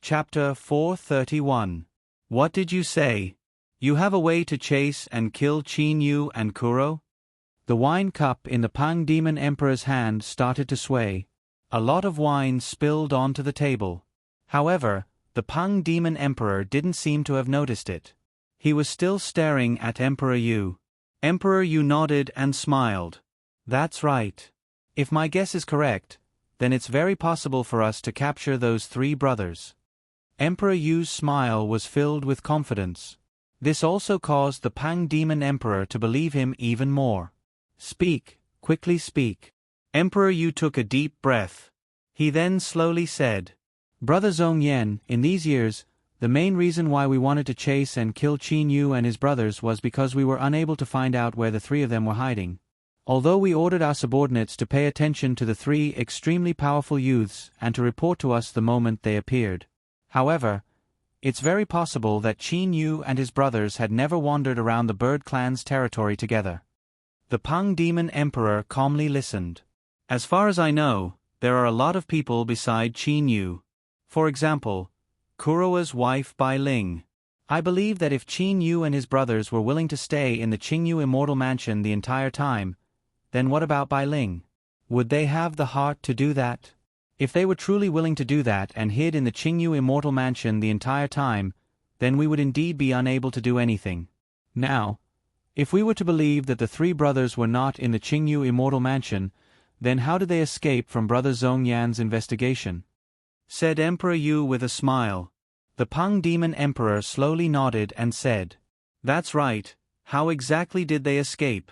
Chapter 431. What did you say? You have a way to chase and kill Qin Yu and Kuro? The wine cup in the Pang Demon Emperor's hand started to sway. A lot of wine spilled onto the table. However, the Pang Demon Emperor didn't seem to have noticed it. He was still staring at Emperor Yu. Emperor Yu nodded and smiled. That's right. If my guess is correct, then it's very possible for us to capture those three brothers. Emperor Yu's smile was filled with confidence. This also caused the Pang Demon Emperor to believe him even more. Speak, quickly speak. Emperor Yu took a deep breath. He then slowly said, Brother Zhong Yan, in these years, the main reason why we wanted to chase and kill Qin Yu and his brothers was because we were unable to find out where the three of them were hiding. Although we ordered our subordinates to pay attention to the three extremely powerful youths and to report to us the moment they appeared. However, it's very possible that Qin Yu and his brothers had never wandered around the Bird Clan's territory together. The Pang Demon Emperor calmly listened. As far as I know, there are a lot of people beside Qin Yu. For example, Kuro's wife Bai Ling. I believe that if Qin Yu and his brothers were willing to stay in the Qingyu Immortal Mansion the entire time, then what about Bai Ling? Would they have the heart to do that? If they were truly willing to do that and hid in the Qingyu Immortal Mansion the entire time, then we would indeed be unable to do anything. Now, if we were to believe that the three brothers were not in the Qingyu Immortal Mansion, then how did they escape from Brother Zhong Yan's investigation? Said Emperor Yu with a smile. The Pang Demon Emperor slowly nodded and said, That's right, how exactly did they escape?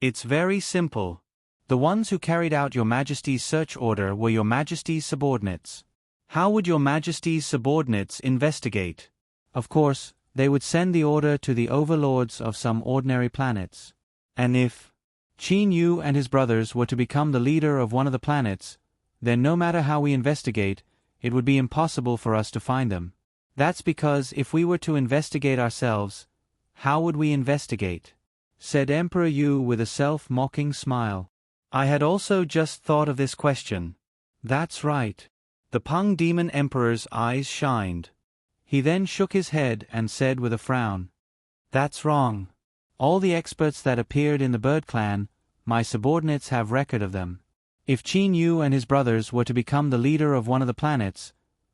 It's very simple. The ones who carried out your Majesty's search order were your Majesty's subordinates. How would your Majesty's subordinates investigate? Of course, they would send the order to the overlords of some ordinary planets. And if Qin Yu and his brothers were to become the leader of one of the planets, then no matter how we investigate, it would be impossible for us to find them. That's because if we were to investigate ourselves, how would we investigate? Said Emperor Yu with a self-mocking smile. I had also just thought of this question. That's right. The Pang Demon Emperor's eyes shined. He then shook his head and said with a frown, That's wrong. All the experts that appeared in the Bird Clan, my subordinates have record of them. If Qin Yu and his brothers were to become the leader of one of the planets,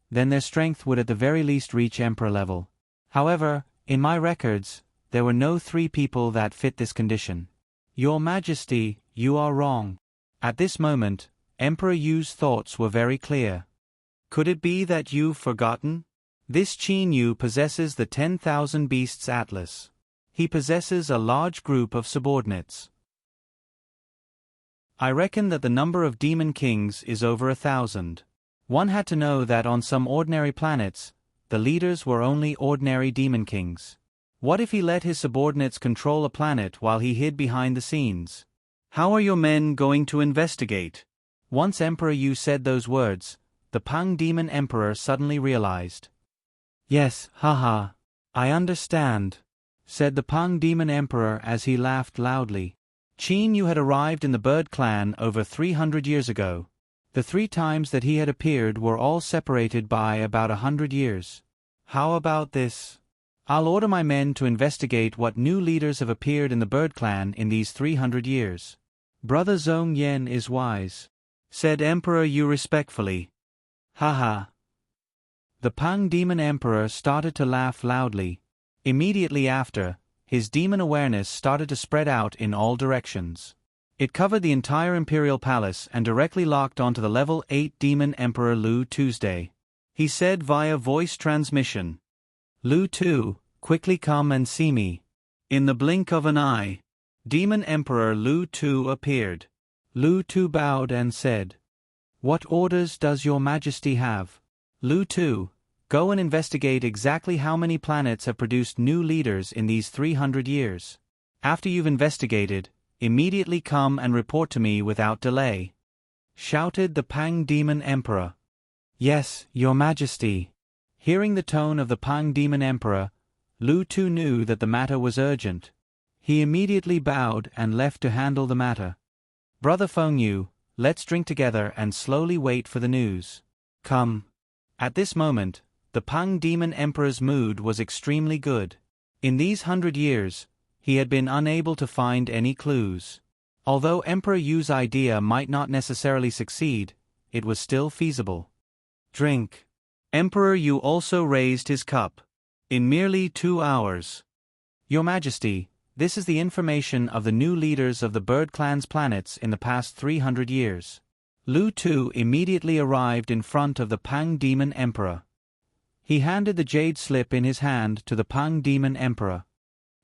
then their strength would at the very least reach Emperor level. However, in my records, there were no three people that fit this condition. Your Majesty, you are wrong. At this moment, Emperor Yu's thoughts were very clear. Could it be that you've forgotten? This Qin Yu possesses the 10,000 Beasts Atlas. He possesses a large group of subordinates. I reckon that the number of demon kings is over 1,000. One had to know that on some ordinary planets, the leaders were only ordinary demon kings. What if he let his subordinates control a planet while he hid behind the scenes? How are your men going to investigate? Once Emperor Yu said those words, the Pang Demon Emperor suddenly realized. Yes, haha. I understand, said the Pang Demon Emperor as he laughed loudly. Qin Yu had arrived in the Bird Clan over 300 years ago. The 3 times that he had appeared were all separated by about 100 years. How about this? I'll order my men to investigate what new leaders have appeared in the Bird Clan in these 300 years. Brother Zhong Yan is wise, said Emperor Yu respectfully. Haha. The Pang Demon Emperor started to laugh loudly. Immediately after, his demon awareness started to spread out in all directions. It covered the entire Imperial Palace and directly locked onto the level 8 Demon Emperor Lu Tuesday. He said via voice transmission, Lu Tu, quickly come and see me. In the blink of an eye, Demon Emperor Lu Tu appeared. Lu Tu bowed and said, What orders does your Majesty have? Lu Tu, go and investigate exactly how many planets have produced new leaders in these 300 years. After you've investigated, immediately come and report to me without delay. Shouted the Pang Demon Emperor. Yes, your Majesty. Hearing the tone of the Pang Demon Emperor, Lu Tu knew that the matter was urgent. He immediately bowed and left to handle the matter. Brother Feng Yu, let's drink together and slowly wait for the news. Come. At this moment, The Pang Demon Emperor's mood was extremely good. In these 100 years, he had been unable to find any clues. Although Emperor Yu's idea might not necessarily succeed, it was still feasible. Drink. Emperor Yu also raised his cup. In merely 2 hours. Your Majesty, this is the information of the new leaders of the Bird Clan's planets in the past 300 years. Lu Tu immediately arrived in front of the Pang Demon Emperor. He handed the jade slip in his hand to the Pang Demon Emperor.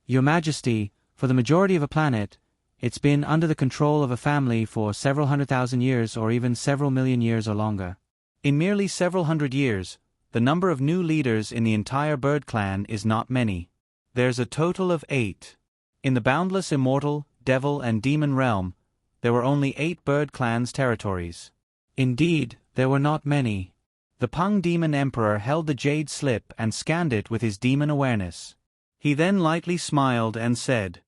Your Majesty, for the majority of a planet, it's been under the control of a family for several 100,000 years or even several million years or longer. In merely several 100 years, the number of new leaders in the entire Bird Clan is not many. There's a total of 8. In the boundless immortal, devil and demon realm, there were only 8 Bird Clan's territories. Indeed, there were not many. The Pang Demon Emperor held the jade slip and scanned it with his demon awareness. He then lightly smiled and said,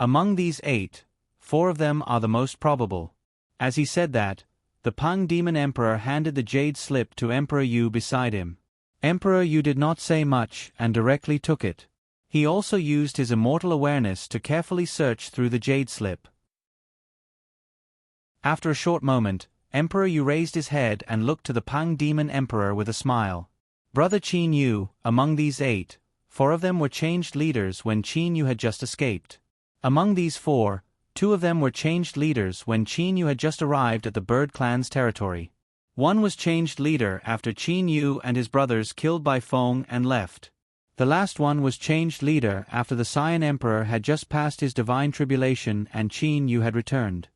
"Among these 8, 4 of them are the most probable." As he said that, the Pang Demon Emperor handed the jade slip to Emperor Yu beside him. Emperor Yu did not say much and directly took it. He also used his immortal awareness to carefully search through the jade slip. After a short moment, Emperor Yu raised his head and looked to the Pang Demon Emperor with a smile. Brother Qin Yu, among these 8, 4 of them were changed leaders when Qin Yu had just escaped. Among these 4, 2 of them were changed leaders when Qin Yu had just arrived at the Bird Clan's territory. 1 was changed leader after Qin Yu and his brothers killed by Feng and left. The last one was changed leader after the Saiyan Emperor had just passed his divine tribulation and Qin Yu had returned.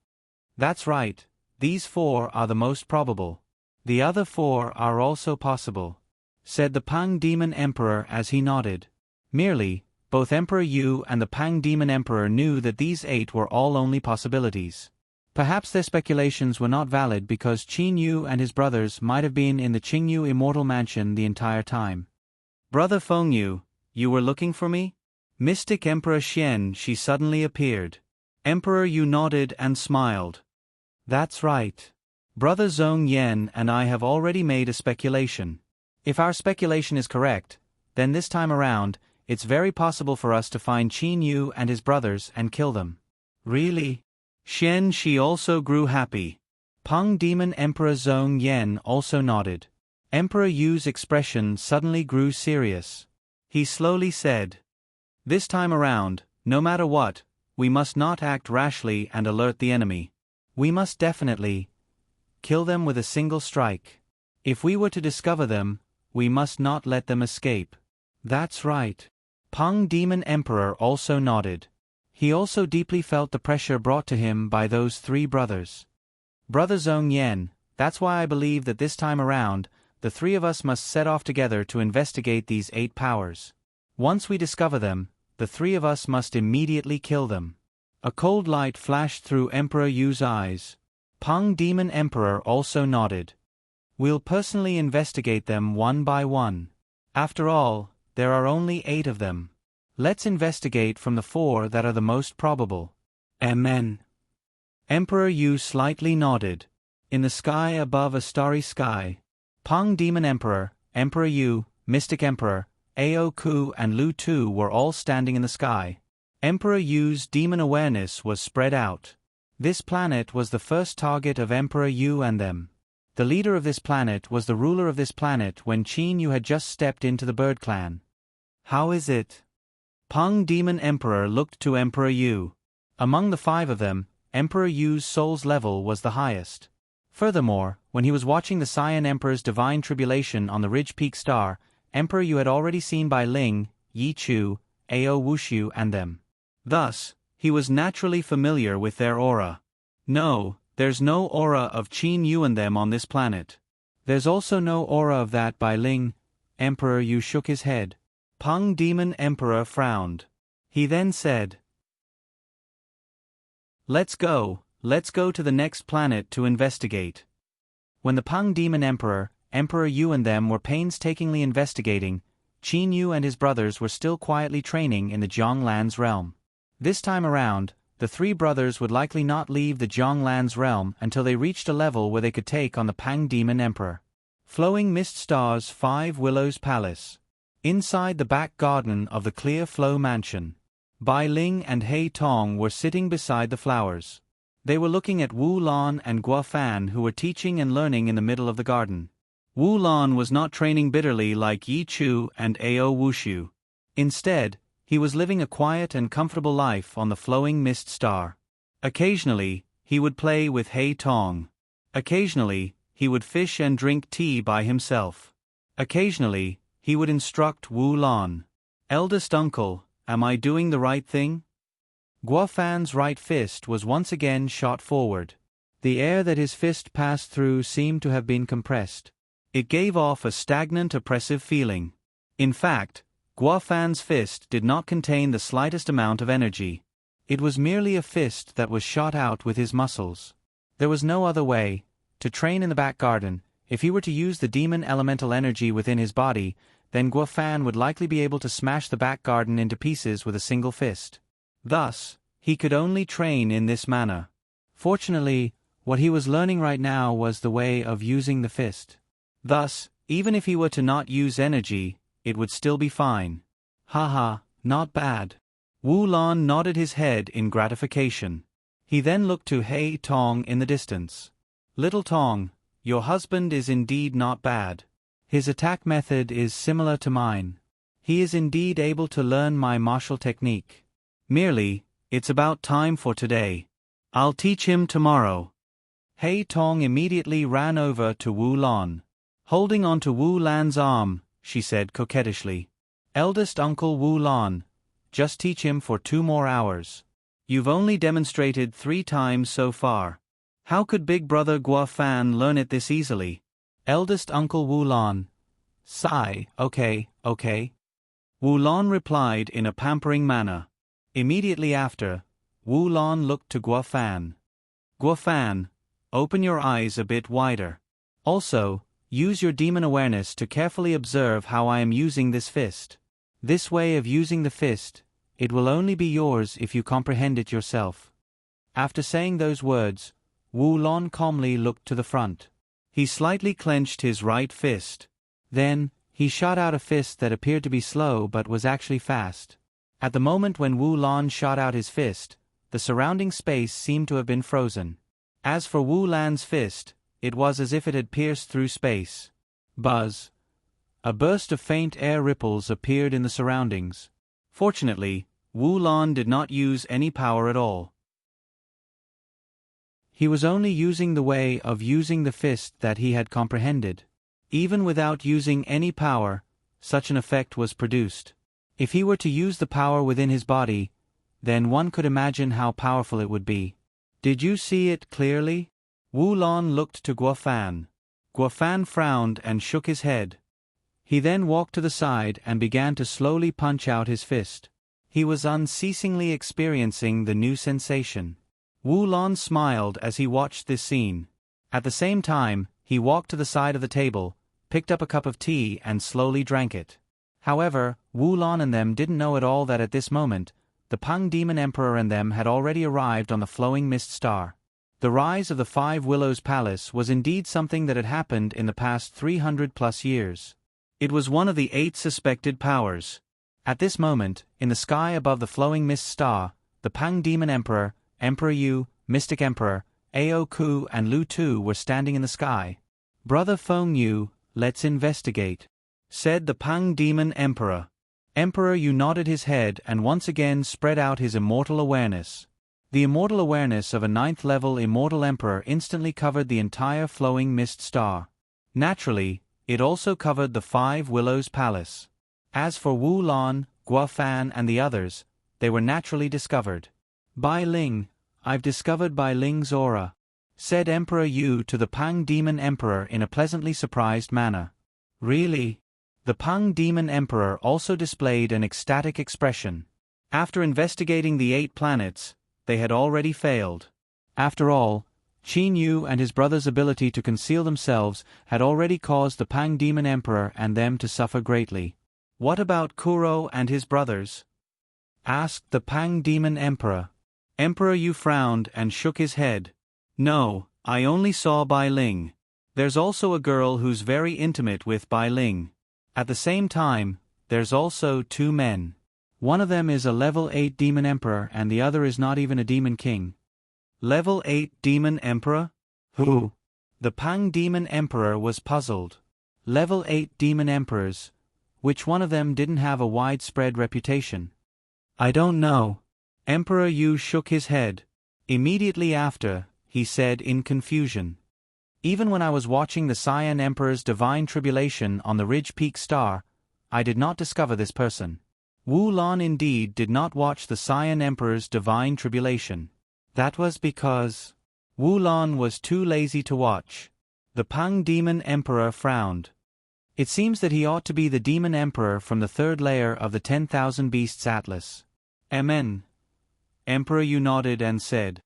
That's right, these 4 are the most probable. The other 4 are also possible, said the Pang Demon Emperor as he nodded. Merely, both Emperor Yu and the Pang Demon Emperor knew that these 8 were all only possibilities. Perhaps their speculations were not valid because Qin Yu and his brothers might have been in the Qingyu Immortal Mansion the entire time. Brother Feng Yu, you were looking for me? Mystic Emperor Xian, she suddenly appeared. Emperor Yu nodded and smiled. That's right. Brother Zhong Yan and I have already made a speculation. If our speculation is correct, then this time around, it's very possible for us to find Qin Yu and his brothers and kill them. Really? Xian she also grew happy. Pang Demon Emperor Zhong Yan also nodded. Emperor Yu's expression suddenly grew serious. He slowly said, "This time around, no matter what, we must not act rashly and alert the enemy. We must definitely kill them with a single strike. If we were to discover them, we must not let them escape." That's right. Pang Demon Emperor also nodded. He also deeply felt the pressure brought to him by those 3 brothers. Brother Zhong Yan, that's why I believe that this time around, the 3 of us must set off together to investigate these 8 powers. Once we discover them, the 3 of us must immediately kill them. A cold light flashed through Emperor Yu's eyes. Pang Demon Emperor also nodded. We'll personally investigate them one by one. After all, there are only 8 of them. Let's investigate from the 4 that are the most probable. Amen. Emperor Yu slightly nodded. In the sky above a starry sky, Pang Demon Emperor, Emperor Yu, Mystic Emperor, Ao Ku and Lu Tu were all standing in the sky. Emperor Yu's demon awareness was spread out. This planet was the first target of Emperor Yu and them. The leader of this planet was the ruler of this planet when Qin Yu had just stepped into the Bird Clan. How is it? Pang Demon Emperor looked to Emperor Yu. Among the 5 of them, Emperor Yu's soul's level was the highest. Furthermore, when he was watching the Saiyan Emperor's divine tribulation on the Ridge Peak Star, Emperor Yu had already seen Bai Ling, Yi Chu, Ao Wushu and them. Thus, he was naturally familiar with their aura. No, there's no aura of Qin Yu and them on this planet. There's also no aura of that Bai Ling. Emperor Yu shook his head. Pang Demon Emperor frowned. He then said, Let's go to the next planet to investigate. When the Pang Demon Emperor, Emperor Yu and them were painstakingly investigating, Qin Yu and his brothers were still quietly training in the Zhonglan's realm. This time around, the 3 brothers would likely not leave the Zhonglan's realm until they reached a level where they could take on the Pang Demon Emperor. Flowing Mist Star's Five Willows Palace. Inside the back garden of the Clear Flow Mansion, Bai Ling and Hei Tong were sitting beside the flowers. They were looking at Wu Lan and Guo Fan, who were teaching and learning in the middle of the garden. Wu Lan was not training bitterly like Yi Chu and Ao Wushu. Instead, he was living a quiet and comfortable life on the Flowing Mist Star. Occasionally, he would play with Hei Tong. Occasionally, he would fish and drink tea by himself. Occasionally, he would instruct Wu Lan. "Eldest uncle, am I doing the right thing?" Guo Fan's right fist was once again shot forward. The air that his fist passed through seemed to have been compressed. It gave off a stagnant, oppressive feeling. In fact, Guo Fan's fist did not contain the slightest amount of energy. It was merely a fist that was shot out with his muscles. There was no other way. To train in the back garden, if he were to use the demon elemental energy within his body, then Guo Fan would likely be able to smash the back garden into pieces with a single fist. Thus, he could only train in this manner. Fortunately, what he was learning right now was the way of using the fist. Thus, even if he were to not use energy, it would still be fine. Haha, not bad. Wu Lan nodded his head in gratification. He then looked to Hei Tong in the distance. "Little Tong, your husband is indeed not bad. His attack method is similar to mine. He is indeed able to learn my martial technique. Merely, it's about time for today. I'll teach him tomorrow." Hei Tong immediately ran over to Wu Lan. Holding on to Wu Lan's arm, she said coquettishly, "Eldest uncle Wu Lan, just teach him for 2 more hours. You've only demonstrated 3 times so far. How could big brother Guo Fan learn it this easily?" Eldest uncle Wu Lan. Sigh, okay. Wu Lan replied in a pampering manner. Immediately after, Wu Lan looked to Guo Fan. "Guo Fan, open your eyes a bit wider. Also, use your demon awareness to carefully observe how I am using this fist. This way of using the fist, it will only be yours if you comprehend it yourself." After saying those words, Wu Lan calmly looked to the front. He slightly clenched his right fist. Then, he shot out a fist that appeared to be slow but was actually fast. At the moment when Wu Lan shot out his fist, the surrounding space seemed to have been frozen. As for Wu Lan's fist, it was as if it had pierced through space. Buzz. A burst of faint air ripples appeared in the surroundings. Fortunately, Wu Lan did not use any power at all. He was only using the way of using the fist that he had comprehended. Even without using any power, such an effect was produced. If he were to use the power within his body, then one could imagine how powerful it would be. "Did you see it clearly?" Wu Lan looked to Guo Fan. Guo Fan frowned and shook his head. He then walked to the side and began to slowly punch out his fist. He was unceasingly experiencing the new sensation. Wu Lan smiled as he watched this scene. At the same time, he walked to the side of the table, picked up a cup of tea and slowly drank it. However, Wu Lan and them didn't know at all that at this moment, the Pang Demon Emperor and them had already arrived on the Flowing Mist Star. The rise of the Five Willows Palace was indeed something that had happened in the past 300+ years. It was one of the 8 suspected powers. At this moment, in the sky above the Flowing Mist Star, the Pang Demon Emperor, Emperor Yu, Mystic Emperor, Ao Ku and Lu Tu were standing in the sky. "Brother Feng Yu, let's investigate," said the Pang Demon Emperor. Emperor Yu nodded his head and once again spread out his immortal awareness. The immortal awareness of a 9th-level immortal emperor instantly covered the entire Flowing Mist Star. Naturally, it also covered the Five Willows Palace. As for Wu Lan, Guo Fan and the others, they were naturally discovered. "Bai Ling, I've discovered Bai Ling's aura," said Emperor Yu to the Pang Demon Emperor in a pleasantly surprised manner. "Really?" The Pang Demon Emperor also displayed an ecstatic expression. After investigating the 8 planets, they had already failed. After all, Qin Yu and his brother's ability to conceal themselves had already caused the Pang Demon Emperor and them to suffer greatly. "What about Kuro and his brothers?" asked the Pang Demon Emperor. Emperor Yu frowned and shook his head. "No, I only saw Bai Ling. There's also a girl who's very intimate with Bai Ling. At the same time, there's also 2 men. One of them is a level 8 demon emperor and the other is not even a demon king. Level 8 demon emperor? Who? The Pang demon emperor was puzzled. Level 8 demon emperors. Which one of them didn't have a widespread reputation? I don't know. Emperor Yu shook his head. Immediately after, he said in confusion. Even when I was watching the Cyan Emperor's divine tribulation on the Ridge Peak Star, I did not discover this person. Wu Lan indeed did not watch the Cyan Emperor's divine tribulation. That was because Wu Lan was too lazy to watch. The Pang Demon Emperor frowned. It seems that he ought to be the Demon Emperor from the 3rd layer of the 10,000 Beasts Atlas. Amen. Emperor Yu nodded and said,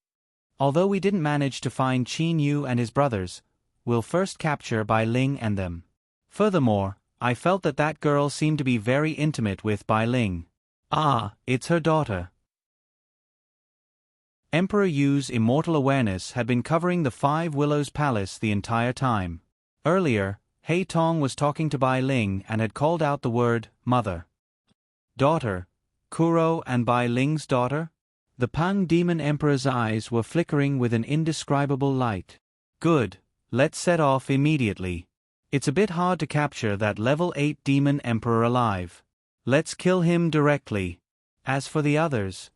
although we didn't manage to find Qin Yu and his brothers, we'll first capture Bai Ling and them. Furthermore, I felt that that girl seemed to be very intimate with Bai Ling. Ah, it's her daughter. Emperor Yu's immortal awareness had been covering the 5 Willows Palace the entire time. Earlier, Hei Tong was talking to Bai Ling and had called out the word, mother. Daughter, Kuro and Bai Ling's daughter? The Pang Demon Emperor's eyes were flickering with an indescribable light. Good, let's set off immediately. It's a bit hard to capture that level 8 Demon Emperor alive. Let's kill him directly. As for the others,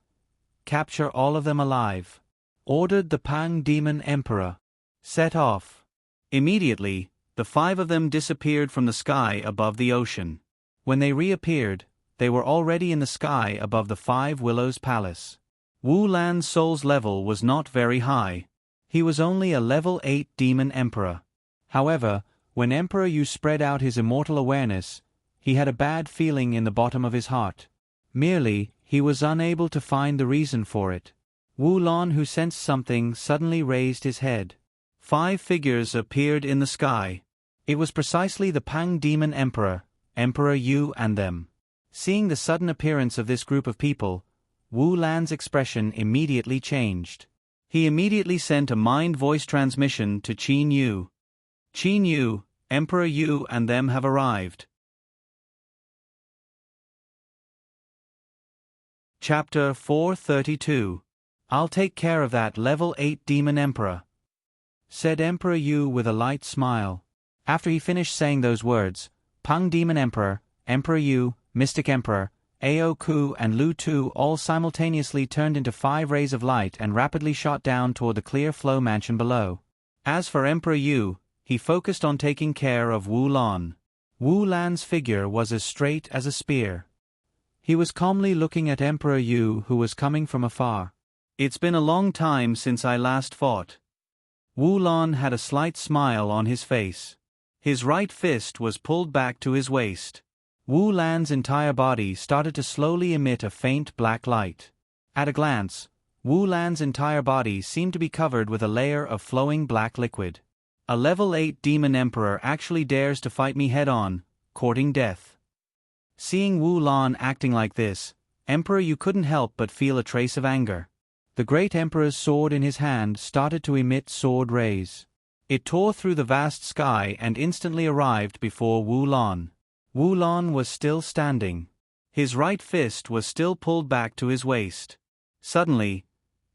capture all of them alive. Ordered the Pang Demon Emperor. Set off. Immediately, the 5 of them disappeared from the sky above the ocean. When they reappeared, they were already in the sky above the 5 Willows Palace. Wu Lan's soul's level was not very high. He was only a level 8 Demon Emperor. However, when Emperor Yu spread out his immortal awareness, he had a bad feeling in the bottom of his heart. Merely, he was unable to find the reason for it. Wu Lan, who sensed something, suddenly raised his head. 5 figures appeared in the sky. It was precisely the Pang Demon Emperor, Emperor Yu and them. Seeing the sudden appearance of this group of people, Wu Lan's expression immediately changed. He immediately sent a mind-voice transmission to Qin Yu. Qin Yu, Emperor Yu and them have arrived. Chapter 432. I'll take care of that level 8 Demon Emperor, said Emperor Yu with a light smile. After he finished saying those words, Pang Demon Emperor, Emperor Yu, Mystic Emperor, Ao Ku and Lu Tu all simultaneously turned into 5 rays of light and rapidly shot down toward the clear flow mansion below. As for Emperor Yu, he focused on taking care of Wu Lan. Wu Lan's figure was as straight as a spear. He was calmly looking at Emperor Yu, who was coming from afar. It's been a long time since I last fought. Wu Lan had a slight smile on his face. His right fist was pulled back to his waist. Wu Lan's entire body started to slowly emit a faint black light. At a glance, Wu Lan's entire body seemed to be covered with a layer of flowing black liquid. A level 8 Demon Emperor actually dares to fight me head-on, courting death. Seeing Wu Lan acting like this, Emperor Yu couldn't help but feel a trace of anger. The great Emperor's sword in his hand started to emit sword rays. It tore through the vast sky and instantly arrived before Wu Lan. Wu Lan was still standing. His right fist was still pulled back to his waist. Suddenly,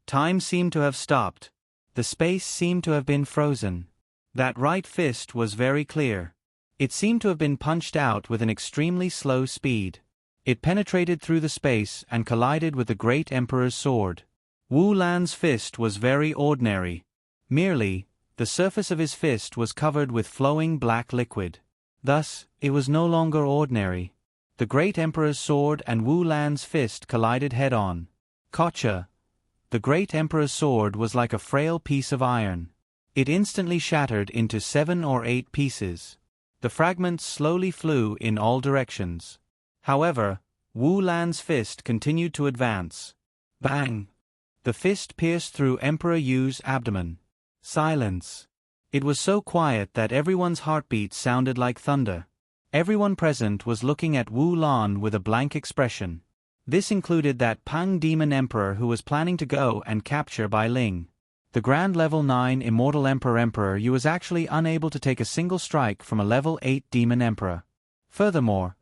time seemed to have stopped. The space seemed to have been frozen. That right fist was very clear. It seemed to have been punched out with an extremely slow speed. It penetrated through the space and collided with the great Emperor's sword. Wu Lan's fist was very ordinary. Merely, the surface of his fist was covered with flowing black liquid. Thus, it was no longer ordinary. The great Emperor's sword and Wu Lan's fist collided head-on. Gotcha! The great Emperor's sword was like a frail piece of iron. It instantly shattered into 7 or 8 pieces. The fragments slowly flew in all directions. However, Wu Lan's fist continued to advance. Bang! The fist pierced through Emperor Yu's abdomen. Silence. It was so quiet that everyone's heartbeat sounded like thunder. Everyone present was looking at Wu Lan with a blank expression. This included that Pang Demon Emperor who was planning to go and capture Bai Ling. The Grand Level 9 Immortal Emperor Yu was actually unable to take a single strike from a Level 8 Demon Emperor. Furthermore,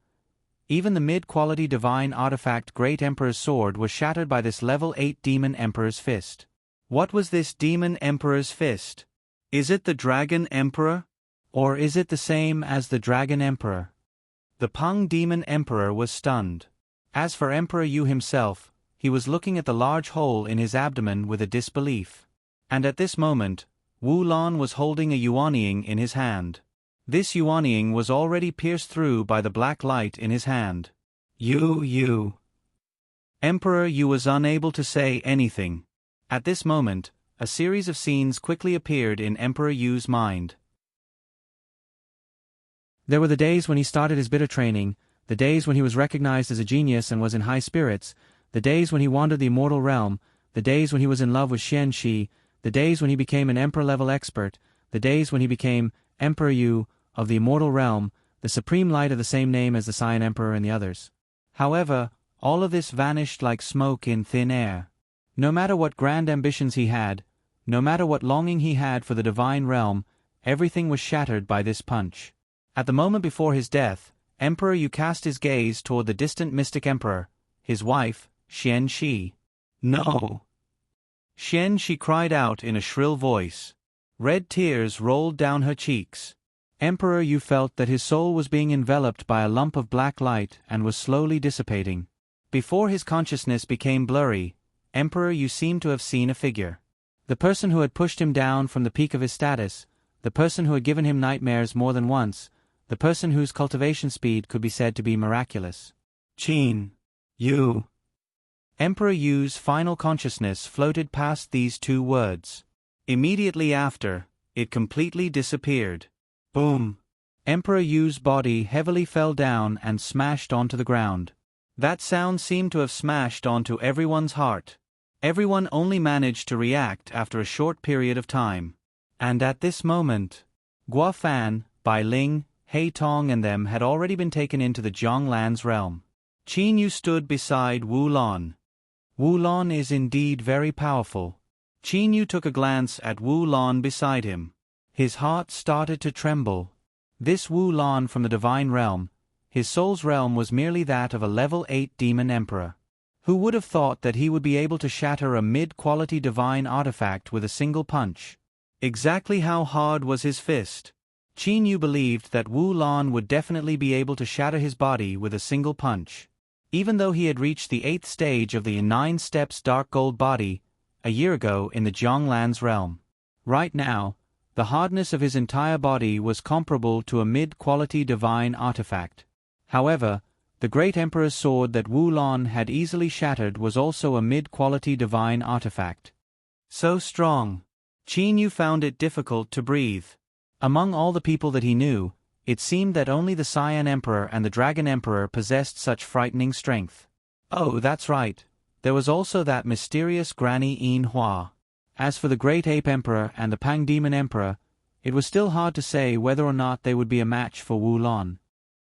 even the mid-quality divine artifact Great Emperor's Sword was shattered by this Level 8 Demon Emperor's Fist. What was this Demon Emperor's Fist? Is it the Dragon Emperor? Or is it the same as the Dragon Emperor? The Peng Demon Emperor was stunned. As for Emperor Yu himself, he was looking at the large hole in his abdomen with a disbelief. And at this moment, Wu Lan was holding a Yuanying in his hand. This Yuanying was already pierced through by the black light in his hand. You. Emperor Yu was unable to say anything. At this moment, a series of scenes quickly appeared in Emperor Yu's mind. There were the days when he started his bitter training, the days when he was recognized as a genius and was in high spirits, the days when he wandered the immortal realm, the days when he was in love with Xian Shi, the days when he became an emperor-level expert, the days when he became Emperor Yu of the immortal realm, the supreme light of the same name as the Cyan Emperor and the others. However, all of this vanished like smoke in thin air. No matter what grand ambitions he had, no matter what longing he had for the divine realm, everything was shattered by this punch. At the moment before his death, Emperor Yu cast his gaze toward the distant mystic emperor, his wife, Xian Shi. No! Xian Shi cried out in a shrill voice. Red tears rolled down her cheeks. Emperor Yu felt that his soul was being enveloped by a lump of black light and was slowly dissipating. Before his consciousness became blurry, Emperor Yu seemed to have seen a figure. The person who had pushed him down from the peak of his status, the person who had given him nightmares more than once, the person whose cultivation speed could be said to be miraculous. Qin. Yu. Emperor Yu's final consciousness floated past these two words. Immediately after, it completely disappeared. Boom. Emperor Yu's body heavily fell down and smashed onto the ground. That sound seemed to have smashed onto everyone's heart. Everyone only managed to react after a short period of time. And at this moment, Guo Fan, Bai Ling, Hei Tong and them had already been taken into the Zhonglan's realm. Qin Yu stood beside Wu Lan. Wu Lan is indeed very powerful. Qin Yu took a glance at Wu Lan beside him. His heart started to tremble. This Wu Lan from the divine realm, his soul's realm was merely that of a level 8 demon emperor. Who would have thought that he would be able to shatter a mid-quality divine artifact with a single punch? Exactly how hard was his fist? Qin Yu believed that Wu Lan would definitely be able to shatter his body with a single punch. Even though he had reached the 8th stage of the 9 steps dark gold body, a year ago in the Zhonglan's realm. Right now, the hardness of his entire body was comparable to a mid-quality divine artifact. However, the Great Emperor's sword that Wu Lan had easily shattered was also a mid-quality divine artifact. So strong. Qin Yu found it difficult to breathe. Among all the people that he knew, it seemed that only the Cyan Emperor and the Dragon Emperor possessed such frightening strength. Oh, that's right. There was also that mysterious Granny Yin Hua. As for the Great Ape Emperor and the Pang Demon Emperor, it was still hard to say whether or not they would be a match for Wu Lan.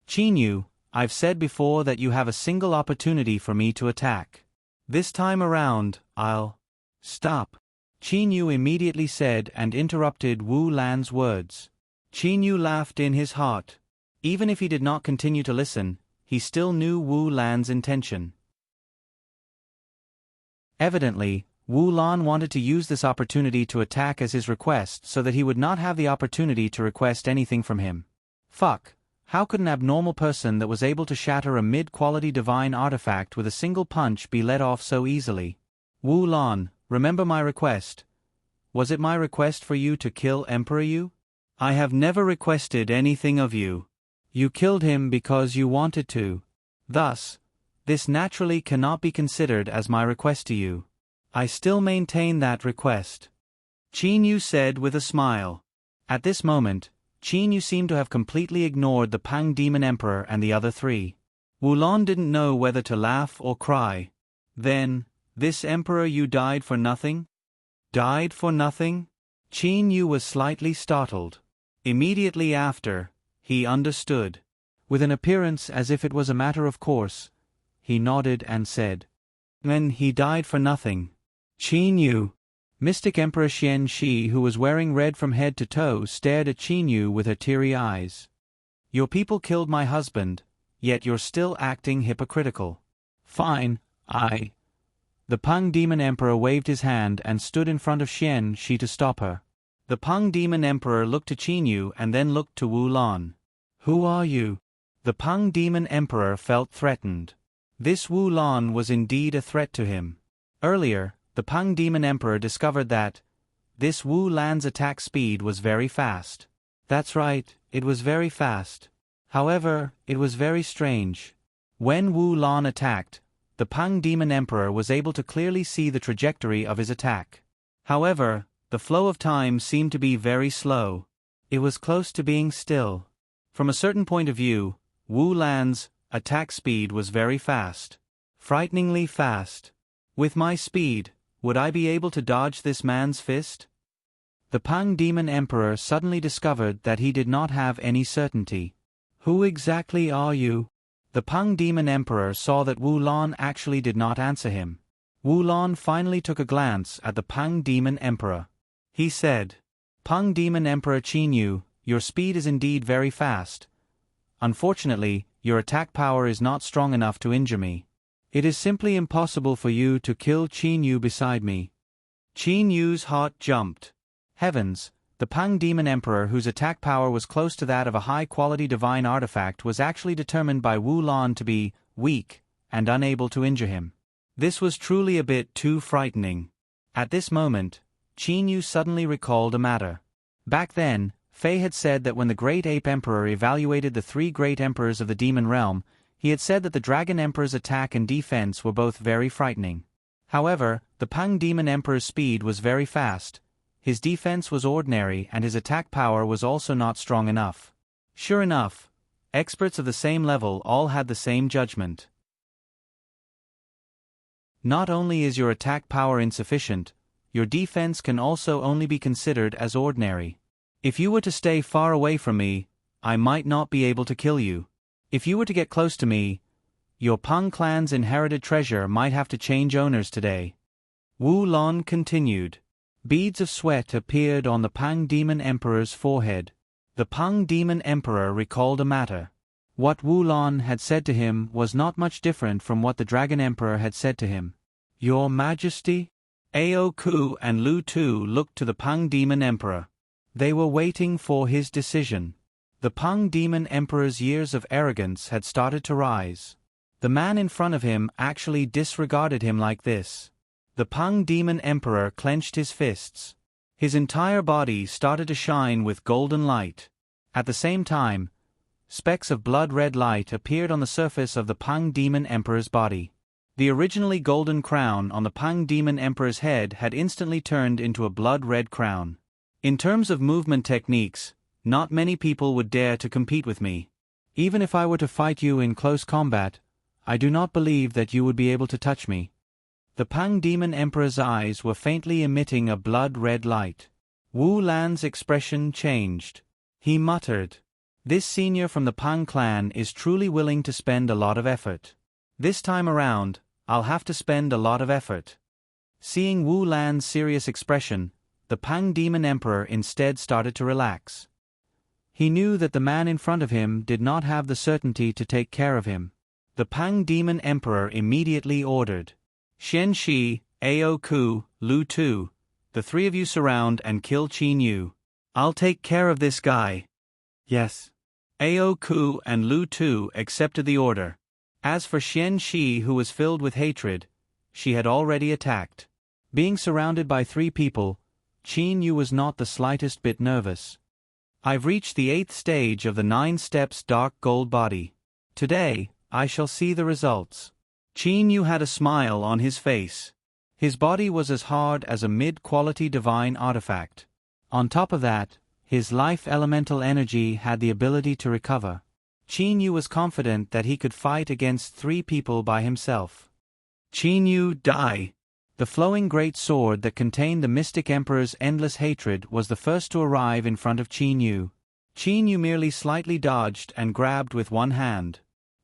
Qin Yu, I've said before that you have a single opportunity for me to attack. This time around, I'll... Stop. Qin Yu immediately said and interrupted Wu Lan's words. Qin Yu laughed in his heart. Even if he did not continue to listen, he still knew Wu Lan's intention. Evidently, Wu Lan wanted to use this opportunity to attack as his request so that he would not have the opportunity to request anything from him. Fuck, how could an abnormal person that was able to shatter a mid-quality divine artifact with a single punch be let off so easily? Wu Lan, remember my request. Was it my request for you to kill Emperor Yu? I have never requested anything of you. You killed him because you wanted to. Thus, this naturally cannot be considered as my request to you. I still maintain that request. Qin Yu said with a smile. At this moment, Qin Yu seemed to have completely ignored the Pang Demon Emperor and the other three. Wu Lan didn't know whether to laugh or cry. Then, this Emperor Yu died for nothing? Died for nothing? Qin Yu was slightly startled. Immediately after, he understood. With an appearance as if it was a matter of course, he nodded and said, "Then he died for nothing." Qin Yu. Mystic Emperor Xian Shi, who was wearing red from head to toe, stared at Qin Yu with her teary eyes. Your people killed my husband, yet you're still acting hypocritical. Fine, The Peng Demon Emperor waved his hand and stood in front of Xian Shi to stop her. The Peng Demon Emperor looked to Qin Yu and then looked to Wu Lan. Who are you? The Peng Demon Emperor felt threatened. This Wu Lan was indeed a threat to him. Earlier, the Peng Demon Emperor discovered that this Wu Lan's attack speed was very fast. That's right, it was very fast. However, it was very strange. When Wu Lan attacked, the Peng Demon Emperor was able to clearly see the trajectory of his attack. However, the flow of time seemed to be very slow. It was close to being still. From a certain point of view, Wu Lan's attack speed was very fast. Frighteningly fast. With my speed, would I be able to dodge this man's fist? The Peng Demon Emperor suddenly discovered that he did not have any certainty. Who exactly are you? The Peng Demon Emperor saw that Wu Lan actually did not answer him. Wu Lan finally took a glance at the Peng Demon Emperor. He said, Peng Demon Emperor Qin Yu, your speed is indeed very fast. Unfortunately, your attack power is not strong enough to injure me. It is simply impossible for you to kill Qin Yu beside me. Qin Yu's heart jumped. Heavens, the Peng Demon Emperor, whose attack power was close to that of a high-quality divine artifact, was actually determined by Wu Lan to be weak and unable to injure him. This was truly a bit too frightening. At this moment, Qin Yu suddenly recalled a matter. Back then, Fei had said that when the Great Ape Emperor evaluated the 3 Great Emperors of the Demon Realm, he had said that the Dragon Emperor's attack and defense were both very frightening. However, the Peng Demon Emperor's speed was very fast, his defense was ordinary, and his attack power was also not strong enough. Sure enough, experts of the same level all had the same judgment. Not only is your attack power insufficient, your defense can also only be considered as ordinary. If you were to stay far away from me, I might not be able to kill you. If you were to get close to me, your Peng clan's inherited treasure might have to change owners today. Wu Lan continued. Beads of sweat appeared on the Peng Demon Emperor's forehead. The Peng Demon Emperor recalled a matter. What Wu Lan had said to him was not much different from what the Dragon Emperor had said to him. Your Majesty? Ao Ku and Lu Tu looked to the Peng Demon Emperor. They were waiting for his decision. The Peng Demon Emperor's years of arrogance had started to rise. The man in front of him actually disregarded him like this. The Peng Demon Emperor clenched his fists. His entire body started to shine with golden light. At the same time, specks of blood-red light appeared on the surface of the Peng Demon Emperor's body. The originally golden crown on the Peng Demon Emperor's head had instantly turned into a blood-red crown. In terms of movement techniques, not many people would dare to compete with me. Even if I were to fight you in close combat, I do not believe that you would be able to touch me. The Peng Demon Emperor's eyes were faintly emitting a blood-red light. Wu Lan's expression changed. He muttered, This senior from the Peng clan is truly willing to spend a lot of effort. This time around, I'll have to spend a lot of effort. Seeing Wu Lan's serious expression, the Peng Demon Emperor instead started to relax. He knew that the man in front of him did not have the certainty to take care of him. The Peng Demon Emperor immediately ordered, Xian Shi, Ao Ku, Lu Tu, the 3 of you surround and kill Qin Yu. I'll take care of this guy. Yes. Ao Ku and Lu Tu accepted the order. As for Xian Shi, who was filled with hatred, she had already attacked. Being surrounded by 3 people, Qin Yu was not the slightest bit nervous. I've reached the 8th stage of the 9 steps dark gold body. Today, I shall see the results. Qin Yu had a smile on his face. His body was as hard as a mid-quality divine artifact. On top of that, his life elemental energy had the ability to recover. Qin Yu was confident that he could fight against 3 people by himself. Qin Yu, die! The flowing great sword that contained the Mystic Emperor's endless hatred was the first to arrive in front of Qin Yu. Qin Yu merely slightly dodged and grabbed with one hand.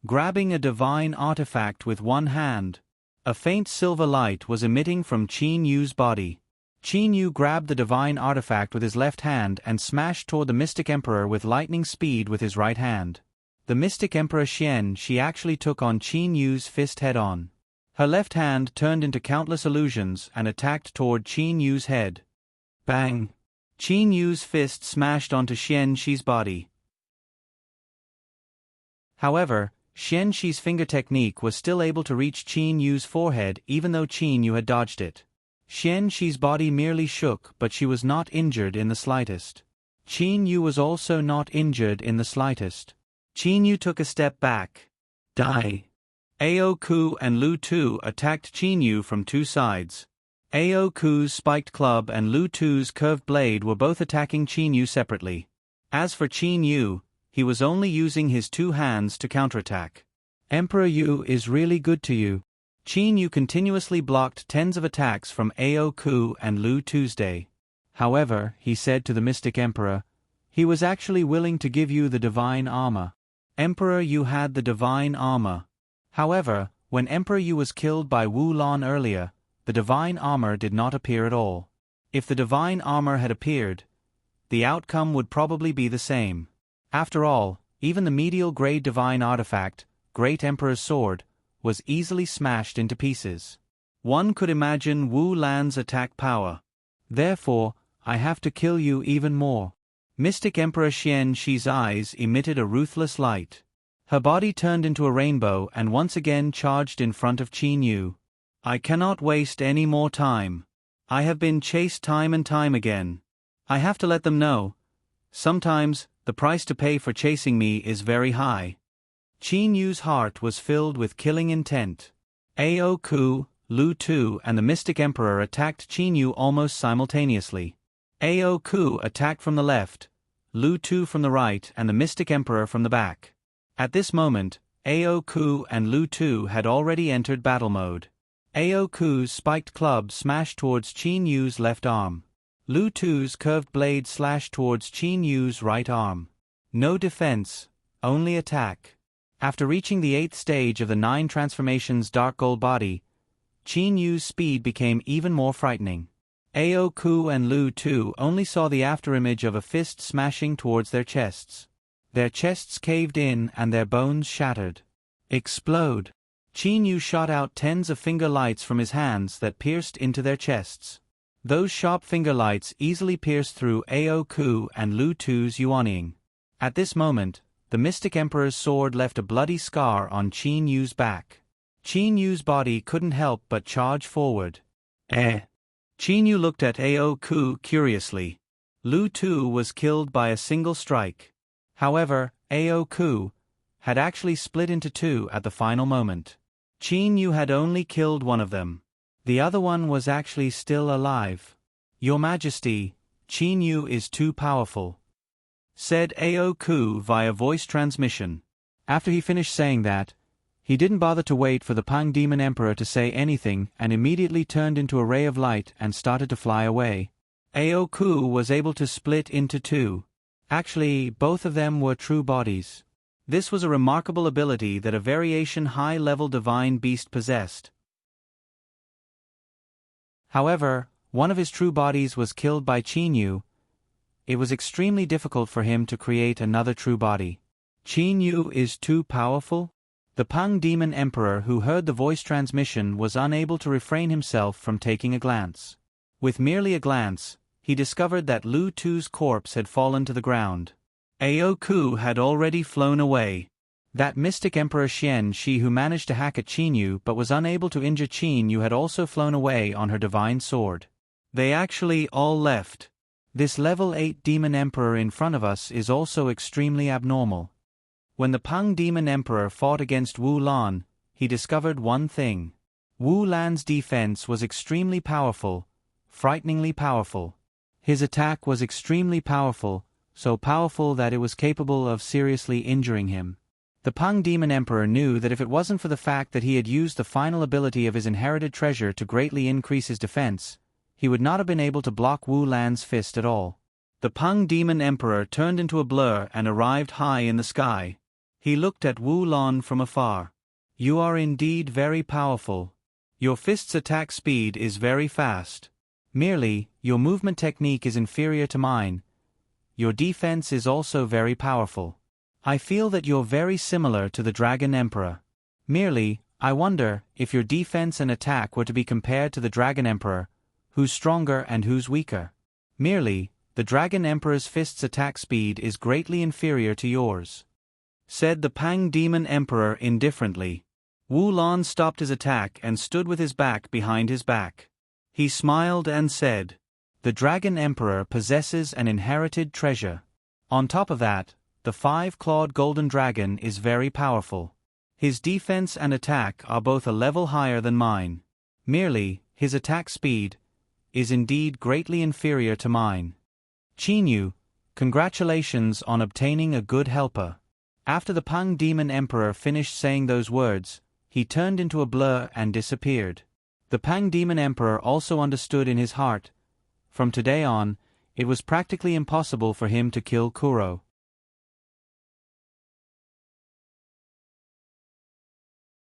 Grabbing a divine artifact with one hand. A faint silver light was emitting from Qin Yu's body. Qin Yu grabbed the divine artifact with his left hand and smashed toward the Mystic Emperor with lightning speed with his right hand. The Mystic Emperor Xian Shi actually took on Qin Yu's fist head-on. Her left hand turned into countless illusions and attacked toward Qin Yu's head. Bang! Qin Yu's fist smashed onto Xian Shi's body. However, Xian Shi's finger technique was still able to reach Qin Yu's forehead even though Qin Yu had dodged it. Xian Shi's body merely shook, but she was not injured in the slightest. Qin Yu was also not injured in the slightest. Qin Yu took a step back. Die! Ao Ku and Lu Tu attacked Qin Yu from two sides. Ao Ku's spiked club and Lu Tu's curved blade were both attacking Qin Yu separately. As for Qin Yu, he was only using his two hands to counterattack. Emperor Yu is really good to you. Qin Yu continuously blocked tens of attacks from Ao Ku and Lu Tuesday. However, he said to the Mystic Emperor, he was actually willing to give you the divine armor. Emperor Yu had the divine armor. However, when Emperor Yu was killed by Wu Lan earlier, the divine armor did not appear at all. If the divine armor had appeared, the outcome would probably be the same. After all, even the medial grade divine artifact, Great Emperor's Sword, was easily smashed into pieces. One could imagine Wu Lan's attack power. Therefore, I have to kill you even more. Mystic Emperor Xian Shi's eyes emitted a ruthless light. Her body turned into a rainbow and once again charged in front of Qin Yu. I cannot waste any more time. I have been chased time and time again. I have to let them know. Sometimes, the price to pay for chasing me is very high. Qin Yu's heart was filled with killing intent. Ao Ku, Lu Tu and the Mystic Emperor attacked Qin Yu almost simultaneously. Ao Ku attacked from the left, Lu Tu from the right and the Mystic Emperor from the back. At this moment, Ao Ku and Lu Tu had already entered battle mode. Ao Ku's spiked club smashed towards Qin Yu's left arm. Lu Tu's curved blade slashed towards Qin Yu's right arm. No defense, only attack. After reaching the 8th stage of the 9 transformations Dark Gold body, Qin Yu's speed became even more frightening. Ao Ku and Lu Tu only saw the afterimage of a fist smashing towards their chests. Their chests caved in and their bones shattered. Explode! Qin Yu shot out tens of finger lights from his hands that pierced into their chests. Those sharp finger lights easily pierced through Ao Ku and Lu Tu's yuanying. At this moment, the Mystic Emperor's sword left a bloody scar on Qin Yu's back. Qin Yu's body couldn't help but charge forward. Qin Yu looked at Ao Ku curiously. Lu Tu was killed by a single strike. However, Ao Ku had actually split into two at the final moment. Qin Yu had only killed one of them. The other one was actually still alive. Your Majesty, Qin Yu is too powerful, said Ao Ku via voice transmission. After he finished saying that, he didn't bother to wait for the Pang Demon Emperor to say anything and immediately turned into a ray of light and started to fly away. Ao Ku was able to split into two. Actually, both of them were true bodies. This was a remarkable ability that a variation high-level divine beast possessed. However, one of his true bodies was killed by Qin Yu. It was extremely difficult for him to create another true body. Qin Yu is too powerful? The Pang Demon Emperor who heard the voice transmission was unable to refrain himself from taking a glance. With merely a glance, he discovered that Lu Tu's corpse had fallen to the ground. Ao Ku had already flown away. That Mystic Emperor Xian Shi who managed to hack at Qin Yu but was unable to injure Qin Yu had also flown away on her divine sword. They actually all left. This level 8 Demon Emperor in front of us is also extremely abnormal. When the Pang Demon Emperor fought against Wu Lan, he discovered one thing. Wu Lan's defense was extremely powerful, frighteningly powerful. His attack was extremely powerful, so powerful that it was capable of seriously injuring him. The Pang Demon Emperor knew that if it wasn't for the fact that he had used the final ability of his inherited treasure to greatly increase his defense, he would not have been able to block Wu Lan's fist at all. The Pang Demon Emperor turned into a blur and arrived high in the sky. He looked at Wu Lan from afar. You are indeed very powerful. Your fist's attack speed is very fast. Merely, your movement technique is inferior to mine. Your defense is also very powerful. I feel that you're very similar to the Dragon Emperor. Merely, I wonder if your defense and attack were to be compared to the Dragon Emperor, who's stronger and who's weaker. Merely, the Dragon Emperor's fist's attack speed is greatly inferior to yours," said the Pang Demon Emperor indifferently. Wu Lan stopped his attack and stood with his back behind his back. He smiled and said, "The Dragon Emperor possesses an inherited treasure. On top of that, the 5-clawed golden dragon is very powerful. His defense and attack are both a level higher than mine. Merely, his attack speed is indeed greatly inferior to mine. Qin Yu, congratulations on obtaining a good helper." After the Pang Demon Emperor finished saying those words, he turned into a blur and disappeared. The Pang Demon Emperor also understood in his heart, from today on, it was practically impossible for him to kill Kuro.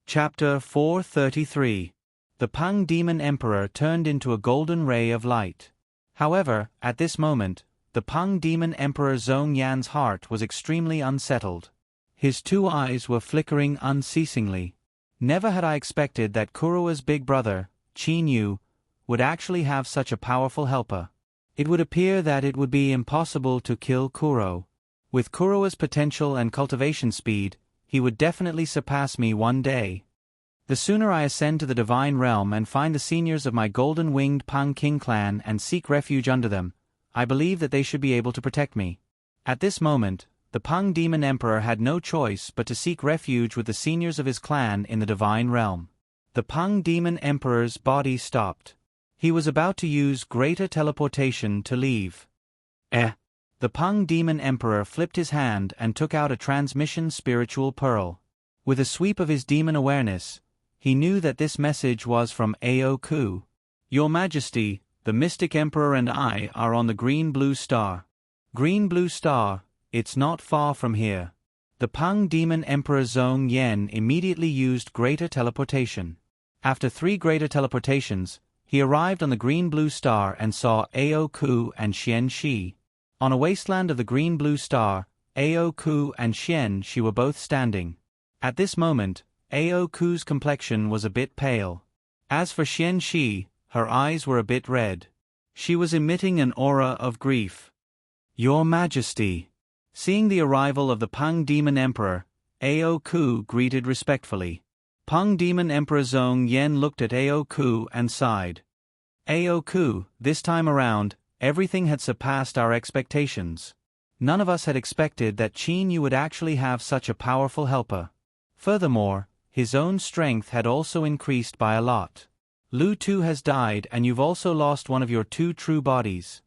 Chapter 433. The Pang Demon Emperor turned into a golden ray of light. However, at this moment, the Pang Demon Emperor Zhong Yan's heart was extremely unsettled. His 2 eyes were flickering unceasingly. Never had I expected that Kuro's big brother, Qin Yu, would actually have such a powerful helper. It would appear that it would be impossible to kill Kuro. With Kuro's potential and cultivation speed, he would definitely surpass me one day. The sooner I ascend to the Divine Realm and find the seniors of my golden-winged Pang King clan and seek refuge under them, I believe that they should be able to protect me. At this moment, the Pang Demon Emperor had no choice but to seek refuge with the seniors of his clan in the Divine Realm. The Pang Demon Emperor's body stopped. He was about to use greater teleportation to leave. The Pang Demon Emperor flipped his hand and took out a transmission spiritual pearl. With a sweep of his demon awareness, he knew that this message was from Aoku. "Your Majesty, the Mystic Emperor and I are on the Green-Blue Star. Green-Blue Star, it's not far from here." The Pang Demon Emperor Zhong Yan immediately used greater teleportation. After 3 greater teleportations, he arrived on the Green-Blue Star and saw Aoku and Xian Shi. On a wasteland of the Green-Blue Star, Aoku and Xian Shi were both standing. At this moment, Aoku's complexion was a bit pale. As for Xian Shi, her eyes were a bit red. She was emitting an aura of grief. "Your Majesty." Seeing the arrival of the Pang Demon Emperor, Aoku greeted respectfully. Pang Demon Emperor Zhong Yan looked at Aoku and sighed. "Aoku, this time around, everything had surpassed our expectations. None of us had expected that Qin Yu would actually have such a powerful helper. Furthermore, his own strength had also increased by a lot. Lu Tu has died and you've also lost one of your 2 true bodies."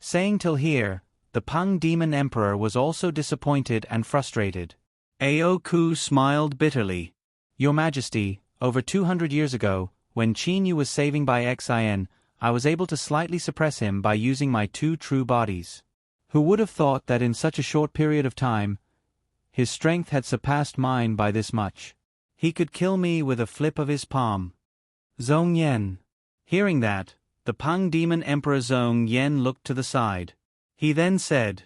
Saying till here, the Pang Demon Emperor was also disappointed and frustrated. Aoku smiled bitterly. "Your Majesty, over 200 years ago, when Qin Yu was saving by Xin, I was able to slightly suppress him by using my 2 true bodies. Who would have thought that in such a short period of time, his strength had surpassed mine by this much? He could kill me with a flip of his palm." Zhong Yan. Hearing that, the Pang Demon Emperor Zhong Yan looked to the side. He then said,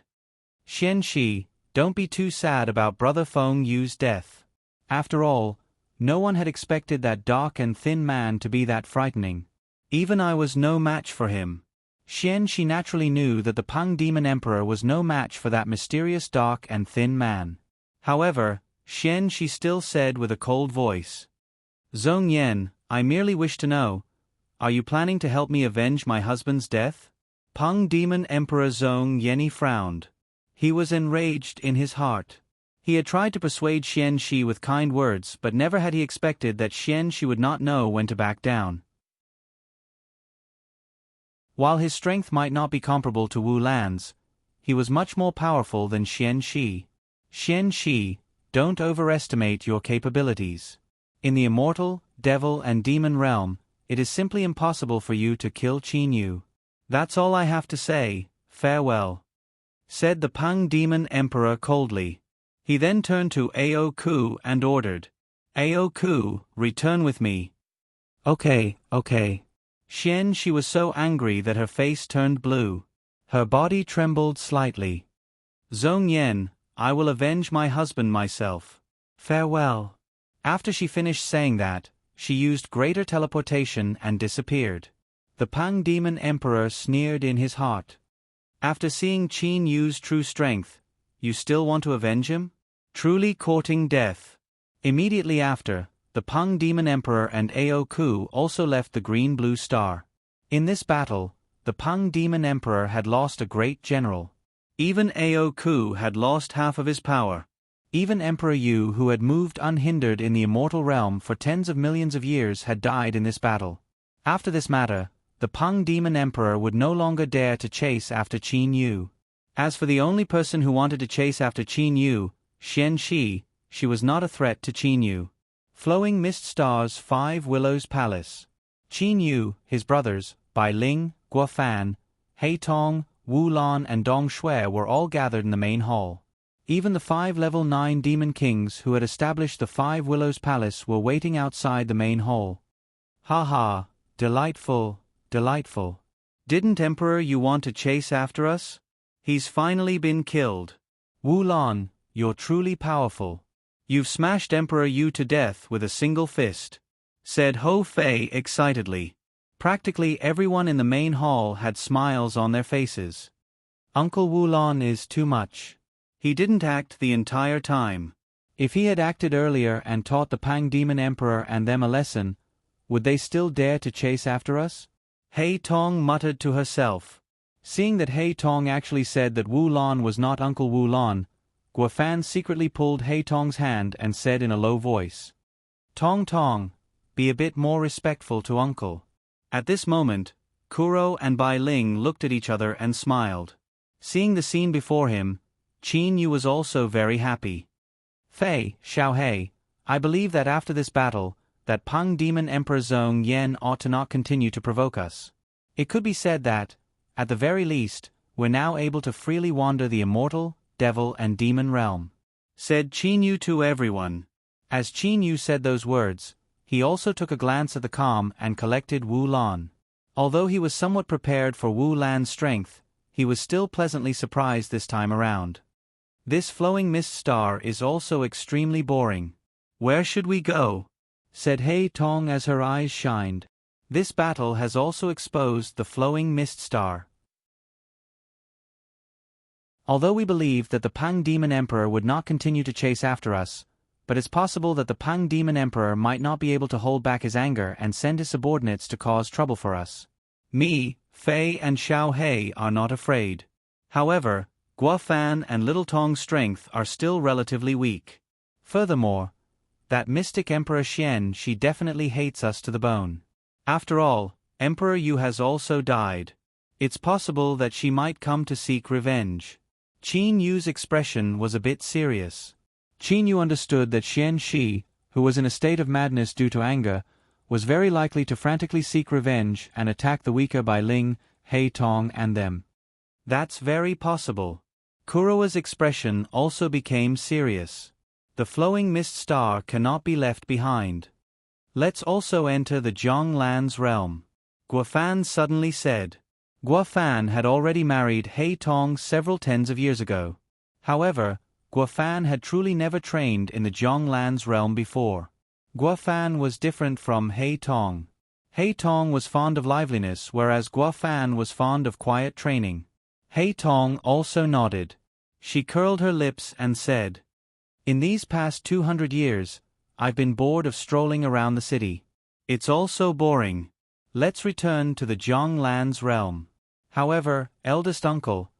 "Xian Shi, don't be too sad about Brother Feng Yu's death. After all, no one had expected that dark and thin man to be that frightening. Even I was no match for him." Xian Shi naturally knew that the Pang Demon Emperor was no match for that mysterious dark and thin man. However, Xian Shi still said with a cold voice, "Zhong Yan, I merely wish to know, are you planning to help me avenge my husband's death?" Pang Demon Emperor Zhong Yan frowned. He was enraged in his heart. He had tried to persuade Xian Shi with kind words, but never had he expected that Xian Shi would not know when to back down. While his strength might not be comparable to Wu Lan's, he was much more powerful than Xian Shi. "Xian Shi, don't overestimate your capabilities. In the immortal, devil and demon realm, it is simply impossible for you to kill Qin Yu. That's all I have to say, farewell," said the Pang Demon Emperor coldly. He then turned to Aoku and ordered, "Aoku, return with me." Okay. She was so angry that her face turned blue. Her body trembled slightly. Zhong Yan, I will avenge my husband myself. Farewell. After she finished saying that, she used greater teleportation and disappeared. The Pang Demon Emperor sneered in his heart. After seeing Qin Yu's true strength, you still want to avenge him? Truly courting death. Immediately after, the Pang Demon Emperor and Ao Ku also left the green-blue star. In this battle, the Pang Demon Emperor had lost a great general. Even Ao Ku had lost half of his power. Even Emperor Yu, who had moved unhindered in the immortal realm for tens of millions of years, had died in this battle. After this matter, the Pang Demon Emperor would no longer dare to chase after Qin Yu. As for the only person who wanted to chase after Qin Yu, Xian Shi, she was not a threat to Qin Yu. Flowing Mist Star's 5 Willows Palace. Qin Yu, his brothers, Bai Ling, Guo Fan, He Tong, Wu Lan and Dong Shui were all gathered in the main hall. Even the 5 level 9 demon kings who had established the 5 Willows Palace were waiting outside the main hall. Ha ha, delightful, delightful. Didn't Emperor Yu want to chase after us? He's finally been killed. Wu Lan, you're truly powerful. You've smashed Emperor Yu to death with a single fist, said Ho Fei excitedly. Practically everyone in the main hall had smiles on their faces. Uncle Wu Lan is too much. He didn't act the entire time. If he had acted earlier and taught the Pang Demon Emperor and them a lesson, would they still dare to chase after us? He Tong muttered to herself. Seeing that He Tong actually said that Wu Lan was not Uncle Wu Lan, Guo Fan secretly pulled He Tong's hand and said in a low voice, Tong Tong, be a bit more respectful to Uncle. At this moment, Kuro and Bai Ling looked at each other and smiled. Seeing the scene before him, Qin Yu was also very happy. Fei, Xiaohei, I believe that after this battle, that Pang Demon Emperor Zhong Yan ought to not continue to provoke us. It could be said that, at the very least, we're now able to freely wander the immortal, devil and demon realm. Said Qin Yu to everyone. As Qin Yu said those words, he also took a glance at the calm and collected Wu Lan. Although he was somewhat prepared for Wu Lan's strength, he was still pleasantly surprised this time around. This flowing mist star is also extremely boring. Where should we go? Said He Tong as her eyes shined. This battle has also exposed the flowing mist star. Although we believe that the Pang Demon Emperor would not continue to chase after us, but it's possible that the Pang Demon Emperor might not be able to hold back his anger and send his subordinates to cause trouble for us. Me, Fei and Xiao Hei are not afraid. However, Guo Fan and Little Tong's strength are still relatively weak. Furthermore, that mystic Emperor Xian, she definitely hates us to the bone. After all, Emperor Yu has also died. It's possible that she might come to seek revenge. Qin Yu's expression was a bit serious. Qin Yu understood that Xian Shi, who was in a state of madness due to anger, was very likely to frantically seek revenge and attack the weaker Bai Ling, He Tong and them. That's very possible. Kurowa's expression also became serious. The flowing mist star cannot be left behind. Let's also enter the Zhonglan's realm. Guo Fan suddenly said. Guo Fan had already married He Tong several tens of years ago. However, Guo Fan had truly never trained in the Zhonglan's realm before. Guo Fan was different from He Tong. He Tong was fond of liveliness, whereas Guo Fan was fond of quiet training. He Tong also nodded. She curled her lips and said, In these past 200 years, I've been bored of strolling around the city. It's all so boring. Let's return to the Zhonglan's realm. However, eldest uncle,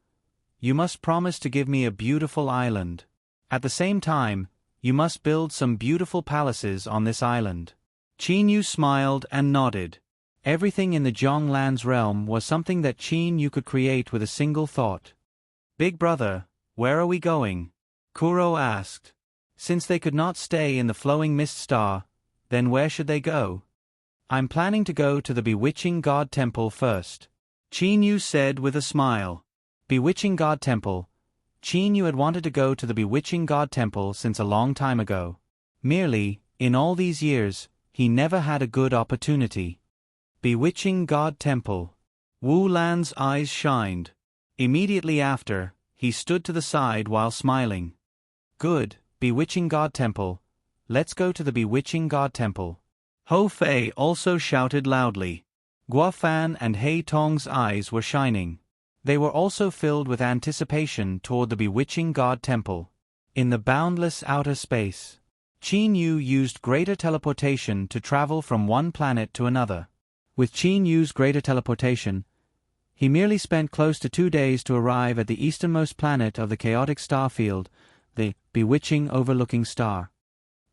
you must promise to give me a beautiful island. At the same time, you must build some beautiful palaces on this island. Qin Yu smiled and nodded. Everything in the Zhonglan's realm was something that Qin Yu could create with a single thought. Big brother, where are we going? Kuro asked. Since they could not stay in the flowing mist star, then where should they go? I'm planning to go to the Bewitching God Temple first. Qin Yu said with a smile. Bewitching God Temple. Qin Yu had wanted to go to the Bewitching God Temple since a long time ago. Merely, in all these years, he never had a good opportunity. Bewitching God Temple. Wu Lan's eyes shined. Immediately after, he stood to the side while smiling. Good, Bewitching God Temple. Let's go to the Bewitching God Temple. Ho Fei also shouted loudly. Guo Fan and Hei Tong's eyes were shining. They were also filled with anticipation toward the Bewitching God Temple. In the boundless outer space, Qin Yu used greater teleportation to travel from one planet to another. With Qin Yu's greater teleportation, he merely spent close to 2 days to arrive at the easternmost planet of the chaotic star field, the Bewitching Overlooking Star.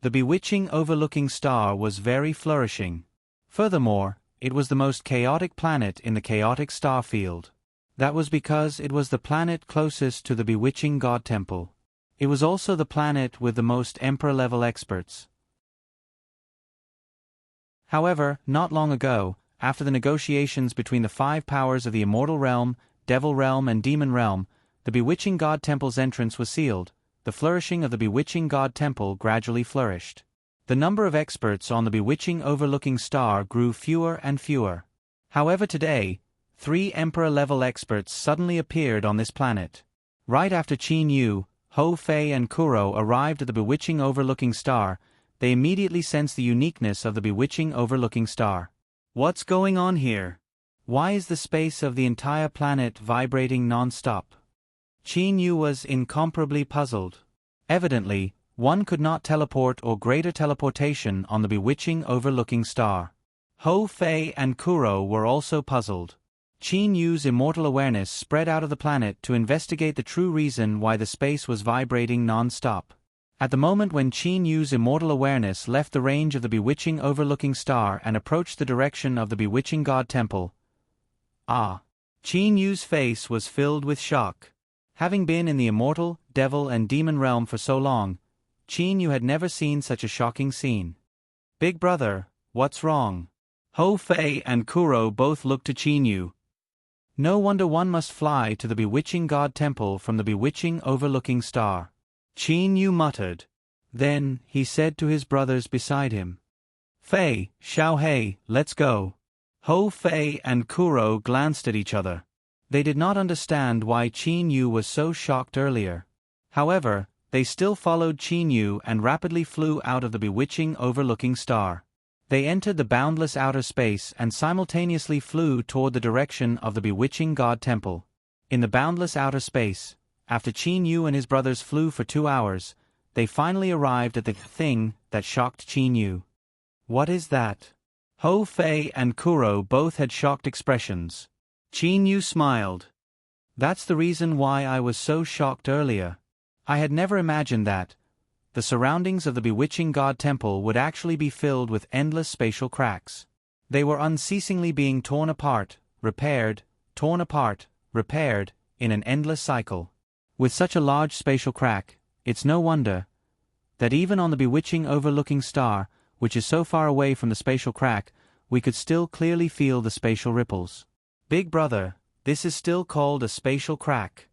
The Bewitching Overlooking Star was very flourishing. Furthermore, it was the most chaotic planet in the chaotic star field. That was because it was the planet closest to the Bewitching God Temple. It was also the planet with the most Emperor-level experts. However, not long ago, after the negotiations between the 5 powers of the Immortal Realm, Devil Realm and Demon Realm, the Bewitching God Temple's entrance was sealed. The flourishing of the Bewitching God Temple gradually flourished. The number of experts on the Bewitching Overlooking Star grew fewer and fewer. However, today, 3 Emperor-level experts suddenly appeared on this planet. Right after Qin Yu, Ho Fei and Kuro arrived at the Bewitching Overlooking Star, they immediately sensed the uniqueness of the Bewitching Overlooking Star. What's going on here? Why is the space of the entire planet vibrating non-stop? Qin Yu was incomparably puzzled. Evidently, one could not teleport or greater teleportation on the Bewitching Overlooking Star. Ho Fei and Kuro were also puzzled. Qin Yu's immortal awareness spread out of the planet to investigate the true reason why the space was vibrating non-stop. At the moment when Qin Yu's immortal awareness left the range of the Bewitching Overlooking Star and approached the direction of the Bewitching God Temple, Qin Yu's face was filled with shock. Having been in the Immortal, Devil and Demon Realm for so long, Qin Yu had never seen such a shocking scene. Big brother, what's wrong? Ho Fei and Kuro both looked to Qin Yu. No wonder one must fly to the Bewitching God Temple from the Bewitching Overlooking Star. Qin Yu muttered. Then, he said to his brothers beside him. Fei, Xiao Hei, let's go. Ho Fei and Kuro glanced at each other. They did not understand why Qin Yu was so shocked earlier. However, they still followed Qin Yu and rapidly flew out of the Bewitching Overlooking Star. They entered the boundless outer space and simultaneously flew toward the direction of the Bewitching God Temple. In the boundless outer space, after Qin Yu and his brothers flew for 2 hours, they finally arrived at the thing that shocked Qin Yu. What is that? Ho Fei and Kuro both had shocked expressions. Qin Yu smiled. That's the reason why I was so shocked earlier. I had never imagined that the surroundings of the Bewitching God Temple would actually be filled with endless spatial cracks. They were unceasingly being torn apart, repaired, torn apart, repaired, in an endless cycle. With such a large spatial crack, it's no wonder that even on the Bewitching Overlooking Star, which is so far away from the spatial crack, we could still clearly feel the spatial ripples. Big brother, this is still called a spatial crack.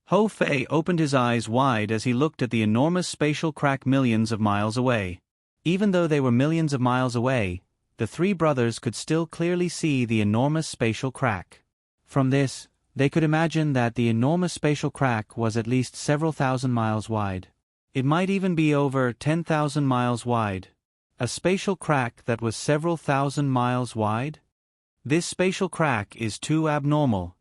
Ho Fei opened his eyes wide as he looked at the enormous spatial crack millions of miles away. Even though they were millions of miles away, the 3 brothers could still clearly see the enormous spatial crack. From this, they could imagine that the enormous spatial crack was at least several thousand miles wide. It might even be over 10,000 miles wide. A spatial crack that was several thousand miles wide? This spatial crack is too abnormal.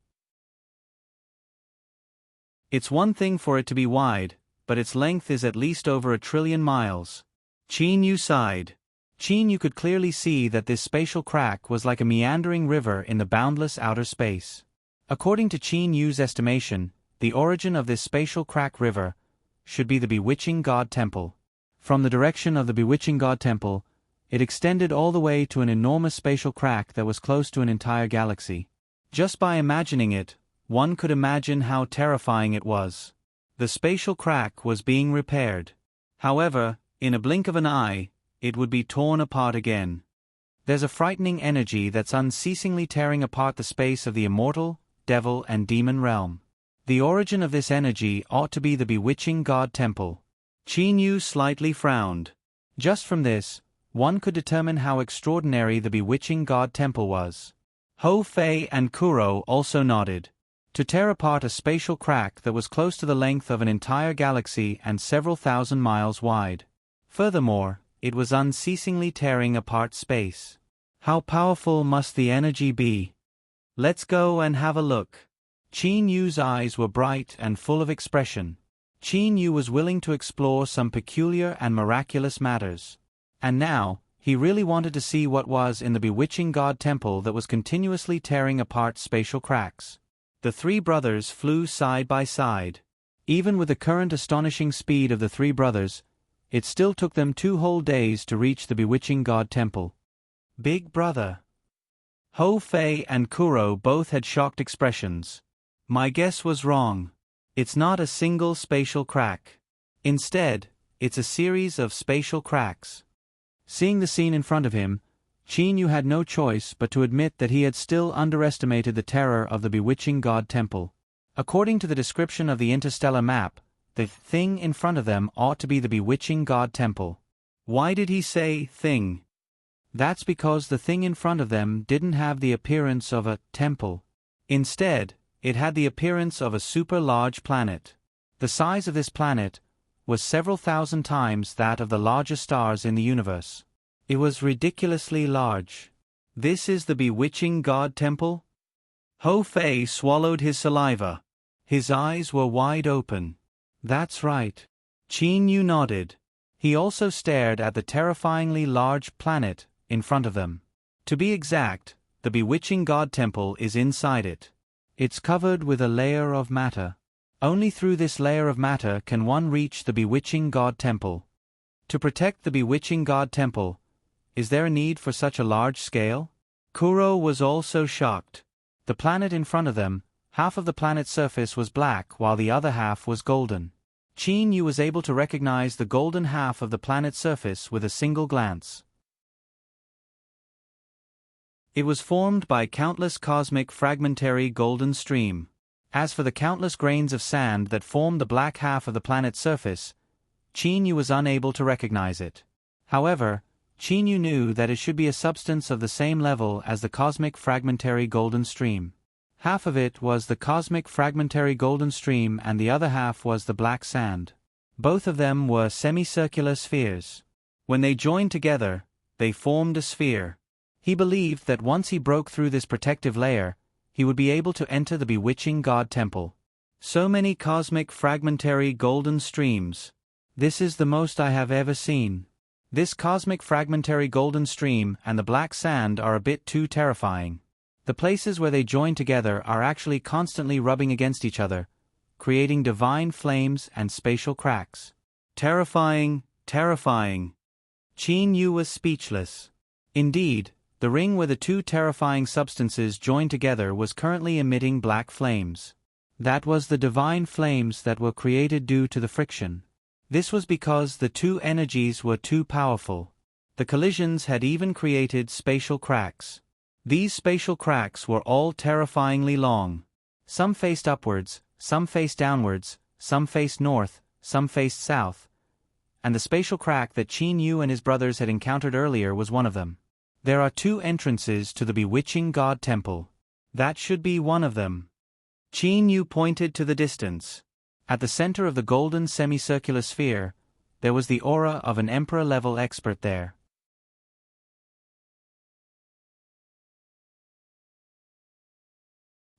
It's one thing for it to be wide, but its length is at least over 1 trillion miles. Qin Yu sighed. Qin Yu could clearly see that this spatial crack was like a meandering river in the boundless outer space. According to Qin Yu's estimation, the origin of this spatial crack river should be the Bewitching God Temple. From the direction of the Bewitching God Temple, it extended all the way to an enormous spatial crack that was close to an entire galaxy. Just by imagining it, one could imagine how terrifying it was. The spatial crack was being repaired. However, in a blink of an eye, it would be torn apart again. There's a frightening energy that's unceasingly tearing apart the space of the Immortal, Devil and Demon Realm. The origin of this energy ought to be the Bewitching God Temple. Qin Yu slightly frowned. Just from this, one could determine how extraordinary the bewitching god temple was. Ho Fei and Kuro also nodded. To tear apart a spatial crack that was close to the length of an entire galaxy and several thousand miles wide. Furthermore, it was unceasingly tearing apart space. How powerful must the energy be? Let's go and have a look. Qin Yu's eyes were bright and full of expression. Qin Yu was willing to explore some peculiar and miraculous matters. And now, he really wanted to see what was in the bewitching god temple that was continuously tearing apart spatial cracks. The three brothers flew side by side. Even with the current astonishing speed of the three brothers, it still took them 2 whole days to reach the bewitching god temple. Big brother. Ho Fei and Kuro both had shocked expressions. My guess was wrong. It's not a single spatial crack. Instead, it's a series of spatial cracks. Seeing the scene in front of him, Qin Yu had no choice but to admit that he had still underestimated the terror of the bewitching god temple. According to the description of the interstellar map, the thing in front of them ought to be the bewitching god temple. Why did he say thing? That's because the thing in front of them didn't have the appearance of a temple. Instead, it had the appearance of a super large planet. The size of this planet was several thousand times that of the largest stars in the universe. It was ridiculously large. This is the bewitching god temple? Ho Fei swallowed his saliva. His eyes were wide open. That's right. Qin Yu nodded. He also stared at the terrifyingly large planet in front of them. To be exact, the bewitching god temple is inside it. It's covered with a layer of matter. Only through this layer of matter can one reach the bewitching god temple. To protect the bewitching god temple, is there a need for such a large scale? Kuro was also shocked. The planet in front of them, half of the planet's surface was black while the other half was golden. Qin Yu was able to recognize the golden half of the planet's surface with a single glance. It was formed by countless cosmic fragmentary golden stream. As for the countless grains of sand that formed the black half of the planet's surface, Qin Yu was unable to recognize it. However, Qin Yu knew that it should be a substance of the same level as the cosmic fragmentary golden stream. Half of it was the cosmic fragmentary golden stream and the other half was the black sand. Both of them were semicircular spheres. When they joined together, they formed a sphere. He believed that once he broke through this protective layer, he would be able to enter the bewitching god temple. So many cosmic fragmentary golden streams. This is the most I have ever seen. This cosmic fragmentary golden stream and the black sand are a bit too terrifying. The places where they join together are actually constantly rubbing against each other, creating divine flames and spatial cracks. Terrifying, terrifying. Qin Yu was speechless. Indeed, the ring where the two terrifying substances joined together was currently emitting black flames. That was the divine flames that were created due to the friction. This was because the two energies were too powerful. The collisions had even created spatial cracks. These spatial cracks were all terrifyingly long. Some faced upwards, some faced downwards, some faced north, some faced south. And the spatial crack that Qin Yu and his brothers had encountered earlier was one of them. There are 2 entrances to the bewitching god temple. That should be one of them. Qin Yu pointed to the distance. At the center of the golden semicircular sphere, there was the aura of an emperor-level expert there.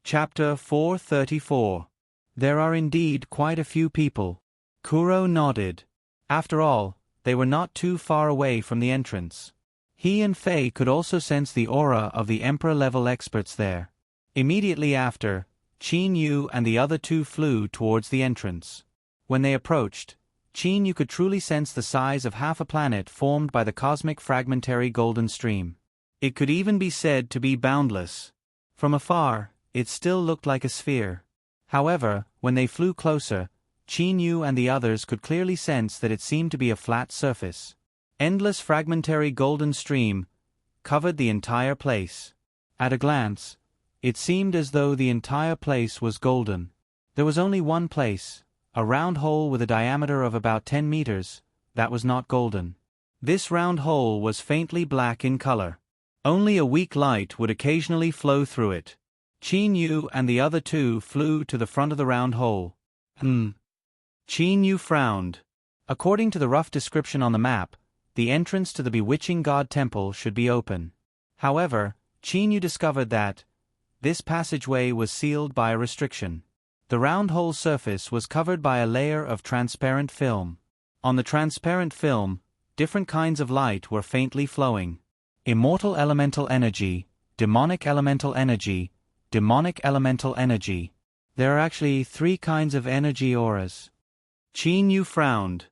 Chapter 434. There are indeed quite a few people. Kuro nodded. After all, they were not too far away from the entrance. He and Fei could also sense the aura of the emperor-level experts there. Immediately after, Qin Yu and the other 2 flew towards the entrance. When they approached, Qin Yu could truly sense the size of half a planet formed by the cosmic fragmentary golden stream. It could even be said to be boundless. From afar, it still looked like a sphere. However, when they flew closer, Qin Yu and the others could clearly sense that it seemed to be a flat surface. Endless fragmentary golden stream covered the entire place. At a glance, it seemed as though the entire place was golden. There was only one place, a round hole with a diameter of about 10 meters, that was not golden. This round hole was faintly black in color. Only a weak light would occasionally flow through it. Qin Yu and the other two flew to the front of the round hole. Qin Yu frowned. According to the rough description on the map, the entrance to the bewitching god temple should be open. However, Qin Yu discovered that this passageway was sealed by a restriction. The round hole surface was covered by a layer of transparent film. On the transparent film, different kinds of light were faintly flowing. Immortal elemental energy, demonic elemental energy, demonic elemental energy. There are actually 3 kinds of energy auras. Qin Yu frowned.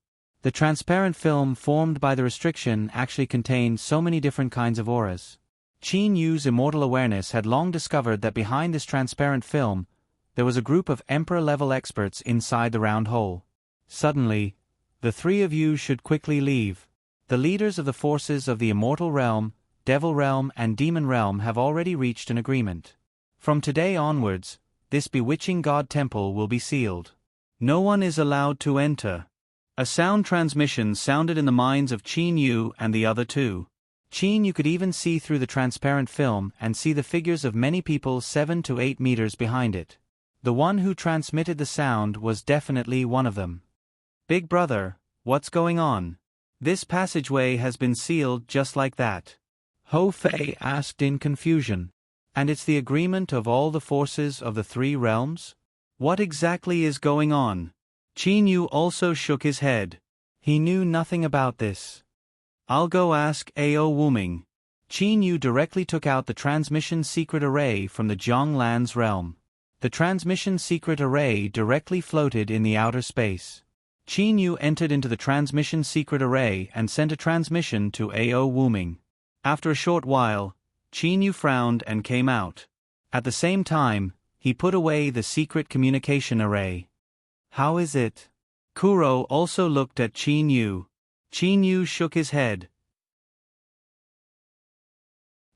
The transparent film formed by the restriction actually contained so many different kinds of auras. Qin Yu's immortal awareness had long discovered that behind this transparent film, there was a group of Emperor-level experts inside the round hole. Suddenly, the 3 of you should quickly leave. The leaders of the forces of the Immortal Realm, Devil Realm and Demon Realm have already reached an agreement. From today onwards, this bewitching god temple will be sealed. No one is allowed to enter. A sound transmission sounded in the minds of Qin Yu and the other 2. Qin Yu could even see through the transparent film and see the figures of many people 7 to 8 meters behind it. The one who transmitted the sound was definitely one of them. Big brother, what's going on? This passageway has been sealed just like that. Hou Fei asked in confusion. And it's the agreement of all the forces of the 3 realms? What exactly is going on? Qin Yu also shook his head. He knew nothing about this. I'll go ask Ao Wuming. Qin Yu directly took out the transmission secret array from the Zhonglan's realm. The transmission secret array directly floated in the outer space. Qin Yu entered into the transmission secret array and sent a transmission to Ao Wuming. After a short while, Qin Yu frowned and came out. At the same time, he put away the secret communication array. How is it? Kuro also looked at Qin Yu. Qin Yu shook his head.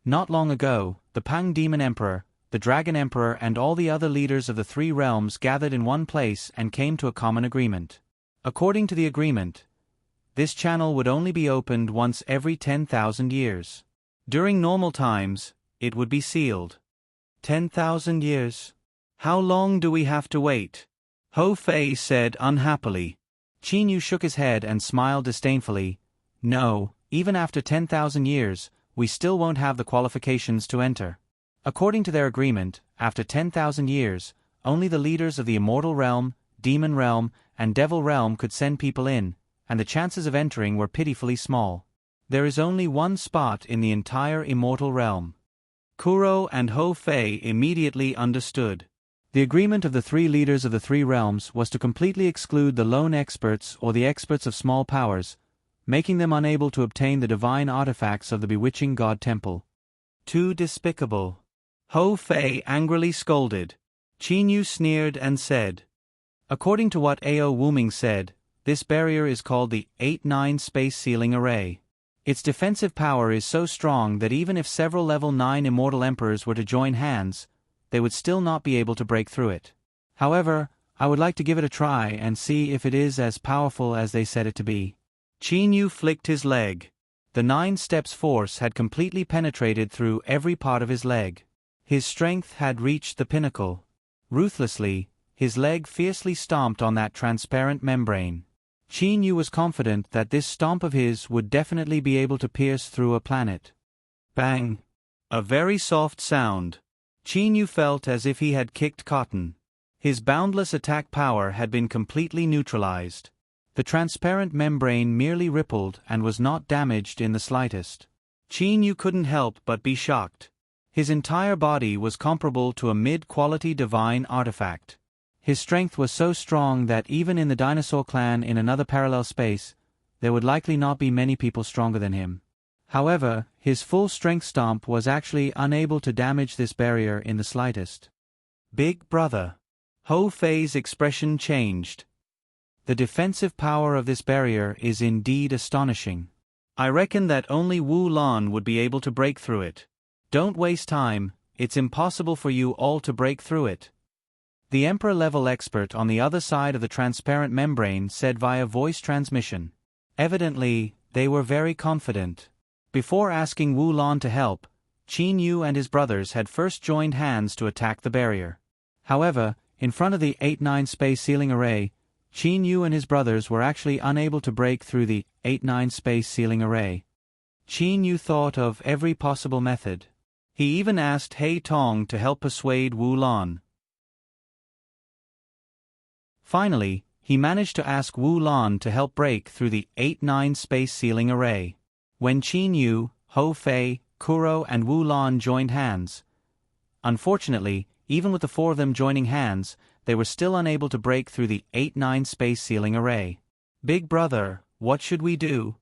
Not long ago, the Pang Demon Emperor, the Dragon Emperor and all the other leaders of the 3 realms gathered in one place and came to a common agreement. According to the agreement, this channel would only be opened once every 10,000 years. During normal times, it would be sealed. 10,000 years? How long do we have to wait? Hou Fei said unhappily. Qin Yu shook his head and smiled disdainfully. No, even after 10,000 years, we still won't have the qualifications to enter. According to their agreement, after 10,000 years, only the leaders of the Immortal Realm, Demon Realm, and Devil Realm could send people in, and the chances of entering were pitifully small. There is only one spot in the entire Immortal Realm. Kuro and Hou Fei immediately understood. The agreement of the 3 leaders of the 3 realms was to completely exclude the lone experts or the experts of small powers, making them unable to obtain the divine artifacts of the bewitching god temple. Too despicable. Hou Fei angrily scolded. Qin Yu sneered and said, according to what Ao Wuming said, this barrier is called the 8-9 space sealing array. Its defensive power is so strong that even if several level 9 immortal emperors were to join hands, they would still not be able to break through it. However, I would like to give it a try and see if it is as powerful as they said it to be. Qin Yu flicked his leg. The 9 steps force had completely penetrated through every part of his leg. His strength had reached the pinnacle. Ruthlessly, his leg fiercely stomped on that transparent membrane. Qin Yu was confident that this stomp of his would definitely be able to pierce through a planet. Bang! A very soft sound. Qin Yu felt as if he had kicked cotton. His boundless attack power had been completely neutralized. The transparent membrane merely rippled and was not damaged in the slightest. Qin Yu couldn't help but be shocked. His entire body was comparable to a mid-quality divine artifact. His strength was so strong that even in the dinosaur clan in another parallel space, there would likely not be many people stronger than him. However, his full strength stomp was actually unable to damage this barrier in the slightest. Big brother. Hou Fei's expression changed. The defensive power of this barrier is indeed astonishing. I reckon that only Wu Lan would be able to break through it. Don't waste time, it's impossible for you all to break through it. The Emperor-level expert on the other side of the transparent membrane said via voice transmission. Evidently, They were very confident. Before asking Wu Lan to help, Qin Yu and his brothers had first joined hands to attack the barrier. However, in front of the 8-9 space sealing array, Qin Yu and his brothers were actually unable to break through the 8-9 space sealing array. Qin Yu thought of every possible method. He even asked He Tong to help persuade Wu Lan. Finally, he managed to ask Wu Lan to help break through the 8-9 space sealing array. When Qin Yu, Hou Fei, Kuro and Wu Lan joined hands. Unfortunately, even with the four of them joining hands, they were still unable to break through the 8-9 space sealing array. Big brother, what should we do?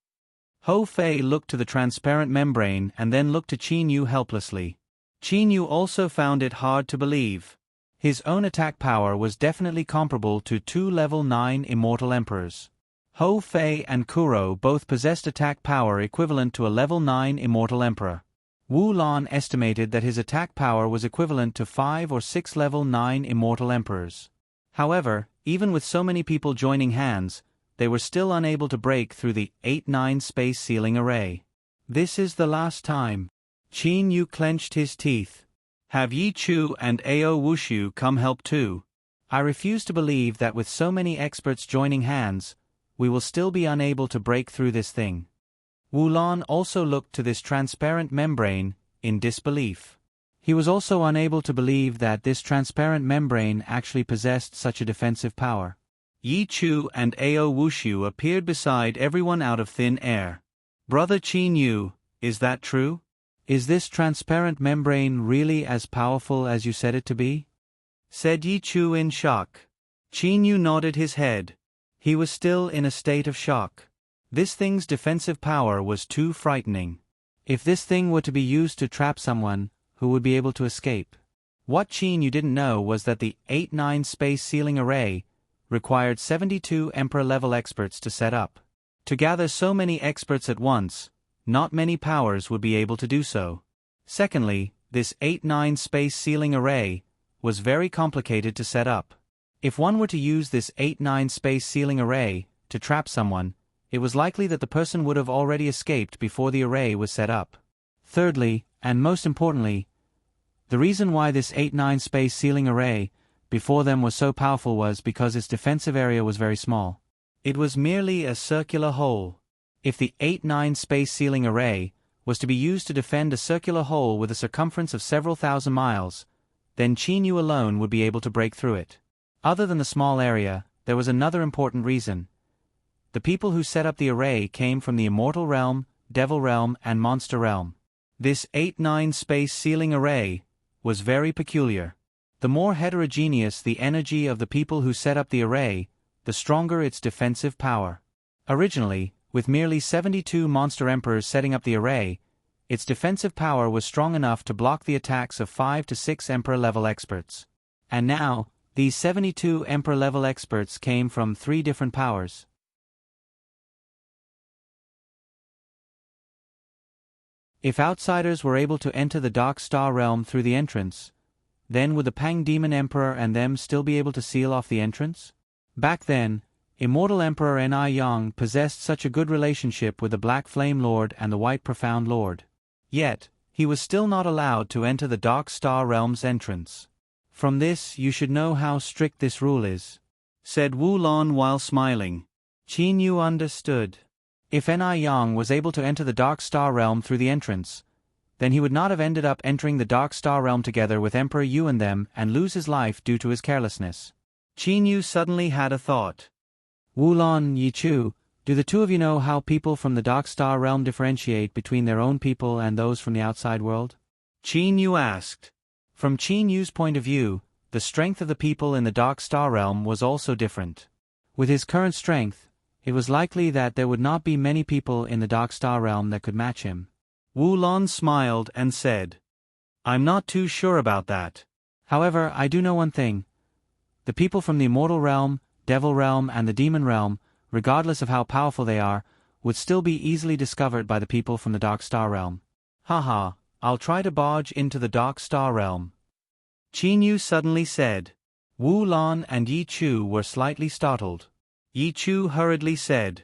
Hou Fei looked to the transparent membrane and then looked to Qin Yu helplessly. Qin Yu also found it hard to believe. His own attack power was definitely comparable to 2 level 9 immortal emperors. Hou Fei and Kuro both possessed attack power equivalent to a level 9 immortal emperor. Wu Lan estimated that his attack power was equivalent to 5 or 6 level 9 immortal emperors. However, even with so many people joining hands, they were still unable to break through the 8-9 space sealing array. This is the last time. Qin Yu clenched his teeth. Have Yi Chu and Ao Wushu come help too? I refuse to believe that with so many experts joining hands, we will still be unable to break through this thing. Wu Lan also looked to this transparent membrane, in disbelief. He was also unable to believe that this transparent membrane actually possessed such a defensive power. Yi Chu and Ao Wushu appeared beside everyone out of thin air. Brother Qin Yu, is that true? Is this transparent membrane really as powerful as you said it to be? Said Yi Chu in shock. Qin Yu nodded his head. He was still in a state of shock. This thing's defensive power was too frightening. If this thing were to be used to trap someone, who would be able to escape? What Qin Yu didn't know was that the 8-9 space sealing array required 72 Emperor-level experts to set up. To gather so many experts at once, not many powers would be able to do so. Secondly, this 8-9 space sealing array was very complicated to set up. If one were to use this 8-9 space sealing array to trap someone, it was likely that the person would have already escaped before the array was set up. Thirdly, and most importantly, the reason why this 8-9 space sealing array before them was so powerful was because its defensive area was very small. It was merely a circular hole. If the 8-9 space sealing array was to be used to defend a circular hole with a circumference of several thousand miles, then Qin Yu alone would be able to break through it. Other than the small area, there was another important reason. The people who set up the array came from the Immortal Realm, Devil Realm and Monster Realm. This 8-9 space sealing array was very peculiar. The more heterogeneous the energy of the people who set up the array, the stronger its defensive power. Originally, with merely 72 monster emperors setting up the array, its defensive power was strong enough to block the attacks of 5 to 6 emperor-level experts. And now, these 72 emperor-level experts came from 3 different powers. If outsiders were able to enter the Dark Star Realm through the entrance, then would the Pang Demon Emperor and them still be able to seal off the entrance? Back then, Immortal Emperor Ni Yang possessed such a good relationship with the Black Flame Lord and the White Profound Lord. Yet, he was still not allowed to enter the Dark Star Realm's entrance. From this you should know how strict this rule is, said Wu Lan while smiling. Qin Yu understood. If Ni Yang was able to enter the Dark Star Realm through the entrance, then he would not have ended up entering the Dark Star Realm together with Emperor Yu and them and lose his life due to his carelessness. Qin Yu suddenly had a thought. Wu Lan, Yi Chu, do the two of you know how people from the Dark Star Realm differentiate between their own people and those from the outside world? Qin Yu asked. From Qin Yu's point of view, the strength of the people in the Dark Star Realm was also different. With his current strength, it was likely that there would not be many people in the Dark Star Realm that could match him. Wu Lan smiled and said, I'm not too sure about that. However, I do know one thing. The people from the Immortal Realm, Devil Realm and the Demon Realm, regardless of how powerful they are, would still be easily discovered by the people from the Dark Star Realm. Haha, I'll try to barge into the Dark Star Realm. Qin Yu suddenly said. Wu Lan and Yi Chu were slightly startled. Yi Chu hurriedly said,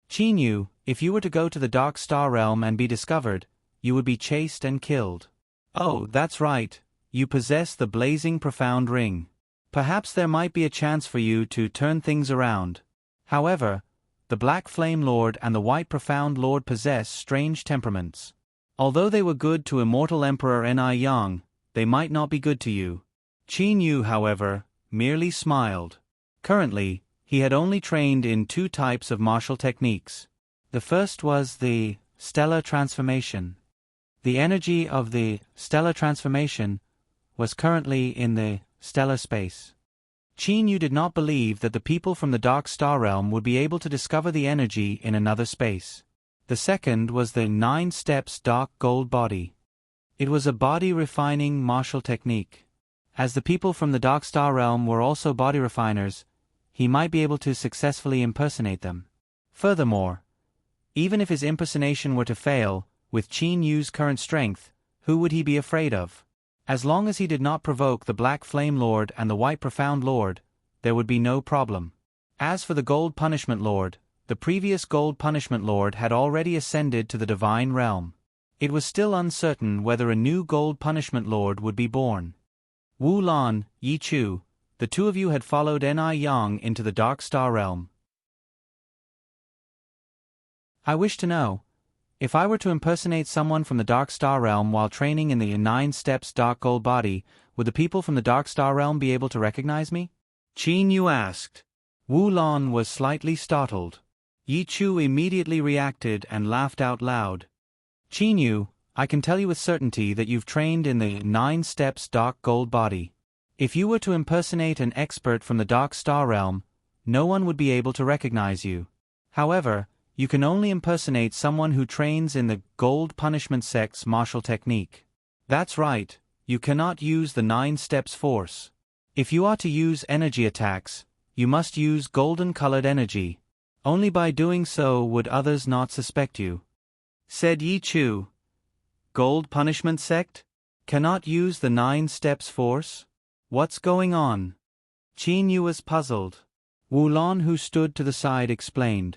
Qin Yu, If you were to go to the Dark Star Realm and be discovered, you would be chased and killed. Oh, that's right, you possess the blazing profound ring. Perhaps there might be a chance for you to turn things around. However, the Black Flame Lord and the White Profound Lord possess strange temperaments. Although they were good to Immortal Emperor Ni Yang, they might not be good to you. Qin Yu, however, merely smiled. Currently, he had only trained in 2 types of martial techniques. The first was the stellar transformation. The energy of the stellar transformation was currently in the stellar space. Qin Yu did not believe that the people from the Dark Star Realm would be able to discover the energy in another space. The second was the 9 steps dark gold body. It was a body-refining martial technique. As the people from the Dark Star Realm were also body refiners, he might be able to successfully impersonate them. Furthermore, even if his impersonation were to fail, with Qin Yu's current strength, who would he be afraid of? As long as he did not provoke the Black Flame Lord and the White Profound Lord, there would be no problem. As for the Gold Punishment Lord, the previous Gold Punishment Lord had already ascended to the Divine Realm. It was still uncertain whether a new Gold Punishment Lord would be born. Wu Lan, Yi Chu, the 2 of you had followed Ni Yang into the Dark Star Realm. I wish to know, if I were to impersonate someone from the Dark Star Realm while training in the 9 steps dark gold body, would the people from the Dark Star Realm be able to recognize me? Qin Yu asked. Wu Lan was slightly startled. Yi Chu immediately reacted and laughed out loud. Qin Yu, I can tell you with certainty that you've trained in the 9 steps dark gold body. If you were to impersonate an expert from the Dark Star Realm, no one would be able to recognize you. However, you can only impersonate someone who trains in the Gold Punishment Sect's martial technique. That's right, you cannot use the 9 steps force. If you are to use energy attacks, you must use golden-colored energy. Only by doing so would others not suspect you. Said Yi Chu. Gold Punishment Sect? Cannot use the 9 steps force? What's going on? Qin Yu was puzzled. Wu Lan, who stood to the side, explained.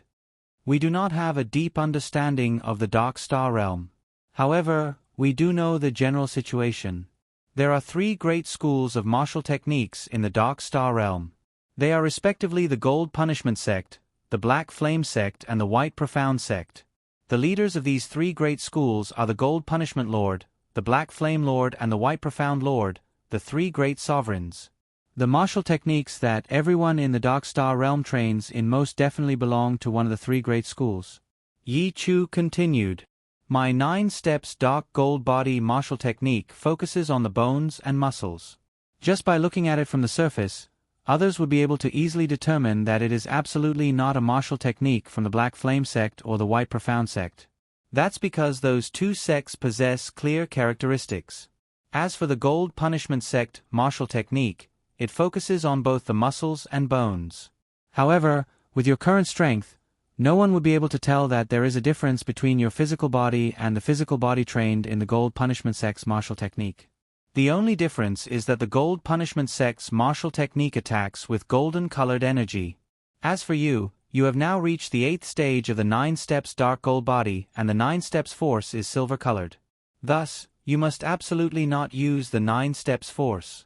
We do not have a deep understanding of the Dark Star Realm. However, we do know the general situation. There are 3 great schools of martial techniques in the Dark Star Realm. They are respectively the Gold Punishment Sect, the Black Flame Sect and the White Profound Sect. The leaders of these 3 great schools are the Gold Punishment Lord, the Black Flame Lord and the White Profound Lord, the 3 great sovereigns. The martial techniques that everyone in the Dark Star Realm trains in most definitely belong to one of the 3 great schools. Yi Chu continued. My 9 steps dark gold body martial technique focuses on the bones and muscles. Just by looking at it from the surface, others would be able to easily determine that it is absolutely not a martial technique from the Black Flame Sect or the White Profound Sect. That's because those 2 sects possess clear characteristics. As for the Gold Punishment Sect martial technique, it focuses on both the muscles and bones. However, with your current strength, no one would be able to tell that there is a difference between your physical body and the physical body trained in the Gold Punishment Sect's martial technique. The only difference is that the Gold Punishment Sect's martial technique attacks with golden-colored energy. As for you, you have now reached the 8th stage of the 9 steps dark gold body and the 9 steps force is silver-colored. Thus, you must absolutely not use the 9 steps force.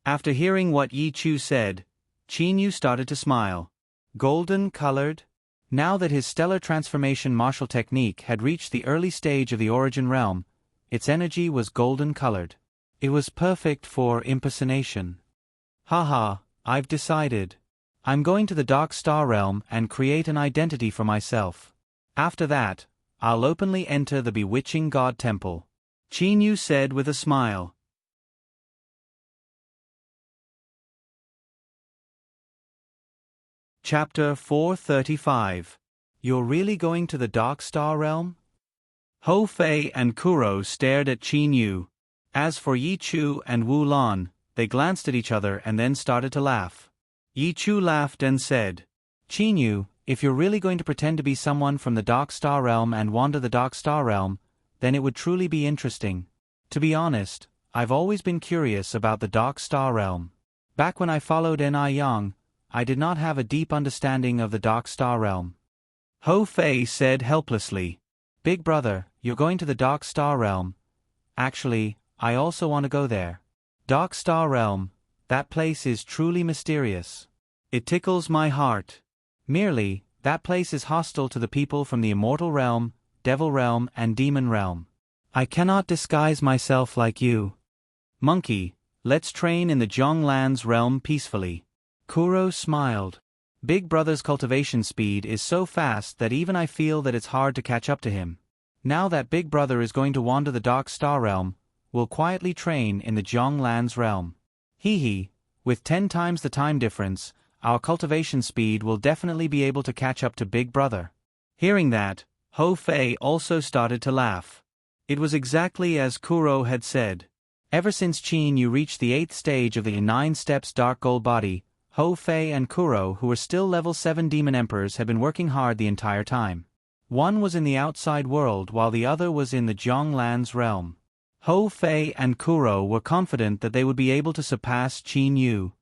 After hearing what Yi Chu said, Qin Yu started to smile. Golden-colored? Now that his stellar transformation martial technique had reached the early stage of the origin realm, its energy was golden-colored. It was perfect for impersonation. Haha, I've decided. I'm going to the Dark Star Realm and create an identity for myself. After that, I'll openly enter the bewitching God Temple. Qin Yu said with a smile. Chapter 435. You're really going to the Dark Star Realm? Ho Fei and Kuro stared at Qin Yu. As for Yi Chu and Wu Lan, they glanced at each other and then started to laugh. Yi Chu laughed and said, Qin Yu, if you're really going to pretend to be someone from the Dark Star Realm and wander the Dark Star Realm, then it would truly be interesting. To be honest, I've always been curious about the Dark Star Realm. Back when I followed Ni Yang, I did not have a deep understanding of the Dark Star Realm. Ho Fei said helplessly. Big brother, you're going to the Dark Star Realm. Actually, I also want to go there. Dark Star Realm, that place is truly mysterious. It tickles my heart. Merely, that place is hostile to the people from the Immortal Realm, Devil Realm and Demon Realm. I cannot disguise myself like you. Monkey, let's train in the Zhonglan's realm peacefully. Kuro smiled. Big brother's cultivation speed is so fast that even I feel that it's hard to catch up to him. Now that Big brother is going to wander the Dark Star Realm, we'll quietly train in the Zhonglan's realm. Hee hee, with 10 times the time difference, our cultivation speed will definitely be able to catch up to Big brother. Hearing that, Ho Fei also started to laugh. It was exactly as Kuro had said. Ever since Qin Yu reached the 8th stage of the 9 Steps Dark Gold Body, Ho Fei and Kuro, who were still level 7 Demon Emperors, had been working hard the entire time. One was in the outside world while the other was in the Zhonglan's realm. Ho Fei and Kuro were confident that they would be able to surpass Qin Yu.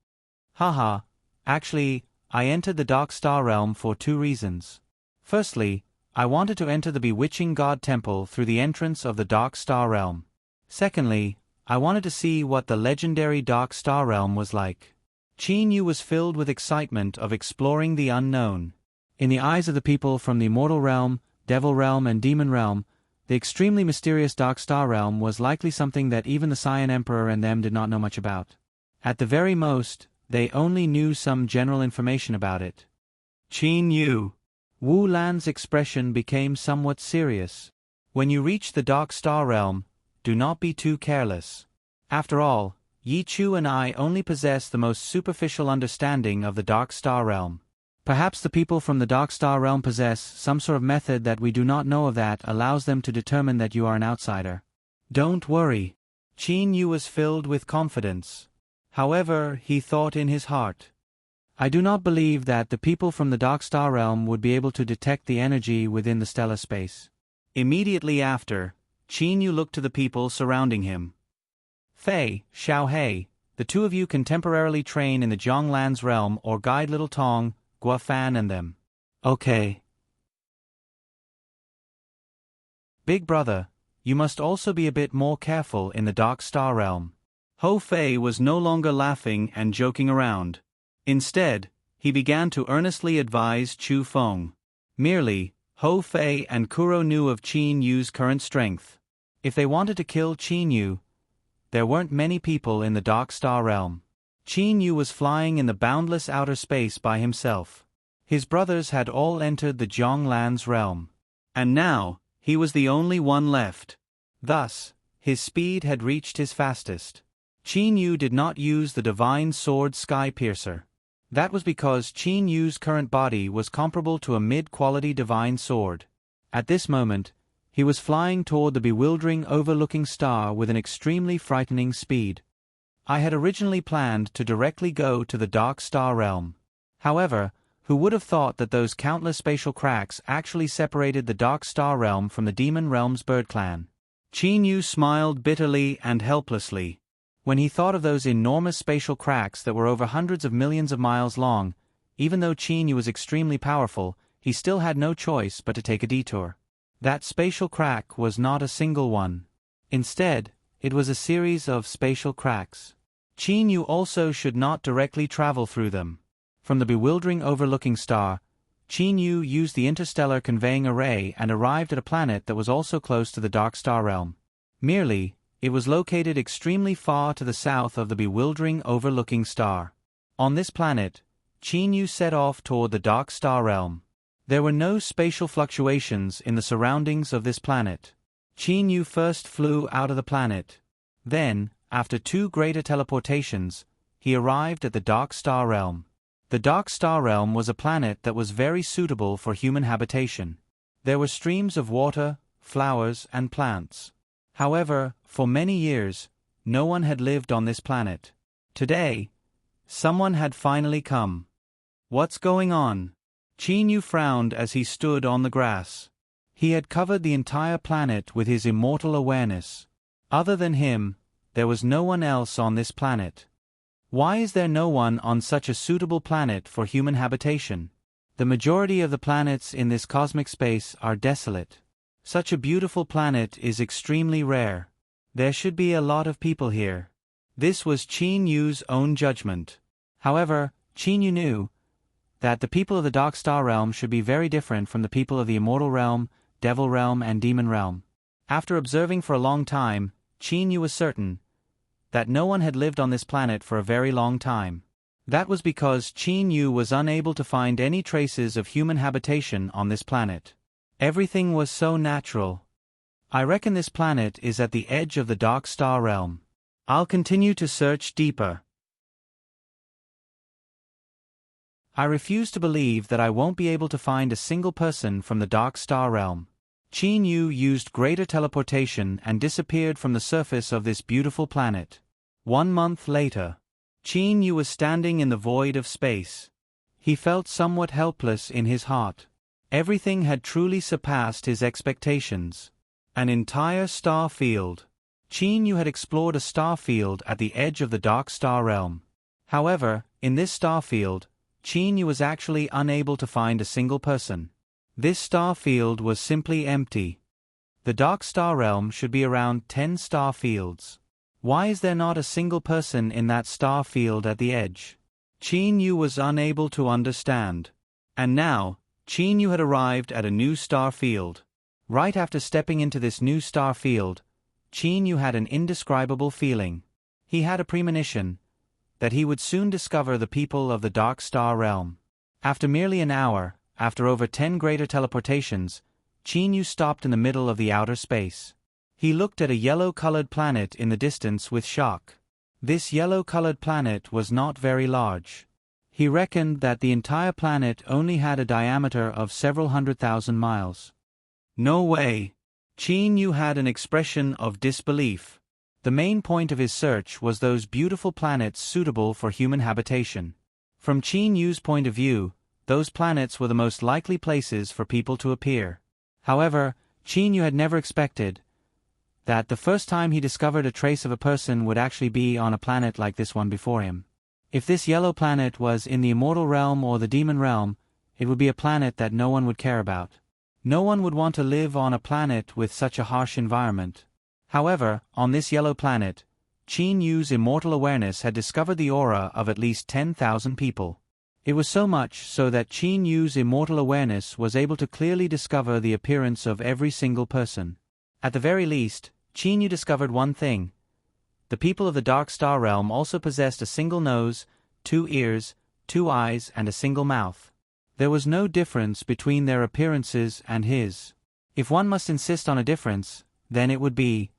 Haha, actually, I entered the Dark Star Realm for 2 reasons. Firstly, I wanted to enter the Bewitching God Temple through the entrance of the Dark Star Realm. Secondly, I wanted to see what the legendary Dark Star Realm was like. Qin Yu was filled with excitement of exploring the unknown. In the eyes of the people from the Immortal Realm, Devil Realm and Demon Realm, the extremely mysterious Dark Star Realm was likely something that even the Cyan Emperor and them did not know much about. At the very most, they only knew some general information about it. Qin Yu. Wu Lan's expression became somewhat serious. When you reach the Dark Star Realm, do not be too careless. After all, Yi Chu and I only possess the most superficial understanding of the Dark Star Realm. Perhaps the people from the Dark Star Realm possess some sort of method that we do not know of that allows them to determine that you are an outsider. Don't worry. Qin Yu was filled with confidence. However, he thought in his heart, I do not believe that the people from the Dark Star Realm would be able to detect the energy within the stellar space. Immediately after, Qin Yu looked to the people surrounding him. Fei, Xiaohei, the 2 of you can temporarily train in the Zhonglan's realm or guide Little Tong, Guofan and them. Okay. Big brother, you must also be a bit more careful in the Dark Star Realm. Ho Fei was no longer laughing and joking around. Instead, he began to earnestly advise Chu Feng. Merely, Ho Fei and Kuro knew of Qin Yu's current strength. If they wanted to kill Qin Yu, there weren't many people in the Dark Star Realm. Qin Yu was flying in the boundless outer space by himself. His brothers had all entered the Zhonglan's realm. And now, he was the only one left. Thus, his speed had reached his fastest. Qin Yu did not use the divine sword Sky Piercer. That was because Qin Yu's current body was comparable to a mid-quality divine sword. At this moment, he was flying toward the bewildering overlooking star with an extremely frightening speed. I had originally planned to directly go to the Dark Star Realm. However, who would have thought that those countless spatial cracks actually separated the Dark Star Realm from the Demon Realm's bird clan? Qin Yu smiled bitterly and helplessly. When he thought of those enormous spatial cracks that were over hundreds of millions of miles long, even though Qin Yu was extremely powerful, he still had no choice but to take a detour. That spatial crack was not a single one. Instead, it was a series of spatial cracks. Qin Yu also should not directly travel through them. From the bewildering overlooking star, Qin Yu used the interstellar conveying array and arrived at a planet that was also close to the Dark Star Realm. Merely, it was located extremely far to the south of the bewildering overlooking star. On this planet, Qin Yu set off toward the Dark Star Realm. There were no spatial fluctuations in the surroundings of this planet. Qin Yu first flew out of the planet. Then, after 2 greater teleportations, he arrived at the Dark Star Realm. The Dark Star Realm was a planet that was very suitable for human habitation. There were streams of water, flowers, and plants. However, for many years, no one had lived on this planet. Today, someone had finally come. What's going on? Qin Yu frowned as he stood on the grass. He had covered the entire planet with his immortal awareness. Other than him, there was no one else on this planet. Why is there no one on such a suitable planet for human habitation? The majority of the planets in this cosmic space are desolate. Such a beautiful planet is extremely rare. There should be a lot of people here. This was Qin Yu's own judgment. However, Qin Yu knew that the people of the Dark Star Realm should be very different from the people of the Immortal Realm, Devil Realm and Demon Realm. After observing for a long time, Qin Yu was certain that no one had lived on this planet for a very long time. That was because Qin Yu was unable to find any traces of human habitation on this planet. Everything was so natural. I reckon this planet is at the edge of the Dark Star Realm. I'll continue to search deeper. I refuse to believe that I won't be able to find a single person from the Dark Star Realm. Qin Yu used greater teleportation and disappeared from the surface of this beautiful planet. 1 month later, Qin Yu was standing in the void of space. He felt somewhat helpless in his heart. Everything had truly surpassed his expectations. An entire star field. Qin Yu had explored a star field at the edge of the Dark Star Realm. However, in this star field, Qin Yu was actually unable to find a single person. This star field was simply empty. The Dark Star Realm should be around 10 star fields. Why is there not a single person in that star field at the edge? Qin Yu was unable to understand. And now, Qin Yu had arrived at a new star field. Right after stepping into this new star field, Qin Yu had an indescribable feeling. He had a premonition that he would soon discover the people of the Dark Star Realm. After merely an hour, after over 10 greater teleportations, Qin Yu stopped in the middle of the outer space. He looked at a yellow-colored planet in the distance with shock. This yellow-colored planet was not very large. He reckoned that the entire planet only had a diameter of several 100,000 miles. No way! Qin Yu had an expression of disbelief. The main point of his search was those beautiful planets suitable for human habitation. From Qin Yu's point of view, those planets were the most likely places for people to appear. However, Qin Yu had never expected that the first time he discovered a trace of a person would actually be on a planet like this one before him. If this yellow planet was in the Immortal Realm or the Demon Realm, it would be a planet that no one would care about. No one would want to live on a planet with such a harsh environment. However, on this yellow planet, Qin Yu's immortal awareness had discovered the aura of at least 10,000 people. It was so much so that Qin Yu's immortal awareness was able to clearly discover the appearance of every single person. At the very least, Qin Yu discovered one thing. The people of the Dark Star Realm also possessed a single nose, 2 ears, 2 eyes and a single mouth. There was no difference between their appearances and his. If one must insist on a difference, then it would be.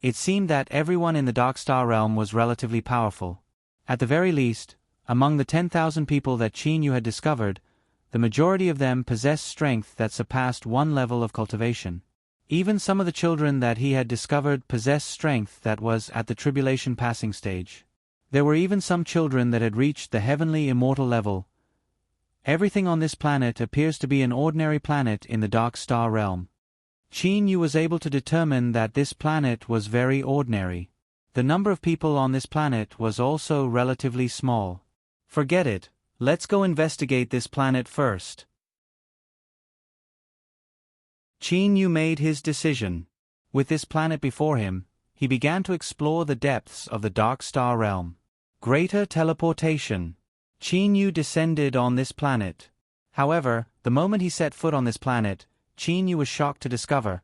It seemed that everyone in the Dark Star Realm was relatively powerful. At the very least, among the 10,000 people that Qin Yu had discovered, the majority of them possessed strength that surpassed one level of cultivation. Even some of the children that he had discovered possessed strength that was at the tribulation passing stage. There were even some children that had reached the heavenly immortal level. Everything on this planet appears to be an ordinary planet in the Dark Star Realm. Qin Yu was able to determine that this planet was very ordinary. The number of people on this planet was also relatively small. Forget it, let's go investigate this planet first. Qin Yu made his decision. With this planet before him, he began to explore the depths of the Dark Star Realm. Greater teleportation. Qin Yu descended on this planet. However, the moment he set foot on this planet, Qin Yu was shocked to discover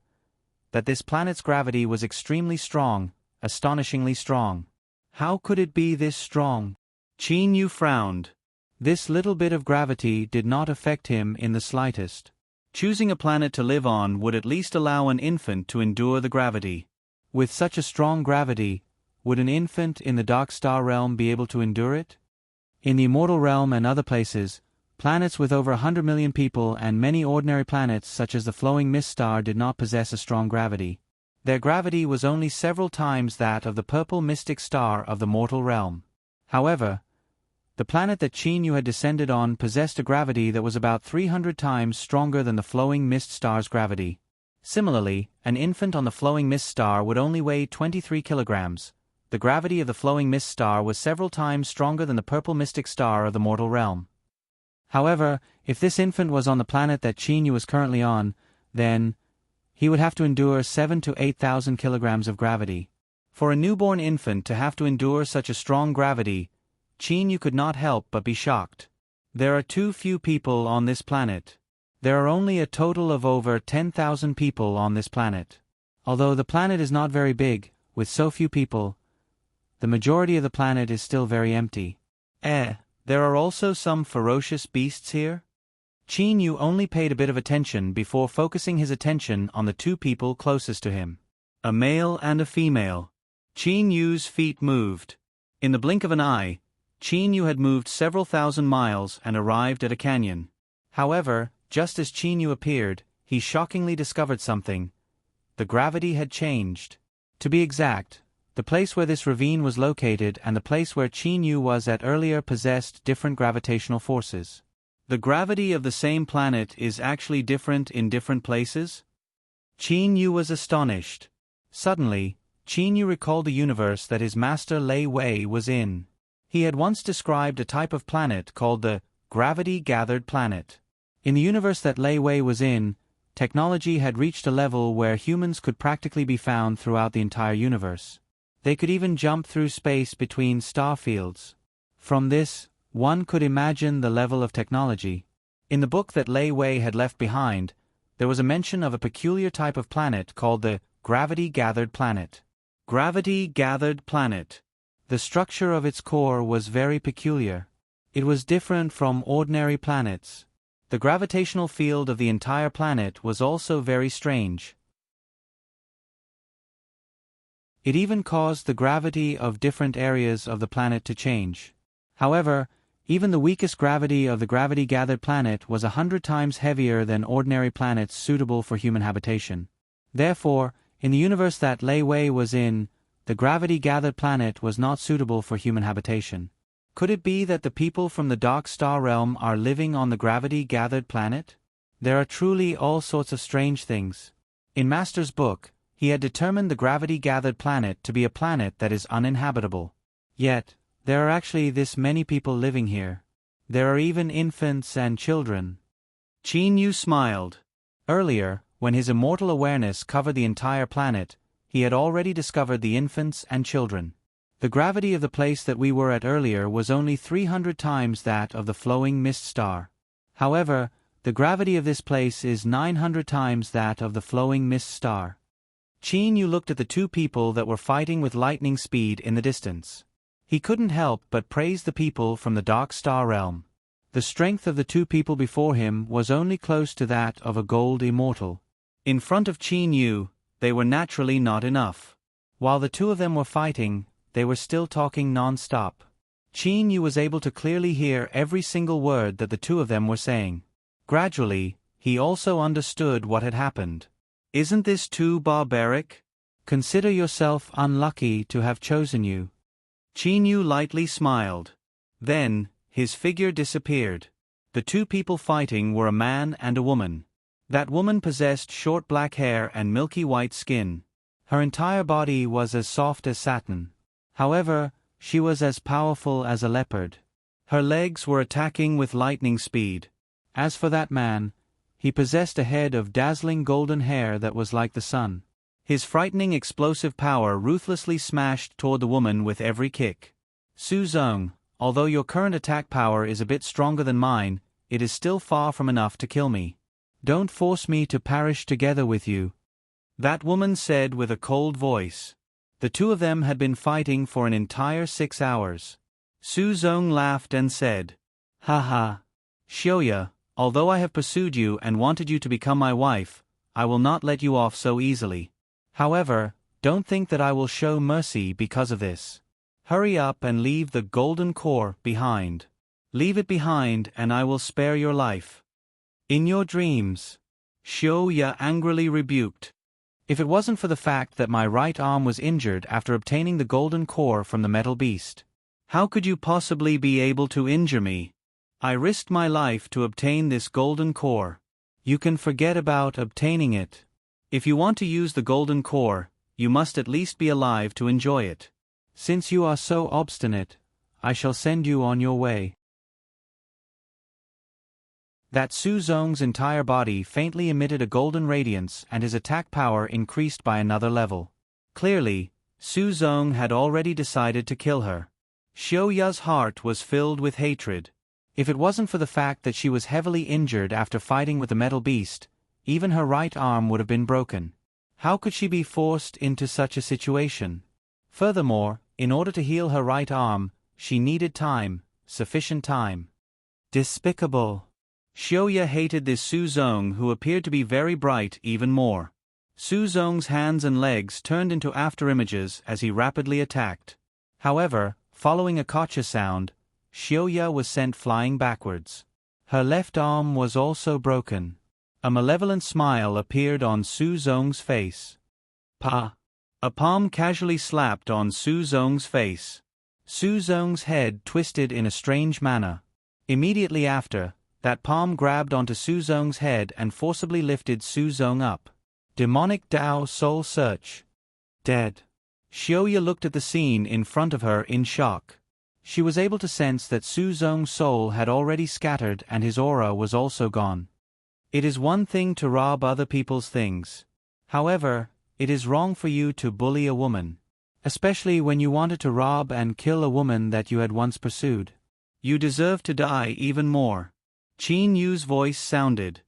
that this planet's gravity was extremely strong, astonishingly strong. How could it be this strong? Qin Yu frowned. This little bit of gravity did not affect him in the slightest. Choosing a planet to live on would at least allow an infant to endure the gravity. With such a strong gravity, would an infant in the Dark Star Realm be able to endure it? In the Immortal Realm and other places, planets with over 100 million people and many ordinary planets such as the Flowing Mist Star did not possess a strong gravity. Their gravity was only several times that of the Purple Mystic Star of the Mortal Realm. However, the planet that Qin Yu had descended on possessed a gravity that was about 300 times stronger than the Flowing Mist Star's gravity. Similarly, an infant on the Flowing Mist Star would only weigh 23 kilograms. The gravity of the Flowing Mist Star was several times stronger than the Purple Mystic Star of the Mortal Realm. However, if this infant was on the planet that Chinyu was currently on, then he would have to endure 7,000 to 8,000 kilograms of gravity. For a newborn infant to have to endure such a strong gravity, Chinyu could not help but be shocked. There are too few people on this planet. There are only a total of over 10,000 people on this planet. Although the planet is not very big, with so few people, the majority of the planet is still very empty. There are also some ferocious beasts here? Chinyu only paid a bit of attention before focusing his attention on the two people closest to him. A male and a female. Chinyu's feet moved. In the blink of an eye, Chinyu had moved several thousand miles and arrived at a canyon. However, just as Chinyu appeared, he shockingly discovered something. The gravity had changed. To be exact, the place where this ravine was located and the place where Chinyu was at earlier possessed different gravitational forces. The gravity of the same planet is actually different in different places? Chinyu was astonished. Suddenly, Chinyu recalled the universe that his master Lei Wei was in. He had once described a type of planet called the gravity-gathered planet. In the universe that Lei Wei was in, technology had reached a level where humans could practically be found throughout the entire universe. They could even jump through space between star fields. From this, one could imagine the level of technology. In the book that Lei Wei had left behind, there was a mention of a peculiar type of planet called the gravity-gathered planet. Gravity-gathered planet. The structure of its core was very peculiar. It was different from ordinary planets. The gravitational field of the entire planet was also very strange. It even caused the gravity of different areas of the planet to change. However, even the weakest gravity of the gravity-gathered planet was 100 times heavier than ordinary planets suitable for human habitation. Therefore, in the universe that Lei Wei was in, the gravity-gathered planet was not suitable for human habitation. Could it be that the people from the dark star realm are living on the gravity-gathered planet? There are truly all sorts of strange things. In Master's book, he had determined the gravity-gathered planet to be a planet that is uninhabitable. Yet, there are actually this many people living here. There are even infants and children. Chinyu smiled. Earlier, when his immortal awareness covered the entire planet, he had already discovered the infants and children. The gravity of the place that we were at earlier was only 300 times that of the flowing mist star. However, the gravity of this place is 900 times that of the flowing mist star. Chinyu looked at the two people that were fighting with lightning speed in the distance. He couldn't help but praise the people from the dark star realm. The strength of the two people before him was only close to that of a gold immortal. In front of Chinyu, they were naturally not enough. While the two of them were fighting, they were still talking non-stop. Chinyu was able to clearly hear every single word that the two of them were saying. Gradually, he also understood what had happened. Isn't this too barbaric? Consider yourself unlucky to have chosen you. Chinyu lightly smiled. Then, his figure disappeared. The two people fighting were a man and a woman. That woman possessed short black hair and milky white skin. Her entire body was as soft as satin. However, she was as powerful as a leopard. Her legs were attacking with lightning speed. As for that man, he possessed a head of dazzling golden hair that was like the sun. His frightening explosive power ruthlessly smashed toward the woman with every kick. Su Zong, although your current attack power is a bit stronger than mine, it is still far from enough to kill me. Don't force me to perish together with you. That woman said with a cold voice. The two of them had been fighting for an entire 6 hours. Su Zong laughed and said, "Ha ha. Xiaoya, although I have pursued you and wanted you to become my wife, I will not let you off so easily. However, don't think that I will show mercy because of this. Hurry up and leave the golden core behind. Leave it behind and I will spare your life." In your dreams, Xiaoya angrily rebuked. If it wasn't for the fact that my right arm was injured after obtaining the golden core from the metal beast, how could you possibly be able to injure me? I risked my life to obtain this golden core. You can forget about obtaining it. If you want to use the golden core, you must at least be alive to enjoy it. Since you are so obstinate, I shall send you on your way. That Su Zong's entire body faintly emitted a golden radiance and his attack power increased by another level. Clearly, Su Zong had already decided to kill her. Xiao Ya's heart was filled with hatred. If it wasn't for the fact that she was heavily injured after fighting with the metal beast, even her right arm would have been broken. How could she be forced into such a situation? Furthermore, in order to heal her right arm, she needed time, sufficient time. Despicable. Xiao Ya hated this Su Zong who appeared to be very bright even more. Su Zong's hands and legs turned into afterimages as he rapidly attacked. However, following a gotcha sound, Xiao Ya was sent flying backwards. Her left arm was also broken. A malevolent smile appeared on Su Zong's face. Pa! A palm casually slapped on Su Zong's face. Su Zong's head twisted in a strange manner. Immediately after, that palm grabbed onto Su Zong's head and forcibly lifted Su Zong up. Demonic Dao Soul Search. Dead. Xiao Ya looked at the scene in front of her in shock. She was able to sense that Su Zong's soul had already scattered and his aura was also gone. It is one thing to rob other people's things. However, it is wrong for you to bully a woman. Especially when you wanted to rob and kill a woman that you had once pursued. You deserve to die even more. Qin Yu's voice sounded.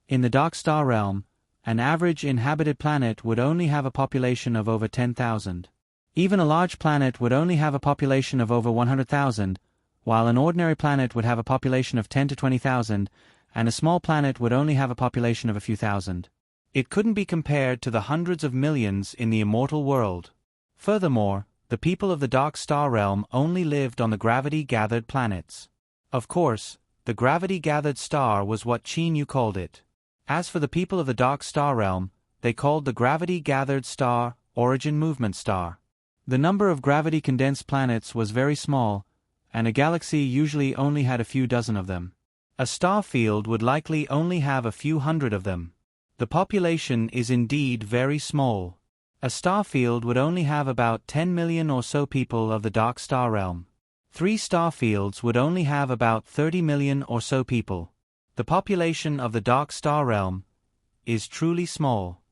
In the Dark Star Realm, an average inhabited planet would only have a population of over 10,000. Even a large planet would only have a population of over 100,000, while an ordinary planet would have a population of 10 to 20,000, and a small planet would only have a population of a few thousand. It couldn't be compared to the hundreds of millions in the immortal world. Furthermore, the people of the Dark Star Realm only lived on the gravity-gathered planets. Of course, the gravity-gathered star was what Qin Yu called it. As for the people of the Dark Star Realm, they called the gravity-gathered star Origin Movement Star. The number of gravity-condensed planets was very small, and a galaxy usually only had a few dozen of them. A star field would likely only have a few hundred of them. The population is indeed very small. A star field would only have about 10 million or so people of the Dark Star Realm. 3 star fields would only have about 30 million or so people. The population of the Dark Star Realm is truly small.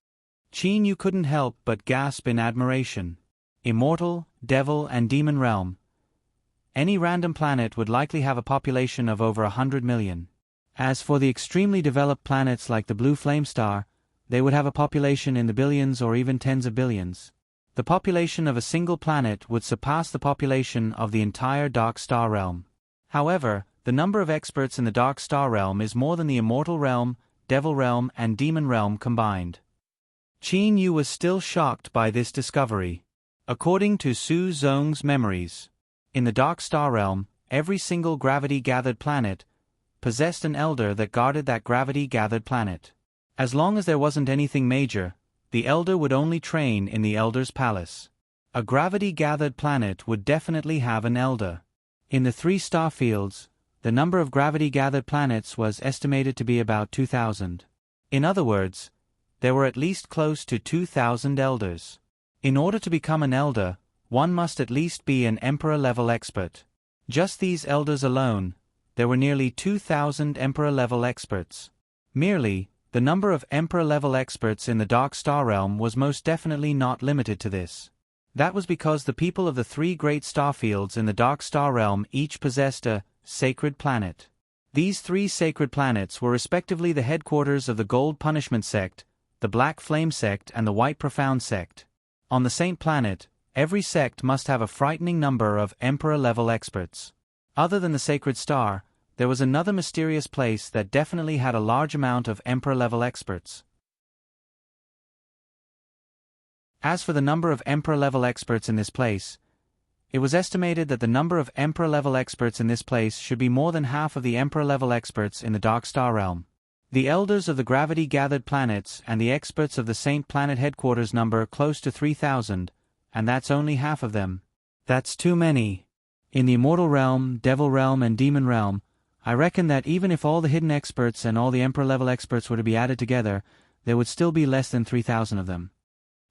Qin Yu couldn't help but gasp in admiration. Immortal, Devil and Demon Realm. Any random planet would likely have a population of over 100 million. As for the extremely developed planets like the Blue Flame Star, they would have a population in the billions or even tens of billions. The population of a single planet would surpass the population of the entire Dark Star Realm. However, the number of experts in the Dark Star Realm is more than the Immortal Realm, Devil Realm and Demon Realm combined. Qin Yu was still shocked by this discovery. According to Su Zong's memories, in the Dark Star Realm, every single gravity-gathered planet possessed an elder that guarded that gravity-gathered planet. As long as there wasn't anything major, the elder would only train in the elder's palace. A gravity-gathered planet would definitely have an elder. In the 3 star fields, the number of gravity-gathered planets was estimated to be about 2,000. In other words, there were at least close to 2,000 elders. In order to become an elder, one must at least be an emperor-level expert. Just these elders alone, there were nearly 2,000 emperor-level experts. Merely, the number of emperor-level experts in the Dark Star Realm was most definitely not limited to this. That was because the people of the 3 great star fields in the Dark Star Realm each possessed a sacred planet. These 3 sacred planets were respectively the headquarters of the Gold Punishment Sect, the Black Flame Sect and the White Profound Sect. On the same planet, every sect must have a frightening number of emperor-level experts. Other than the Sacred Star, there was another mysterious place that definitely had a large amount of emperor-level experts. As for the number of emperor-level experts in this place, it was estimated that the number of emperor-level experts in this place should be more than half of the emperor-level experts in the Dark Star Realm. The elders of the gravity-gathered planets and the experts of the Saint Planet headquarters number close to 3,000, and that's only half of them. That's too many. In the Immortal Realm, Devil Realm and Demon Realm, I reckon that even if all the hidden experts and all the emperor-level experts were to be added together, there would still be less than 3,000 of them.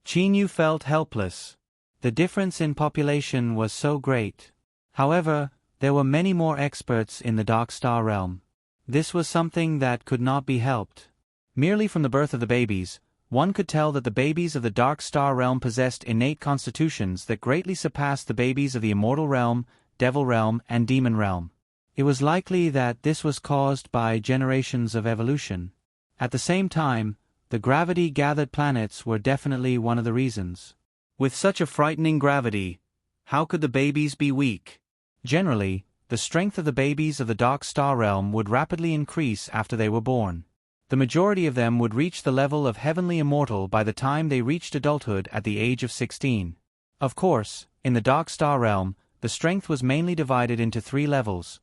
Qin felt helpless. The difference in population was so great. However, there were many more experts in the Dark Star realm. This was something that could not be helped. Merely from the birth of the babies, one could tell that the babies of the Dark Star realm possessed innate constitutions that greatly surpassed the babies of the Immortal realm, Devil realm, and Demon realm. It was likely that this was caused by generations of evolution. At the same time, the gravity-gathered planets were definitely one of the reasons. With such a frightening gravity, how could the babies be weak? Generally, the strength of the babies of the Dark Star realm would rapidly increase after they were born. The majority of them would reach the level of heavenly immortal by the time they reached adulthood at the age of 16. Of course, in the Dark Star realm, the strength was mainly divided into 3 levels: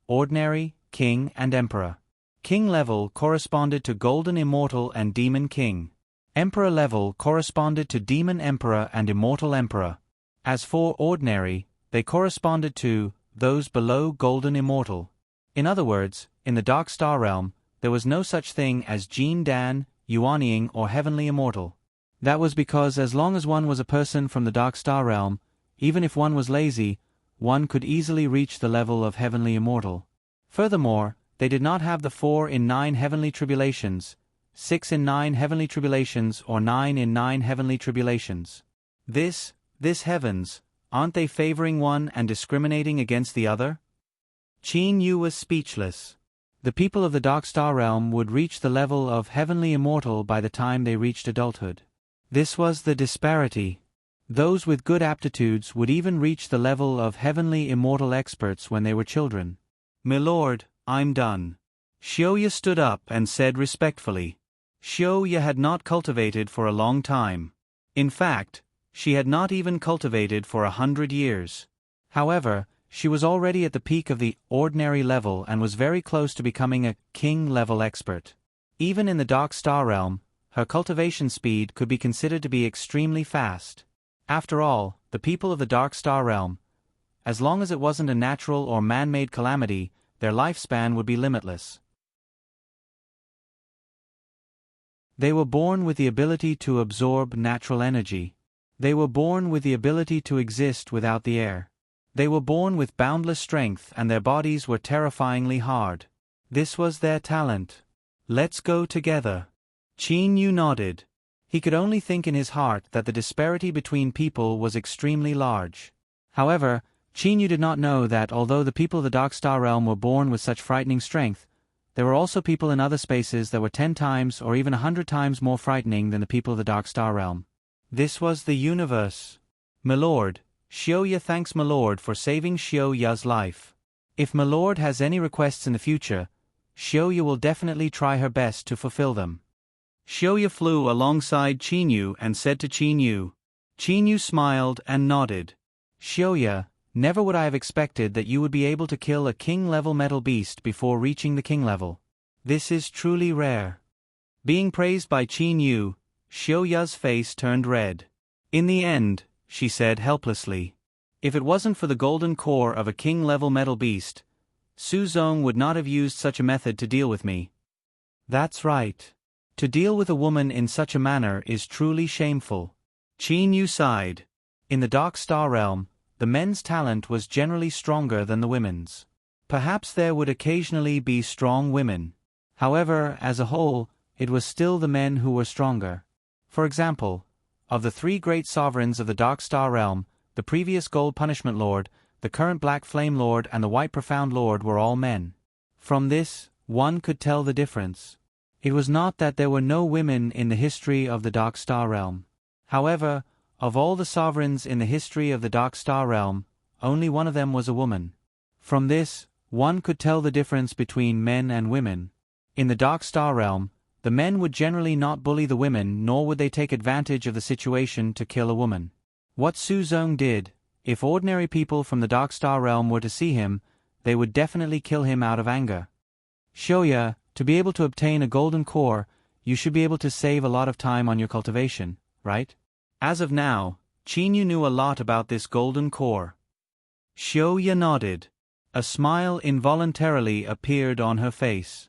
Ordinary, King, and Emperor. King level corresponded to Golden Immortal and Demon King. Emperor level corresponded to Demon Emperor and Immortal Emperor. As for Ordinary, they corresponded to those below Golden Immortal. In other words, in the Dark Star realm, there was no such thing as Jin Dan, Yuanying, or Heavenly Immortal. That was because as long as one was a person from the Dark Star realm, even if one was lazy, one could easily reach the level of Heavenly Immortal. Furthermore, they did not have the 4 in 9 heavenly tribulations, 6 in 9 heavenly tribulations, or 9 in 9 heavenly tribulations. This heavens, aren't they favoring one and discriminating against the other? Qin Yu was speechless. The people of the Dark Star realm would reach the level of Heavenly Immortal by the time they reached adulthood. This was the disparity. Those with good aptitudes would even reach the level of Heavenly Immortal experts when they were children. "My lord, I'm done." Xiaoya stood up and said respectfully. Xiaoya had not cultivated for a long time. In fact, she had not even cultivated for 100 years. However, she was already at the peak of the ordinary level and was very close to becoming a king-level expert. Even in the Dark Star realm, her cultivation speed could be considered to be extremely fast. After all, the people of the Dark Star realm, as long as it wasn't a natural or man-made calamity, their lifespan would be limitless. They were born with the ability to absorb natural energy. They were born with the ability to exist without the air. They were born with boundless strength and their bodies were terrifyingly hard. This was their talent. "Let's go together." Qin Yu nodded. He could only think in his heart that the disparity between people was extremely large. However, Qin Yu did not know that although the people of the Dark Star realm were born with such frightening strength, there were also people in other spaces that were 10 times or even 100 times more frightening than the people of the Dark Star realm. This was the universe. "My lord, Xiaoya thanks my lord for saving Xiaoya's life. If my lord has any requests in the future, Xiaoya will definitely try her best to fulfill them." Xiaoya flew alongside Qin Yu and said to Qin Yu. Qin Yu smiled and nodded. "Xiaoya, never would I have expected that you would be able to kill a king-level metal beast before reaching the king level. This is truly rare." Being praised by Qin Yu, Xiaoya's face turned red. "In the end," she said helplessly, "if it wasn't for the golden core of a king-level metal beast, Su Zong would not have used such a method to deal with me." "That's right. To deal with a woman in such a manner is truly shameful." Qin Yu sighed. In the Dark Star realm, the men's talent was generally stronger than the women's. Perhaps there would occasionally be strong women. However, as a whole, it was still the men who were stronger. For example, of the 3 great sovereigns of the Dark Star realm, the previous Gold Punishment Lord, the current Black Flame Lord, and the White Profound Lord were all men. From this, one could tell the difference. It was not that there were no women in the history of the Dark Star realm. However, of all the sovereigns in the history of the Dark Star realm, only one of them was a woman. From this, one could tell the difference between men and women. In the Dark Star realm, the men would generally not bully the women, nor would they take advantage of the situation to kill a woman. What Su Zong did, if ordinary people from the Dark Star realm were to see him, they would definitely kill him out of anger. "Xiaoya, to be able to obtain a golden core, you should be able to save a lot of time on your cultivation, right?" As of now, Qin Yu knew a lot about this golden core. Xiaoya nodded. A smile involuntarily appeared on her face.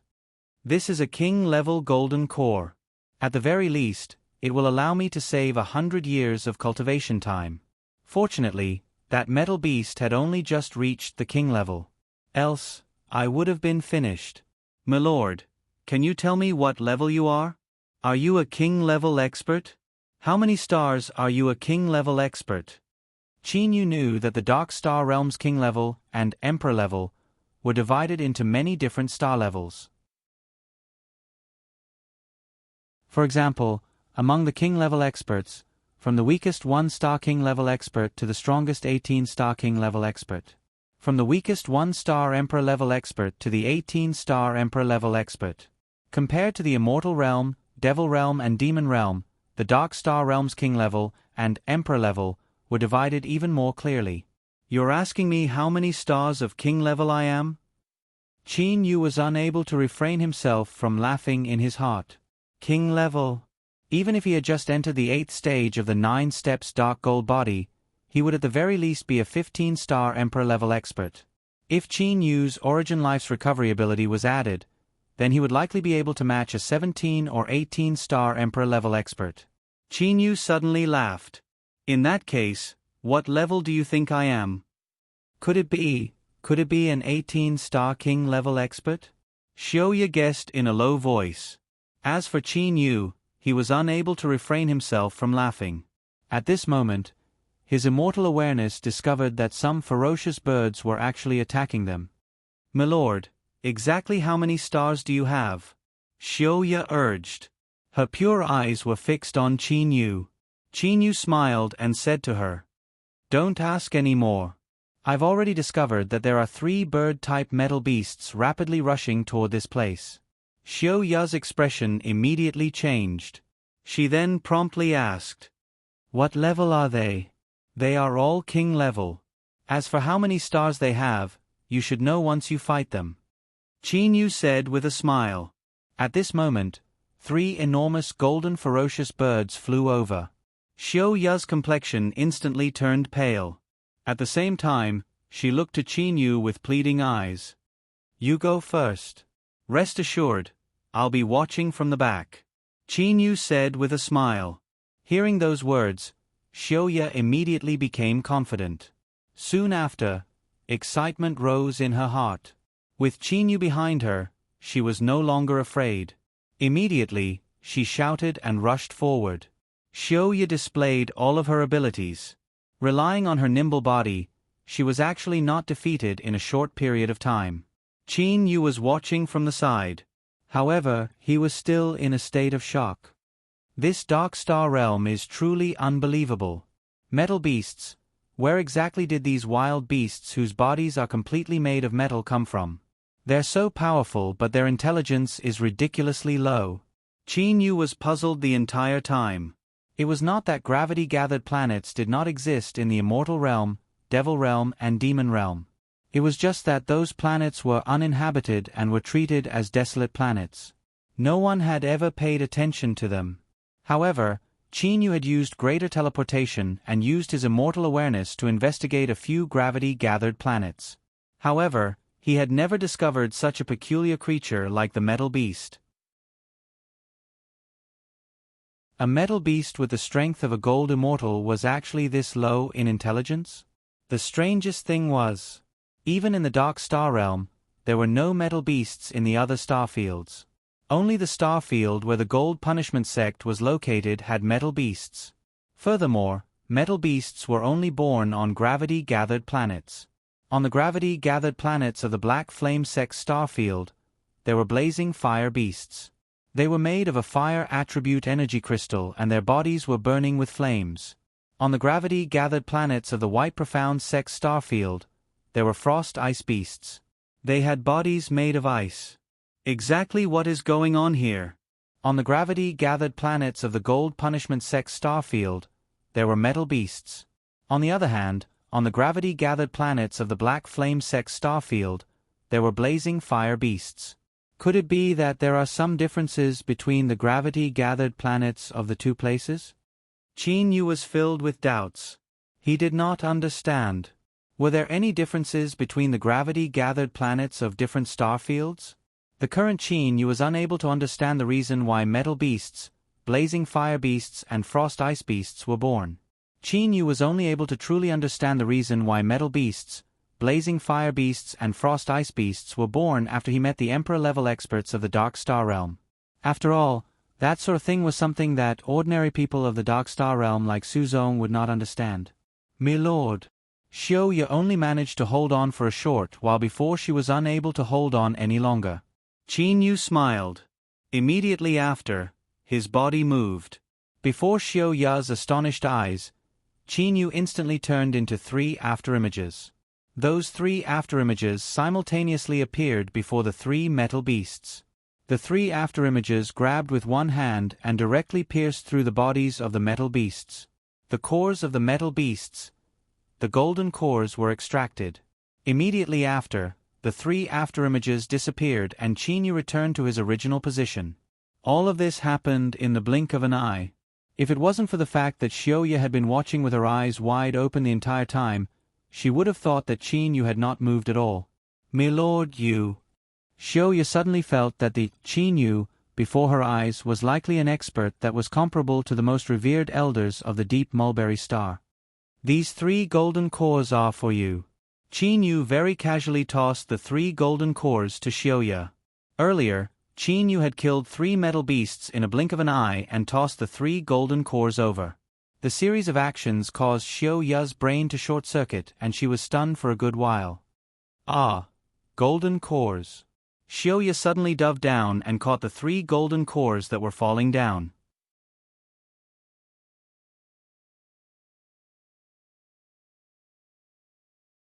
"This is a king-level golden core. At the very least, it will allow me to save 100 years of cultivation time. Fortunately, that metal beast had only just reached the king level. Else, I would have been finished. My lord, can you tell me what level you are? Are you a king level expert? How many stars are you a king level expert? Qin Yu knew that the Dark Star Realm's king level and emperor level were divided into many different star levels. For example, among the king level experts, from the weakest 1-star king level expert to the strongest 18-star king level expert. From the weakest 1-star emperor level expert to the 18-star emperor level expert. Compared to the immortal realm, devil realm and demon realm, the Dark Star Realm's king level and emperor level were divided even more clearly. You're asking me how many stars of king level I am? Qin Yu was unable to refrain himself from laughing in his heart. King level. Even if he had just entered the 8th stage of the 9 steps dark gold body, he would at the very least be a 15-star emperor level expert. If Qin Yu's origin life's recovery ability was added, then he would likely be able to match a 17 or 18-star emperor level expert. Qin Yu suddenly laughed. In that case, what level do you think I am? Could it be an 18-star king level expert? Xiaoya guessed in a low voice. As for Qin Yu, he was unable to refrain himself from laughing. At this moment, his immortal awareness discovered that some ferocious birds were actually attacking them. My lord, exactly how many stars do you have? Xiaoya urged. Her pure eyes were fixed on Qin Yu. Qin Yu smiled and said to her, "Don't ask any more. I've already discovered that there are 3 bird-type metal beasts rapidly rushing toward this place." Xiaoya's expression immediately changed. She then promptly asked, "What level are they?" "They are all king level. As for how many stars they have, you should know once you fight them," Qin Yu said with a smile. At this moment, 3 enormous golden ferocious birds flew over. Xiaoya's complexion instantly turned pale. At the same time, she looked to Qin Yu with pleading eyes. "You go first. Rest assured, I'll be watching from the back," Qin Yu said with a smile. Hearing those words, Xiaoya immediately became confident. Soon after, excitement rose in her heart. With Qin Yu behind her, she was no longer afraid. Immediately, she shouted and rushed forward. Xiaoya displayed all of her abilities. Relying on her nimble body, she was actually not defeated in a short period of time. Qin Yu was watching from the side. However, he was still in a state of shock. This Dark Star Realm is truly unbelievable. Metal beasts. Where exactly did these wild beasts whose bodies are completely made of metal come from? They're so powerful, but their intelligence is ridiculously low. Qin Yu was puzzled the entire time. It was not that gravity-gathered planets did not exist in the immortal realm, devil realm and demon realm. It was just that those planets were uninhabited and were treated as desolate planets. No one had ever paid attention to them. However, Qin Yu had used greater teleportation and used his immortal awareness to investigate a few gravity-gathered planets. However, he had never discovered such a peculiar creature like the metal beast. A metal beast with the strength of a gold immortal was actually this low in intelligence? The strangest thing was, even in the Dark Star Realm, there were no metal beasts in the other star fields. Only the star field where the Gold Punishment Sect was located had metal beasts. Furthermore, metal beasts were only born on gravity-gathered planets. On the gravity-gathered planets of the Black Flame Sect star field, there were blazing fire beasts. They were made of a fire attribute energy crystal and their bodies were burning with flames. On the gravity-gathered planets of the White Profound Sect star field, there were frost ice beasts. They had bodies made of ice. Exactly what is going on here? On the gravity-gathered planets of the Gold Punishment Sect star field, there were metal beasts. On the other hand, on the gravity-gathered planets of the Black Flame Sect star field, there were blazing fire beasts. Could it be that there are some differences between the gravity-gathered planets of the two places? Qin Yu was filled with doubts. He did not understand. Were there any differences between the gravity-gathered planets of different star fields? The current Qin Yu was unable to understand the reason why metal beasts, blazing fire beasts and frost ice beasts were born. Qin Yu was only able to truly understand the reason why metal beasts, blazing fire beasts and frost ice beasts were born after he met the emperor-level experts of the Dark Star Realm. After all, that sort of thing was something that ordinary people of the Dark Star Realm like Su Zong would not understand. "My lord." Xiao Ye only managed to hold on for a short while before she was unable to hold on any longer. Qin Yu smiled. Immediately after, his body moved. Before Xiao Ye's astonished eyes, Qin Yu instantly turned into 3 afterimages. Those 3 afterimages simultaneously appeared before the 3 metal beasts. The 3 afterimages grabbed with one hand and directly pierced through the bodies of the metal beasts. The cores of the metal beasts, the golden cores, were extracted. Immediately after, the 3 afterimages disappeared and Qin Yu returned to his original position. All of this happened in the blink of an eye. If it wasn't for the fact that Xiao Ye had been watching with her eyes wide open the entire time, she would have thought that Qin Yu had not moved at all. "My lord Yu." Xiao Ye suddenly felt that the Qin Yu before her eyes was likely an expert that was comparable to the most revered elders of the deep mulberry star. "These 3 golden cores are for you." Qin Yu very casually tossed the 3 golden cores to Xiao Ye. Earlier, Qin Yu had killed 3 metal beasts in a blink of an eye and tossed the 3 golden cores over. The series of actions caused Xiao Ye's brain to short-circuit and she was stunned for a good while. "Ah, golden cores." Xiao Ye suddenly dove down and caught the 3 golden cores that were falling down.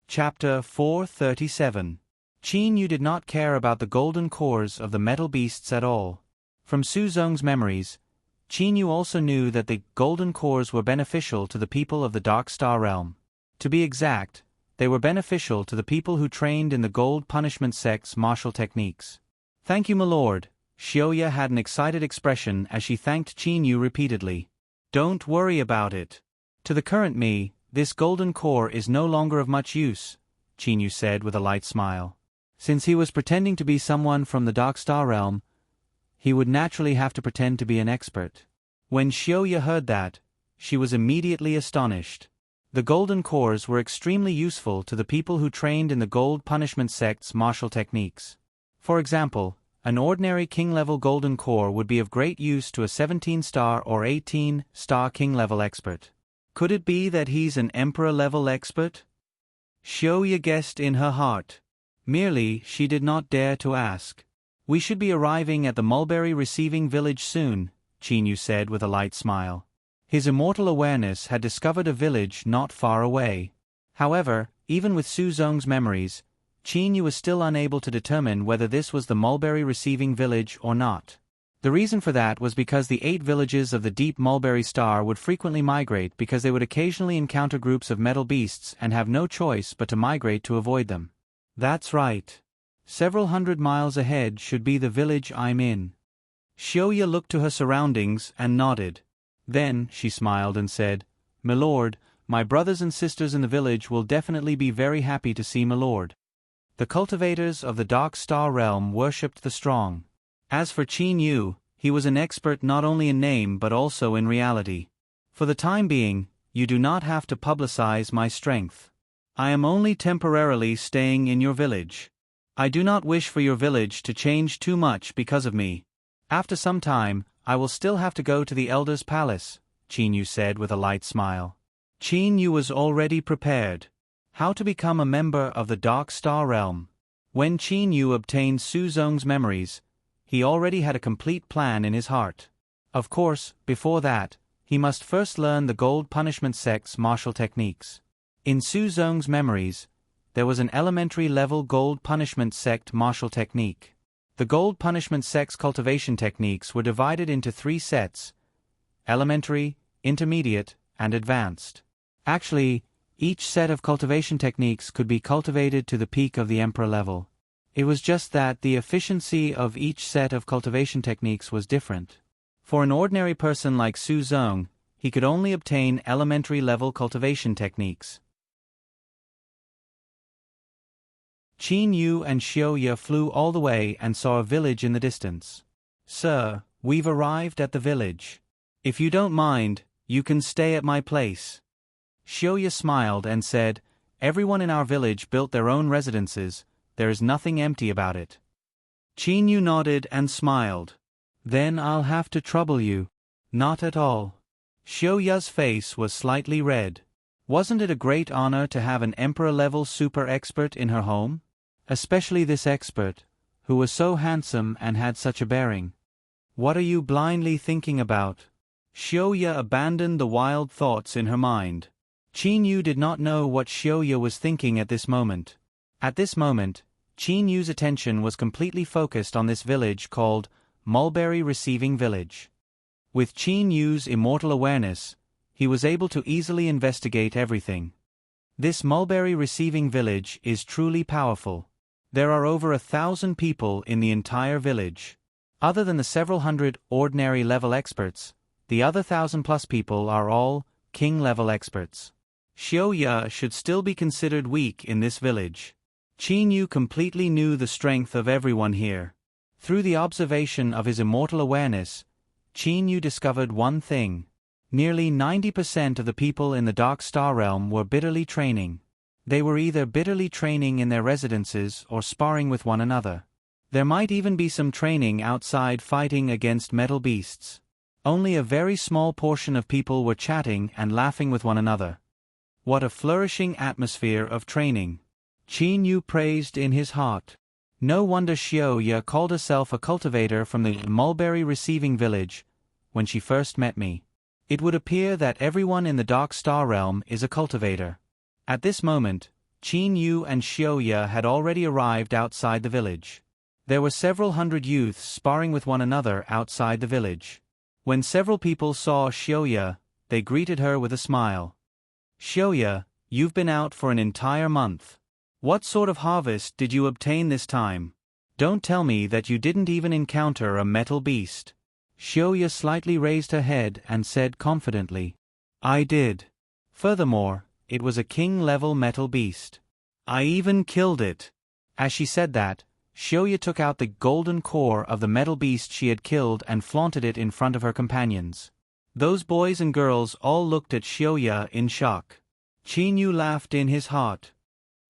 Chapter 437. Qin Yu did not care about the golden cores of the metal beasts at all. From Su Zong's memories, Qin Yu also knew that the golden cores were beneficial to the people of the Dark Star Realm. To be exact, they were beneficial to the people who trained in the Gold Punishment Sect's martial techniques. "Thank you, my lord." Xiao Ye had an excited expression as she thanked Qin Yu repeatedly. "Don't worry about it. To the current me, this golden core is no longer of much use," Qin Yu said with a light smile. Since he was pretending to be someone from the Dark Star Realm, he would naturally have to pretend to be an expert. When Xiao Ye heard that, she was immediately astonished. The golden cores were extremely useful to the people who trained in the Gold Punishment Sect's martial techniques. For example, an ordinary king-level golden core would be of great use to a 17-star or 18-star king-level expert. Could it be that he's an emperor-level expert? Xiao Ye guessed in her heart. Merely, she did not dare to ask. "We should be arriving at the mulberry receiving village soon," Qin Yu said with a light smile. His immortal awareness had discovered a village not far away. However, even with Su Zong's memories, Qin Yu was still unable to determine whether this was the mulberry receiving village or not. The reason for that was because the 8 villages of the deep mulberry star would frequently migrate because they would occasionally encounter groups of metal beasts and have no choice but to migrate to avoid them. "That's right. Several hundred miles ahead should be the village I'm in." Xiao Ye looked to her surroundings and nodded. Then, she smiled and said, "My lord, my brothers and sisters in the village will definitely be very happy to see my lord." The cultivators of the Dark Star Realm worshipped the strong. As for Qin Yu, he was an expert not only in name but also in reality. "For the time being, you do not have to publicize my strength. I am only temporarily staying in your village. I do not wish for your village to change too much because of me. After some time, I will still have to go to the Elder's Palace," Qin Yu said with a light smile. Qin Yu was already prepared. How to become a member of the Dark Star Realm. When Qin Yu obtained Su Zong's memories, he already had a complete plan in his heart. Of course, before that, he must first learn the Gold Punishment Sect's martial techniques. In Su Zong's memories, there was an elementary level Gold Punishment Sect martial technique. The Gold Punishment Sect's cultivation techniques were divided into 3 sets: elementary, intermediate, and advanced. Actually, each set of cultivation techniques could be cultivated to the peak of the Emperor level. It was just that the efficiency of each set of cultivation techniques was different. For an ordinary person like Su Zong, he could only obtain elementary level cultivation techniques. Qin Yu and Xiao Ye flew all the way and saw a village in the distance. "Sir," We've arrived at the village. If you don't mind, you can stay at my place. Xiaoya smiled and said, everyone in our village built their own residences, there is nothing empty about it. Qin Yu nodded and smiled. Then I'll have to trouble you. Not at all. Xiaoya's face was slightly red. Wasn't it a great honor to have an emperor-level super expert in her home? Especially this expert, who was so handsome and had such a bearing. What are you blindly thinking about? Xiaoya abandoned the wild thoughts in her mind. Qin Yu did not know what Xiaoya was thinking at this moment. At this moment, Qin Yu's attention was completely focused on this village called Mulberry Receiving Village. With Qin Yu's immortal awareness, he was able to easily investigate everything. This Mulberry Receiving Village is truly powerful. There are over 1,000 people in the entire village. Other than the several hundred ordinary level experts, the other 1,000+ people are all king-level experts. Xiaoya should still be considered weak in this village. Qin Yu completely knew the strength of everyone here. Through the observation of his immortal awareness, Qin Yu discovered one thing. Nearly 90% of the people in the Dark Star Realm were bitterly training. They were either bitterly training in their residences or sparring with one another. There might even be some training outside fighting against metal beasts. Only a very small portion of people were chatting and laughing with one another. What a flourishing atmosphere of training. Qin Yu praised in his heart. No wonder Xiaoya called herself a cultivator from the Mulberry Receiving Village when she first met me. It would appear that everyone in the Dark Star Realm is a cultivator. At this moment, Qin Yu and Xiaoya had already arrived outside the village. There were several hundred youths sparring with one another outside the village. When several people saw Xiaoya, they greeted her with a smile. Xiaoya, you've been out for an entire month. What sort of harvest did you obtain this time? Don't tell me that you didn't even encounter a metal beast. Xiaoya slightly raised her head and said confidently, I did. Furthermore, it was a king-level metal beast. I even killed it. As she said that, Xiaoya took out the golden core of the metal beast she had killed and flaunted it in front of her companions. Those boys and girls all looked at Xiaoya in shock. Qin Yu laughed in his heart.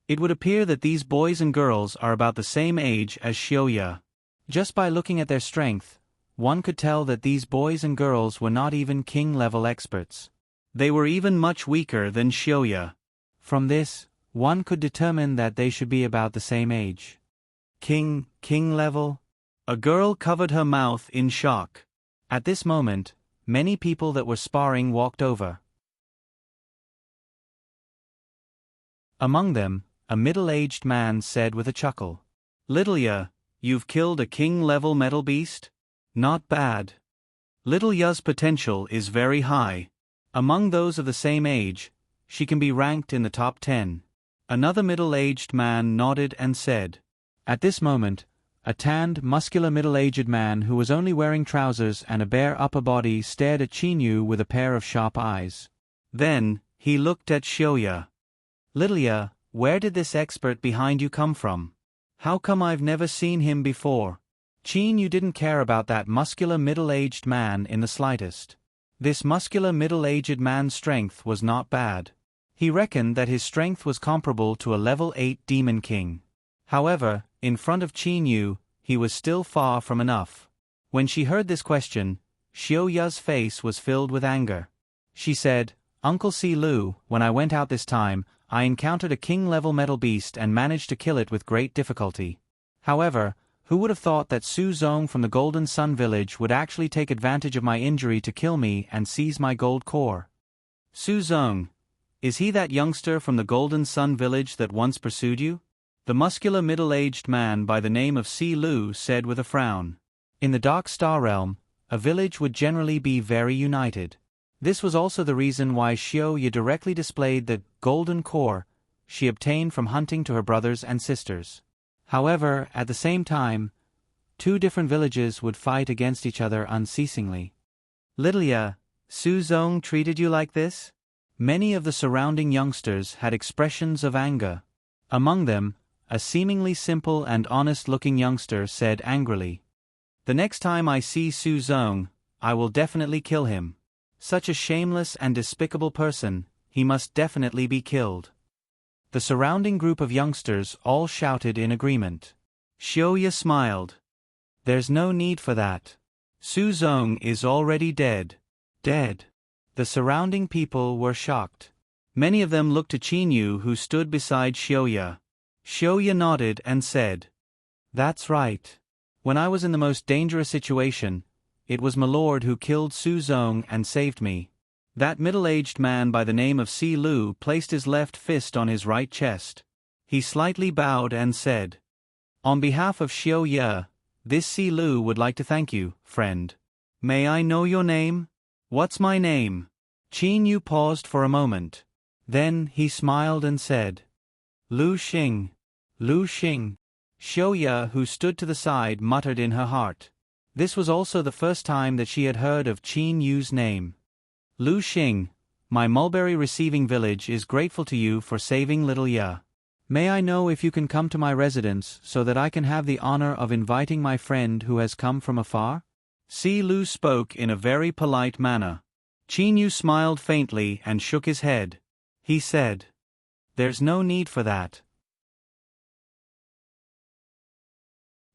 It would appear that these boys and girls are about the same age as Xiaoya. Just by looking at their strength, one could tell that these boys and girls were not even king-level experts. They were even much weaker than Xiaoya. From this, one could determine that they should be about the same age. King level? A girl covered her mouth in shock. At this moment, many people that were sparring walked over. Among them, a middle-aged man said with a chuckle, Littleya, you've killed a king-level metal beast? Not bad. Littleya's potential is very high. Among those of the same age, she can be ranked in the top 10. Another middle-aged man nodded and said. At this moment, a tanned, muscular middle-aged man who was only wearing trousers and a bare upper body stared at Qin Yu with a pair of sharp eyes. Then, he looked at Xiaoya. Littleya, where did this expert behind you come from? How come I've never seen him before? Qin Yu didn't care about that muscular middle-aged man in the slightest. This muscular middle-aged man's strength was not bad. He reckoned that his strength was comparable to a level 8 demon king. However, in front of Qin Yu, he was still far from enough. When she heard this question, Xiaoya's face was filled with anger. She said, Uncle Si Lu, when I went out this time, I encountered a king-level metal beast and managed to kill it with great difficulty. However, who would have thought that Su Zong from the Golden Sun Village would actually take advantage of my injury to kill me and seize my gold core? Su Zong, is he that youngster from the Golden Sun Village that once pursued you? The muscular middle-aged man by the name of Si Lu said with a frown. In the Dark Star Realm, a village would generally be very united. This was also the reason why Xiaoya directly displayed the golden core she obtained from hunting to her brothers and sisters. However, at the same time, two different villages would fight against each other unceasingly. Littleya, Su Zong treated you like this? Many of the surrounding youngsters had expressions of anger. Among them, a seemingly simple and honest-looking youngster said angrily. The next time I see Su Zong, I will definitely kill him. Such a shameless and despicable person, he must definitely be killed. The surrounding group of youngsters all shouted in agreement. Xiaoya smiled. There's no need for that. Su Zong is already dead. Dead. The surrounding people were shocked. Many of them looked to Qin Yu, who stood beside Xiaoya. Xiaoya nodded and said, "That's right. When I was in the most dangerous situation, it was my lord who killed Su Zong and saved me." That middle-aged man by the name of Si Lu placed his left fist on his right chest. He slightly bowed and said, "On behalf of Xiaoya, this Si Lu would like to thank you, friend. May I know your name?" "What's my name?" Qin Yu paused for a moment. Then he smiled and said, "Lu Xing." Lu Xing. Xiaoya, who stood to the side, muttered in her heart. This was also the first time that she had heard of Qin Yu's name. "Lu Xing, my mulberry receiving village is grateful to you for saving little Ya. May I know if you can come to my residence so that I can have the honor of inviting my friend who has come from afar?" Si Lu spoke in a very polite manner. Qin Yu smiled faintly and shook his head. He said, "There's no need for that.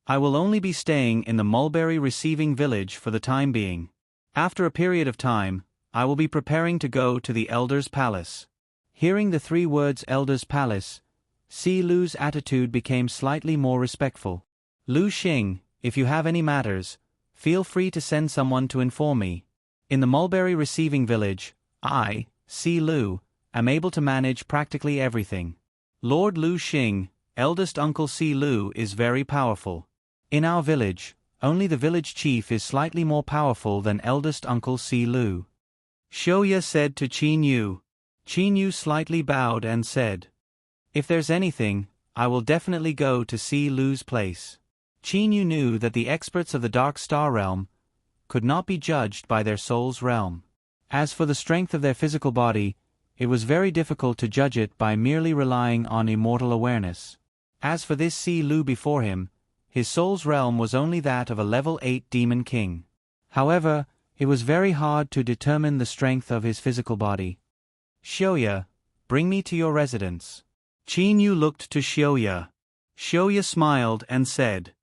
I will only be staying in the mulberry receiving village for the time being. After a period of time, I will be preparing to go to the Elder's Palace." Hearing the 3 words Elder's Palace, Si Lu's attitude became slightly more respectful. "Lu Xing, if you have any matters, feel free to send someone to inform me. In the mulberry receiving village, I, Si Lu, am able to manage practically everything. Lord Lu Xing, eldest uncle Si Lu, is very powerful. In our village, only the village chief is slightly more powerful than eldest uncle Si Lu." Xiaoya said to Qin Yu. Qin Yu slightly bowed and said, "If there's anything, I will definitely go to Si Lu's place." Qin Yu knew that the experts of the Dark Star Realm could not be judged by their soul's realm. As for the strength of their physical body, it was very difficult to judge it by merely relying on immortal awareness. As for this Si Lu before him, his soul's realm was only that of a level 8 demon king. However, it was very hard to determine the strength of his physical body. "Xiaoya, bring me to your residence." Qin Yu looked to Xiaoya. Xiaoya smiled and said,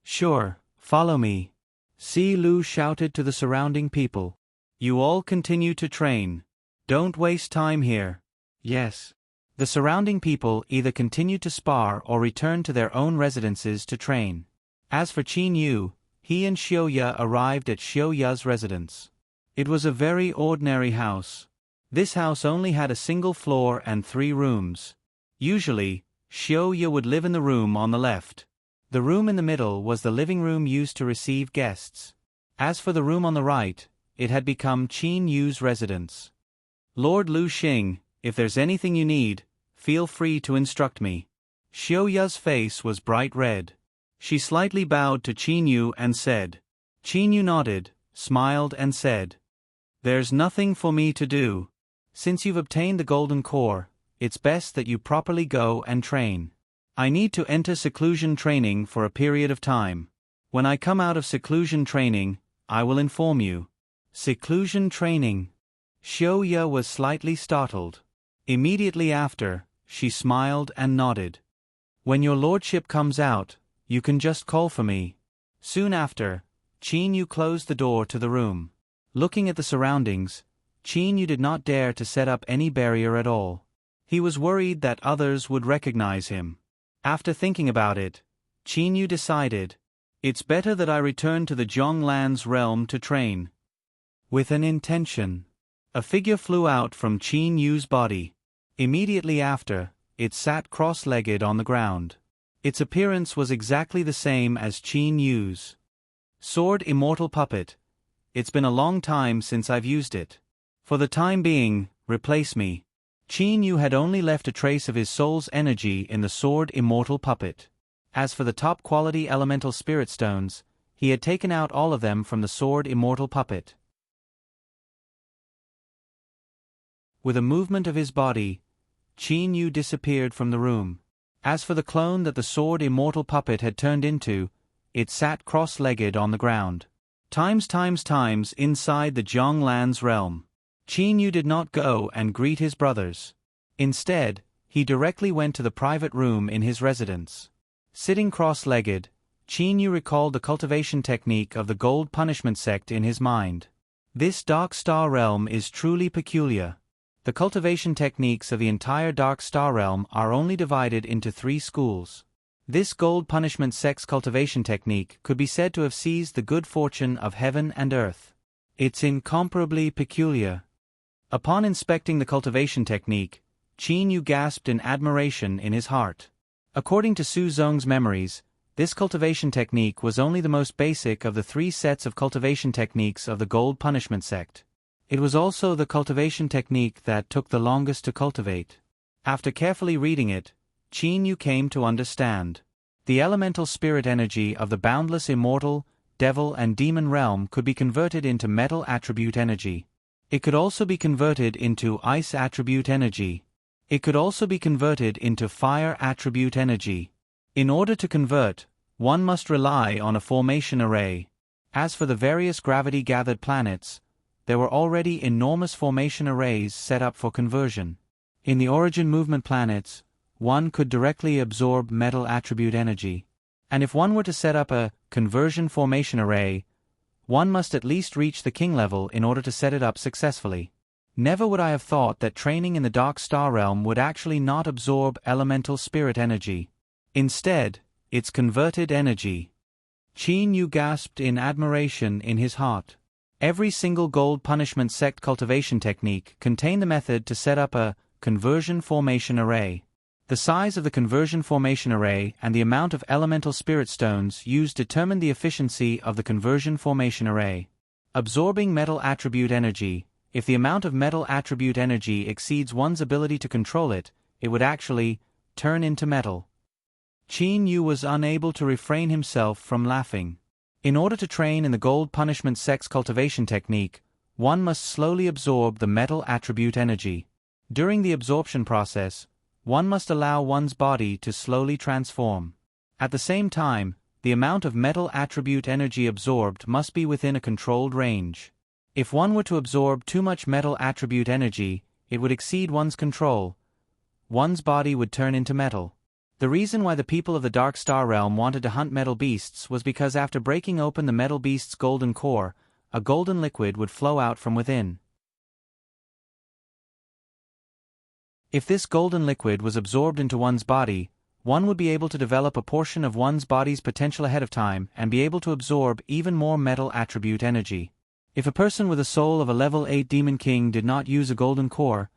"Sure, follow me." Si Lu shouted to the surrounding people, "You all continue to train. Don't waste time here." "Yes." The surrounding people either continued to spar or returned to their own residences to train. As for Qin Yu, he and Xiaoya arrived at Xiaoya's residence. It was a very ordinary house. This house only had a single floor and 3 rooms. Usually, Xiaoya would live in the room on the left. The room in the middle was the living room used to receive guests. As for the room on the right, it had become Qin Yu's residence. "Lord Lu Xing, if there's anything you need, feel free to instruct me." Xiaoya's face was bright red. She slightly bowed to Qin Yu and said. Qin Yu nodded, smiled and said, "There's nothing for me to do. Since you've obtained the golden core, it's best that you properly go and train. I need to enter seclusion training for a period of time. When I come out of seclusion training, I will inform you." Seclusion training. Xiaoya was slightly startled. Immediately after, she smiled and nodded. "When your lordship comes out, you can just call for me." Soon after, Qin Yu closed the door to the room. Looking at the surroundings, Qin Yu did not dare to set up any barrier at all. He was worried that others would recognize him. After thinking about it, Qin Yu decided, "It's better that I return to the Zhonglan's realm to train." With an intention, a figure flew out from Qin Yu's body. Immediately after, it sat cross-legged on the ground. Its appearance was exactly the same as Qin Yu's. "Sword Immortal Puppet. It's been a long time since I've used it. For the time being, replace me." Qin Yu had only left a trace of his soul's energy in the Sword Immortal Puppet. As for the top-quality elemental spirit stones, he had taken out all of them from the Sword Immortal Puppet. With a movement of his body, Qin Yu disappeared from the room. As for the clone that the Sword Immortal Puppet had turned into, it sat cross-legged on the ground. Times inside the Zhonglan's realm. Qin Yu did not go and greet his brothers. Instead, he directly went to the private room in his residence. Sitting cross-legged, Qin Yu recalled the cultivation technique of the Gold Punishment sect in his mind. This Dark Star realm is truly peculiar. The cultivation techniques of the entire Dark Star realm are only divided into 3 schools. This Gold Punishment sect's cultivation technique could be said to have seized the good fortune of heaven and earth. It's incomparably peculiar. Upon inspecting the cultivation technique, Qin Yu gasped in admiration in his heart. According to Su Zong's memories, this cultivation technique was only the most basic of the 3 sets of cultivation techniques of the Gold Punishment sect. It was also the cultivation technique that took the longest to cultivate. After carefully reading it, Qin Yu came to understand. The elemental spirit energy of the boundless immortal, devil and demon realm could be converted into metal attribute energy. It could also be converted into ice attribute energy. It could also be converted into fire attribute energy. In order to convert, one must rely on a formation array. As for the various gravity-gathered planets, there were already enormous formation arrays set up for conversion. In the origin movement planets, one could directly absorb metal attribute energy. And if one were to set up a conversion formation array, one must at least reach the king level in order to set it up successfully. Never would I have thought that training in the Dark Star realm would actually not absorb elemental spirit energy. Instead, it's converted energy. Qin Yu gasped in admiration in his heart. Every single Gold Punishment sect cultivation technique contained the method to set up a conversion formation array. The size of the conversion formation array and the amount of elemental spirit stones used determined the efficiency of the conversion formation array. Absorbing metal attribute energy, if the amount of metal attribute energy exceeds one's ability to control it, it would actually turn into metal. Qin Yu was unable to refrain himself from laughing. In order to train in the Gold Punishment sect's cultivation technique, one must slowly absorb the metal attribute energy. During the absorption process, one must allow one's body to slowly transform. At the same time, the amount of metal attribute energy absorbed must be within a controlled range. If one were to absorb too much metal attribute energy, it would exceed one's control. One's body would turn into metal. The reason why the people of the Dark Star realm wanted to hunt metal beasts was because after breaking open the metal beast's golden core, a golden liquid would flow out from within. If this golden liquid was absorbed into one's body, one would be able to develop a portion of one's body's potential ahead of time and be able to absorb even more metal attribute energy. If a person with a soul of a level 8 Demon King did not use a golden core,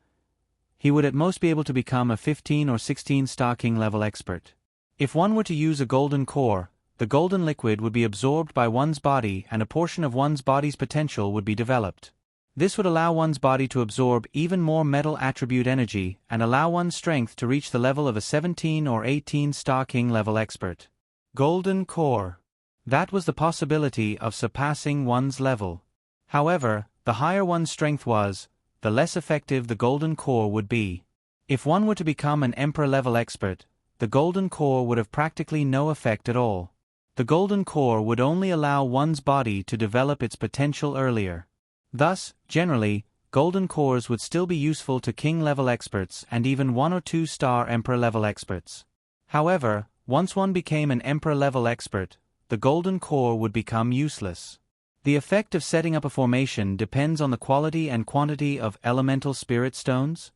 he would at most be able to become a 15 or 16 Star King level expert. If one were to use a golden core, the golden liquid would be absorbed by one's body and a portion of one's body's potential would be developed. This would allow one's body to absorb even more metal attribute energy and allow one's strength to reach the level of a 17 or 18 Star King level expert. Golden core. That was the possibility of surpassing one's level. However, the higher one's strength was, the less effective the golden core would be. If one were to become an Emperor level expert, the golden core would have practically no effect at all. The golden core would only allow one's body to develop its potential earlier. Thus, generally, golden cores would still be useful to king-level experts and even 1 or 2 star emperor-level experts. However, once one became an emperor-level expert, the golden core would become useless. The effect of setting up a formation depends on the quality and quantity of elemental spirit stones.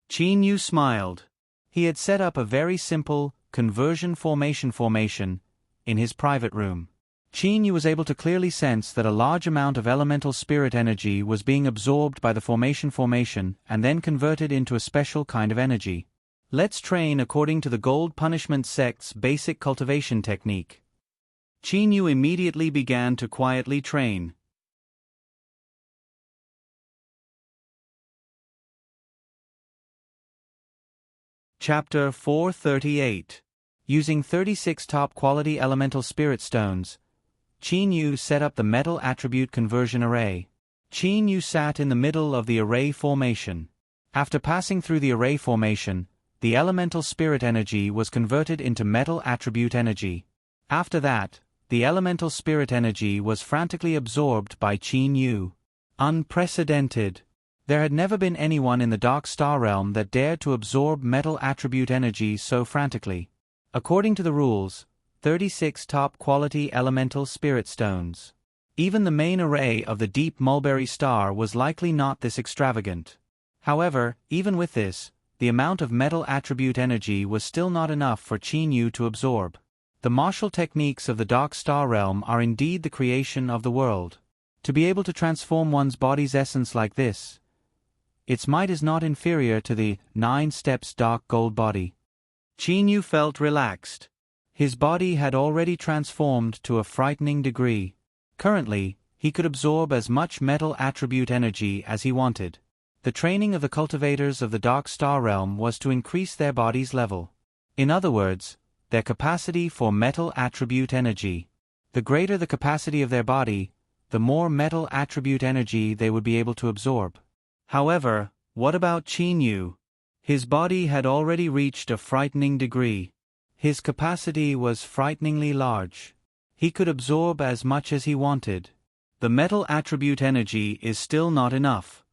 Qin Yu smiled. He had set up a very simple conversion formation in his private room. Qin Yu was able to clearly sense that a large amount of elemental spirit energy was being absorbed by the formation and then converted into a special kind of energy. Let's train according to the Gold Punishment sect's basic cultivation technique. Qin Yu immediately began to quietly train. Chapter 438. Using 36 top-quality elemental spirit stones, Qin Yu set up the metal attribute conversion array. Qin Yu sat in the middle of the array formation. After passing through the array formation, the elemental spirit energy was converted into metal attribute energy. After that, the elemental spirit energy was frantically absorbed by Qin Yu. Unprecedented. There had never been anyone in the Dark Star Realm that dared to absorb metal attribute energy so frantically. According to the rules, 36 top-quality elemental spirit stones. Even the main array of the deep mulberry star was likely not this extravagant. However, even with this, the amount of metal attribute energy was still not enough for Qin Yu to absorb. The martial techniques of the Dark Star Realm are indeed the creation of the world. To be able to transform one's body's essence like this, its might is not inferior to the 9 steps dark gold body. Qin Yu felt relaxed. His body had already transformed to a frightening degree. Currently, he could absorb as much metal attribute energy as he wanted. The training of the cultivators of the Dark Star Realm was to increase their body's level. In other words, their capacity for metal attribute energy. The greater the capacity of their body, the more metal attribute energy they would be able to absorb. However, what about Qin Yu? His body had already reached a frightening degree. His capacity was frighteningly large. He could absorb as much as he wanted. The metal attribute energy is still not enough.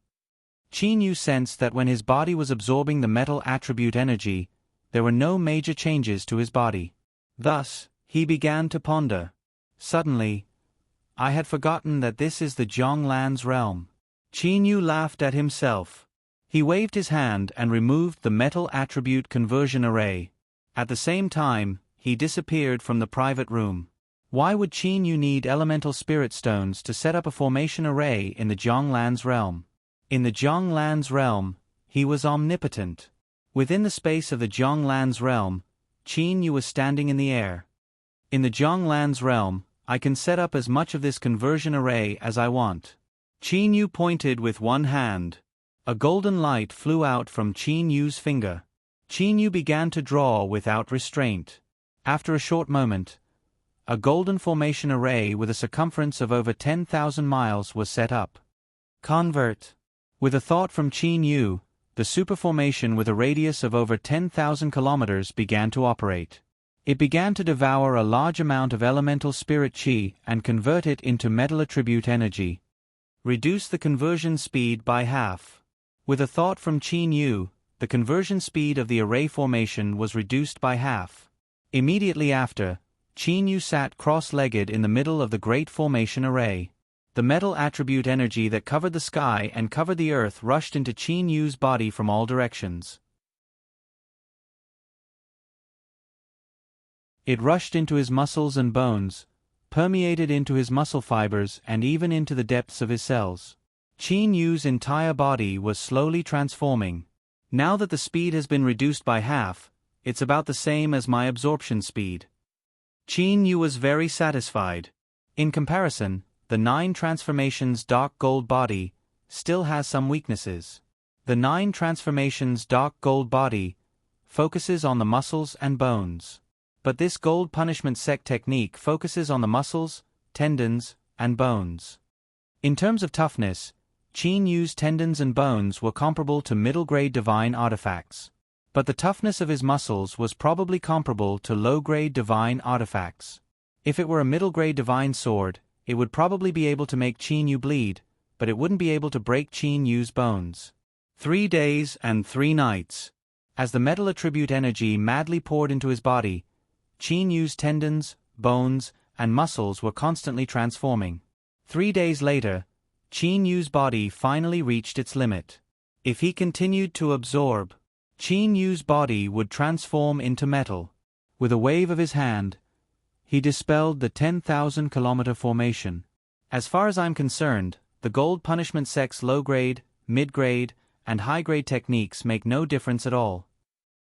Qin Yu sensed that when his body was absorbing the metal attribute energy, there were no major changes to his body. Thus, he began to ponder. Suddenly, I had forgotten that this is the Zhonglan's realm. Qin Yu laughed at himself. He waved his hand and removed the metal attribute conversion array. At the same time, he disappeared from the private room. Why would Qin Yu need elemental spirit stones to set up a formation array in the Zhonglan's realm? In the Zhonglan's realm, he was omnipotent. Within the space of the Zhonglan's realm, Qin Yu was standing in the air. In the Zhonglan's realm, I can set up as much of this conversion array as I want. Qin Yu pointed with one hand. A golden light flew out from Qin Yu's finger. Qin Yu began to draw without restraint. After a short moment, a golden formation array with a circumference of over 10,000 miles was set up. Convert. With a thought from Qin Yu, the superformation with a radius of over 10,000 kilometers began to operate. It began to devour a large amount of elemental spirit qi and convert it into metal attribute energy. Reduce the conversion speed by half. With a thought from Qin Yu, the conversion speed of the array formation was reduced by half. Immediately after, Qin Yu sat cross-legged in the middle of the great formation array. The metal attribute energy that covered the sky and covered the earth rushed into Qin Yu's body from all directions. It rushed into his muscles and bones, permeated into his muscle fibers and even into the depths of his cells. Qin Yu's entire body was slowly transforming. Now that the speed has been reduced by half, it's about the same as my absorption speed. Qin Yu was very satisfied. In comparison, the 9 transformations dark gold body still has some weaknesses. The 9 transformations dark gold body focuses on the muscles and bones. But this gold punishment sect technique focuses on the muscles, tendons, and bones. In terms of toughness, Qin Yu's tendons and bones were comparable to middle-grade divine artifacts. But the toughness of his muscles was probably comparable to low-grade divine artifacts. If it were a middle-grade divine sword, it would probably be able to make Qin Yu bleed, but it wouldn't be able to break Qin Yu's bones. 3 days and 3 nights. As the metal attribute energy madly poured into his body, Qin Yu's tendons, bones, and muscles were constantly transforming. 3 days later, Qin Yu's body finally reached its limit. If he continued to absorb, Qin Yu's body would transform into metal. With a wave of his hand, he dispelled the 10,000-kilometer formation. As far as I'm concerned, the gold punishment sect's low-grade, mid-grade, and high-grade techniques make no difference at all.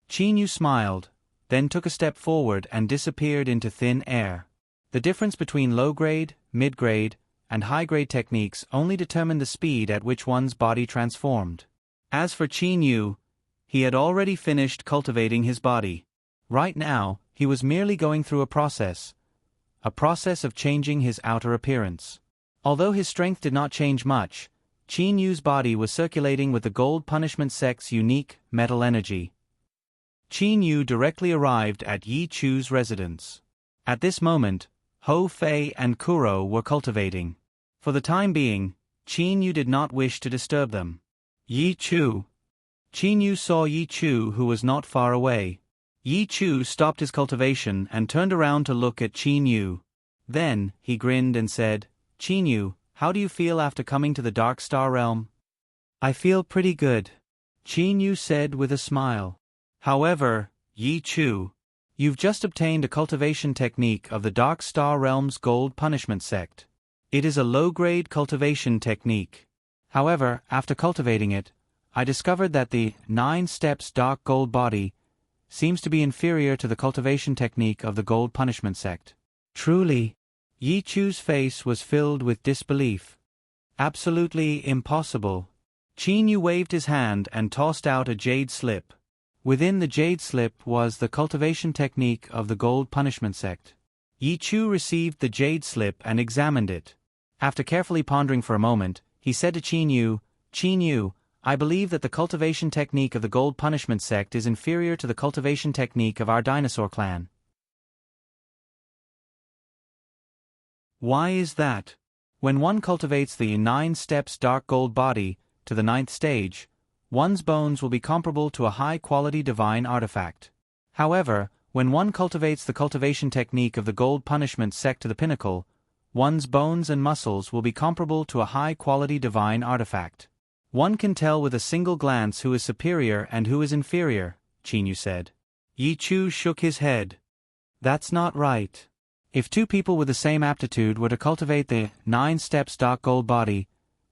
Qin Yu smiled, then took a step forward and disappeared into thin air. The difference between low-grade, mid-grade, and high-grade techniques only determined the speed at which one's body transformed. As for Qin Yu, he had already finished cultivating his body. Right now, he was merely going through a process of changing his outer appearance. Although his strength did not change much, Qin Yu's body was circulating with the gold punishment sect's unique metal energy. Qin Yu directly arrived at Yi Chu's residence. At this moment, Ho Fei and Kuro were cultivating. For the time being, Qin Yu did not wish to disturb them. Yi Chu. Qin Yu saw Yi Chu, who was not far away. Yi Chu stopped his cultivation and turned around to look at Qin Yu. Then, he grinned and said, "Qin Yu, how do you feel after coming to the Dark Star Realm?" "I feel pretty good," Qin Yu said with a smile. "However, Yi Chu, you've just obtained a cultivation technique of the Dark Star Realm's Gold Punishment sect. It is a low-grade cultivation technique. However, after cultivating it, I discovered that the 9 steps Dark Gold Body seems to be inferior to the cultivation technique of the Gold Punishment sect." "Truly?" Yi Chu's face was filled with disbelief. "Absolutely impossible." Qin Yu waved his hand and tossed out a jade slip. Within the jade slip was the cultivation technique of the Gold Punishment sect. Yi Chu received the jade slip and examined it. After carefully pondering for a moment, he said to Qin Yu, "I believe that the cultivation technique of the Gold Punishment sect is inferior to the cultivation technique of our dinosaur clan." "Why is that?" "When one cultivates the 9 steps Dark Gold Body to the 9th stage, one's bones will be comparable to a high-quality divine artifact. However, when one cultivates the cultivation technique of the Gold Punishment sect to the pinnacle, one's bones and muscles will be comparable to a high-quality divine artifact. One can tell with a single glance who is superior and who is inferior," Qin Yu said. Yi Chu shook his head. "That's not right. If 2 people with the same aptitude were to cultivate the 9 steps Dark Gold Body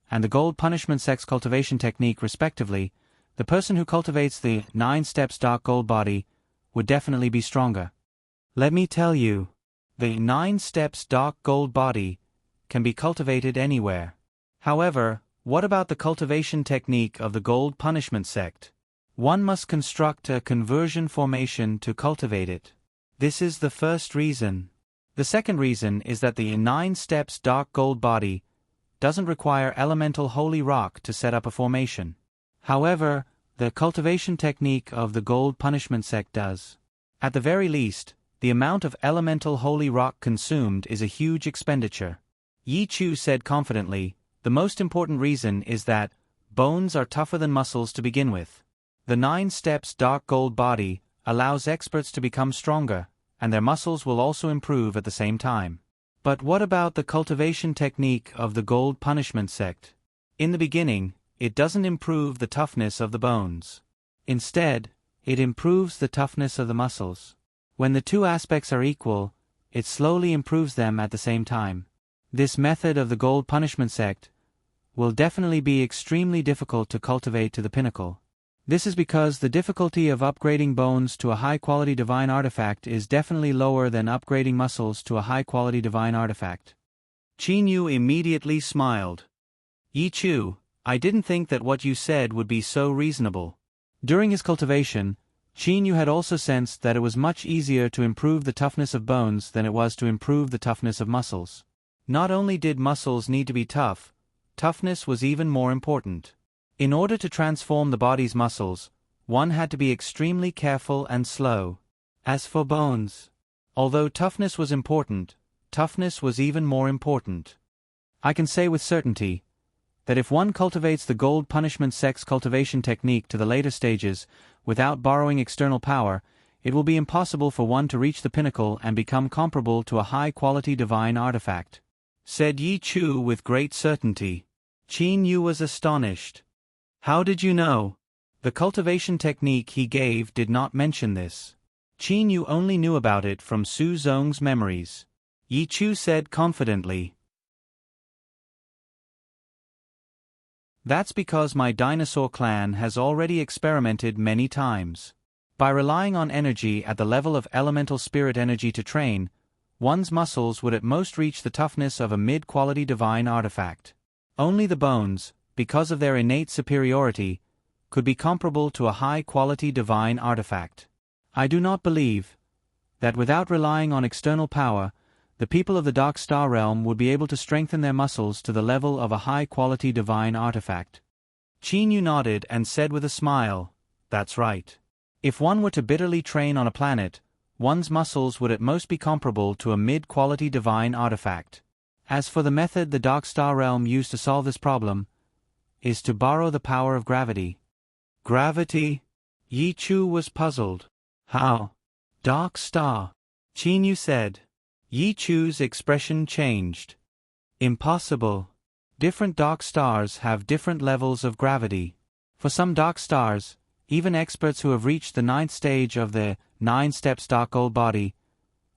and the Gold Punishment sect's cultivation technique respectively, the person who cultivates the 9 steps Dark Gold Body would definitely be stronger. Let me tell you, the 9 steps Dark Gold Body can be cultivated anywhere. However, what about the cultivation technique of the Gold Punishment sect? One must construct a conversion formation to cultivate it. This is the first reason. The second reason is that the 9 steps Dark Gold Body doesn't require elemental holy rock to set up a formation. However, the cultivation technique of the Gold Punishment sect does. At the very least, the amount of elemental holy rock consumed is a huge expenditure." Yi Chu said confidently, "The most important reason is that bones are tougher than muscles to begin with. The 9 steps Dark Gold Body allows experts to become stronger, and their muscles will also improve at the same time." "But what about the cultivation technique of the Gold Punishment sect? In the beginning, it doesn't improve the toughness of the bones. Instead, it improves the toughness of the muscles. When the 2 aspects are equal, it slowly improves them at the same time. This method of the Gold Punishment sect will definitely be extremely difficult to cultivate to the pinnacle. This is because the difficulty of upgrading bones to a high-quality divine artifact is definitely lower than upgrading muscles to a high-quality divine artifact." Qin Yu immediately smiled. "Yi Chu, I didn't think that what you said would be so reasonable." During his cultivation, Qin Yu had also sensed that it was much easier to improve the toughness of bones than it was to improve the toughness of muscles. Not only did muscles need to be tough, toughness was even more important. In order to transform the body's muscles, one had to be extremely careful and slow. As for bones, although toughness was important, toughness was even more important. I can say with certainty that if one cultivates the Gold Punishment sect's cultivation technique to the later stages without borrowing external power, it will be impossible for one to reach the pinnacle and become comparable to a high-quality divine artifact," said Yi Chu with great certainty. Qin Yu was astonished. "How did you know?" The cultivation technique he gave did not mention this. Qin Yu only knew about it from Su Zong's memories. Yi Chu said confidently, "That's because my dinosaur clan has already experimented many times. By relying on energy at the level of elemental spirit energy to train, one's muscles would at most reach the toughness of a mid-quality divine artifact. Only the bones, because of their innate superiority, could be comparable to a high-quality divine artifact. I do not believe that without relying on external power, the people of the Dark Star Realm would be able to strengthen their muscles to the level of a high-quality divine artifact." Qin Yu nodded and said with a smile, "That's right. If one were to bitterly train on a planet, one's muscles would at most be comparable to a mid-quality divine artifact. As for the method the Dark Star Realm used to solve this problem, is to borrow the power of gravity. Gravity? Yi Chu was puzzled. How? Dark Star? Qin Yu said. Yi Chu's expression changed. Impossible. Different dark stars have different levels of gravity. For some dark stars, even experts who have reached the 9th stage of the 9 steps dark gold body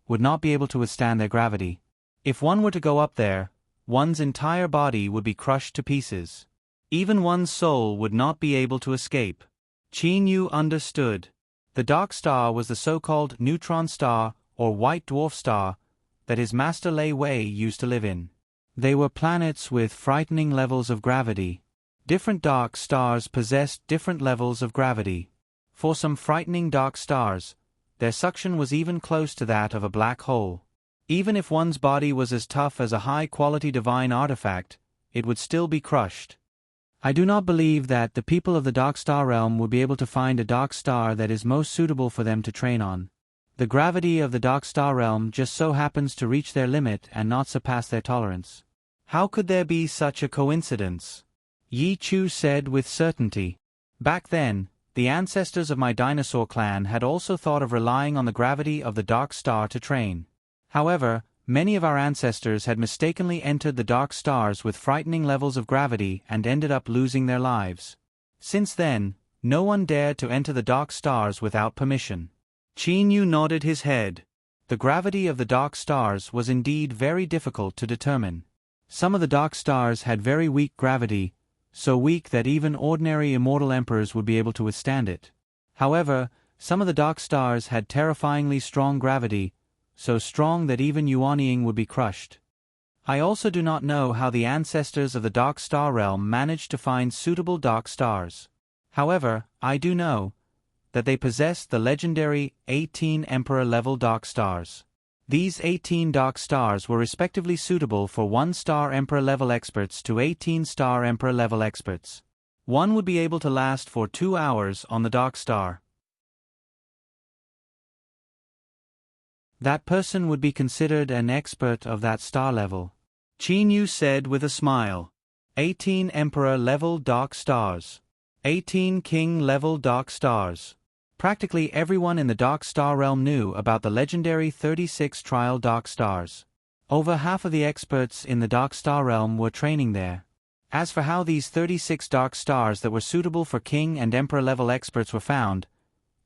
would not be able to withstand their gravity. If one were to go up there, one's entire body would be crushed to pieces. Even one's soul would not be able to escape. Qin Yu understood. The dark star was the so-called neutron star or white dwarf star that his master Lei Wei used to live in. They were planets with frightening levels of gravity. Different dark stars possessed different levels of gravity. For some frightening dark stars, their suction was even close to that of a black hole. Even if one's body was as tough as a high-quality divine artifact, it would still be crushed. I do not believe that the people of the Dark Star Realm would be able to find a dark star that is most suitable for them to train on. The gravity of the Dark Star Realm just so happens to reach their limit and not surpass their tolerance. How could there be such a coincidence? Yi Chu said with certainty. Back then, the ancestors of my dinosaur clan had also thought of relying on the gravity of the dark star to train. However, many of our ancestors had mistakenly entered the dark stars with frightening levels of gravity and ended up losing their lives. Since then, no one dared to enter the dark stars without permission. Qin Yu nodded his head. The gravity of the dark stars was indeed very difficult to determine. Some of the dark stars had very weak gravity, so weak that even ordinary immortal emperors would be able to withstand it. However, some of the dark stars had terrifyingly strong gravity, so strong that even Yuanying would be crushed. I also do not know how the ancestors of the Dark Star Realm managed to find suitable dark stars. However, I do know that they possessed the legendary 18 Emperor-level dark stars. These 18 dark stars were respectively suitable for 1-star Emperor-level experts to 18-star Emperor-level experts. One would be able to last for 2 hours on the dark star. That person would be considered an expert of that star level. Qin Yu said with a smile. 18 Emperor-level dark stars. 18 King-level dark stars. Practically everyone in the Dark Star Realm knew about the legendary 36 trial dark stars. Over half of the experts in the Dark Star Realm were training there. As for how these 36 dark stars that were suitable for King and Emperor-level experts were found,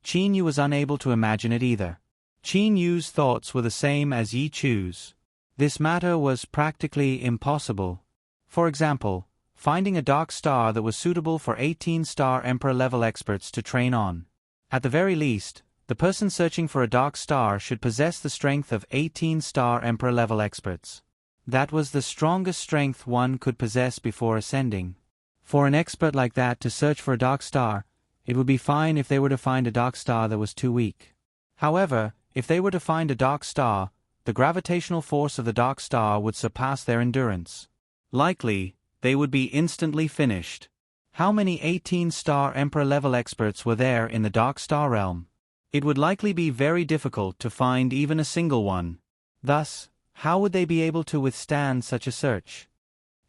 Qin Yu was unable to imagine it either. Qin Yu's thoughts were the same as Yi Chu's. This matter was practically impossible. For example, finding a dark star that was suitable for 18-star Emperor-level experts to train on. At the very least, the person searching for a dark star should possess the strength of 18-star Emperor-level experts. That was the strongest strength one could possess before ascending. For an expert like that to search for a dark star, it would be fine if they were to find a dark star that was too weak. However, if they were to find a dark star, the gravitational force of the dark star would surpass their endurance. Likely, they would be instantly finished. How many 18-star Emperor-level experts were there in the Dark Star Realm? It would likely be very difficult to find even a single one. Thus, how would they be able to withstand such a search?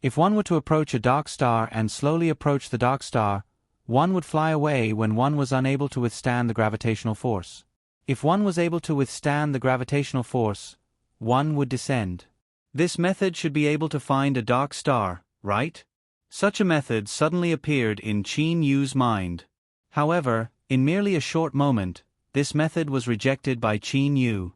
If one were to approach a dark star and slowly approach the dark star, one would fly away when one was unable to withstand the gravitational force. If one was able to withstand the gravitational force, one would descend. This method should be able to find a dark star, right? Such a method suddenly appeared in Qin Yu's mind. However, in merely a short moment, this method was rejected by Qin Yu.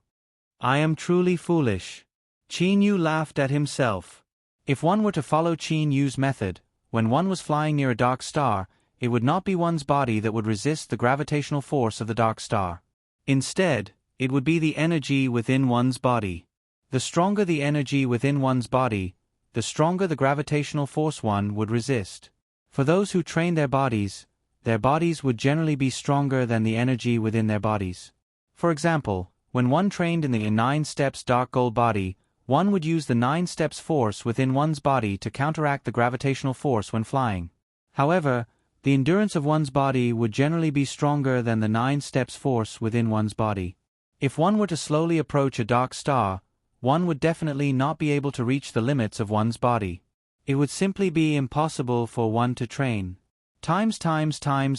I am truly foolish. Qin Yu laughed at himself. If one were to follow Qin Yu's method, when one was flying near a dark star, it would not be one's body that would resist the gravitational force of the dark star. Instead, it would be the energy within one's body. The stronger the energy within one's body, the stronger the gravitational force one would resist. For those who train their bodies would generally be stronger than the energy within their bodies. For example, when one trained in the 9 steps dark gold body, one would use the 9 steps force within one's body to counteract the gravitational force when flying. However, the endurance of one's body would generally be stronger than the 9 steps force within one's body. If one were to slowly approach a dark star, one would definitely not be able to reach the limits of one's body. It would simply be impossible for one to train. Times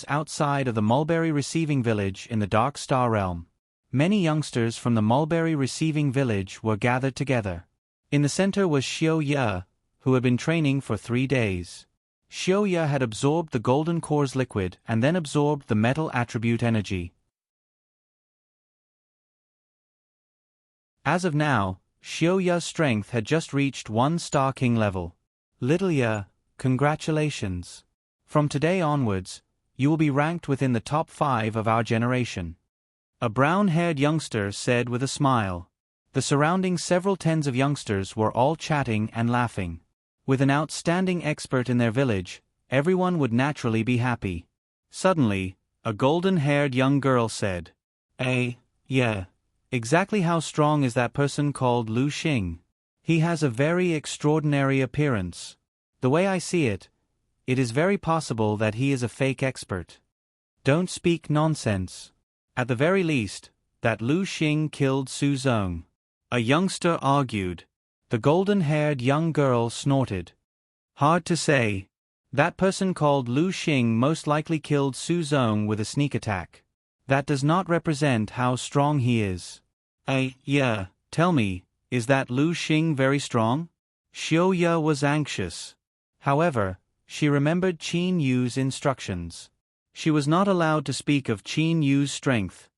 outside of the Mulberry Receiving Village in the Dark Star Realm, many youngsters from the Mulberry Receiving Village were gathered together. In the center was Xiao Ye, who had been training for 3 days. Xiao Ye had absorbed the golden core's liquid and then absorbed the metal attribute energy. As of now, Xiao Ye's strength had just reached 1-star king level. Little Ye, congratulations. From today onwards, you will be ranked within the top 5 of our generation. A brown-haired youngster said with a smile. The surrounding several tens of youngsters were all chatting and laughing. With an outstanding expert in their village, everyone would naturally be happy. Suddenly, a golden-haired young girl said, yeah. Exactly how strong is that person called Lu Xing? He has a very extraordinary appearance. The way I see it, it is very possible that he is a fake expert. Don't speak nonsense. At the very least, that Lu Xing killed Su Zong. A youngster argued. The golden-haired young girl snorted. Hard to say. That person called Lu Xing most likely killed Su Zong with a sneak attack. That does not represent how strong he is. Yeah, tell me, is that Lu Xing very strong? Xiao Ye was anxious. However, she remembered Qin Yu's instructions. She was not allowed to speak of Qin Yu's strength.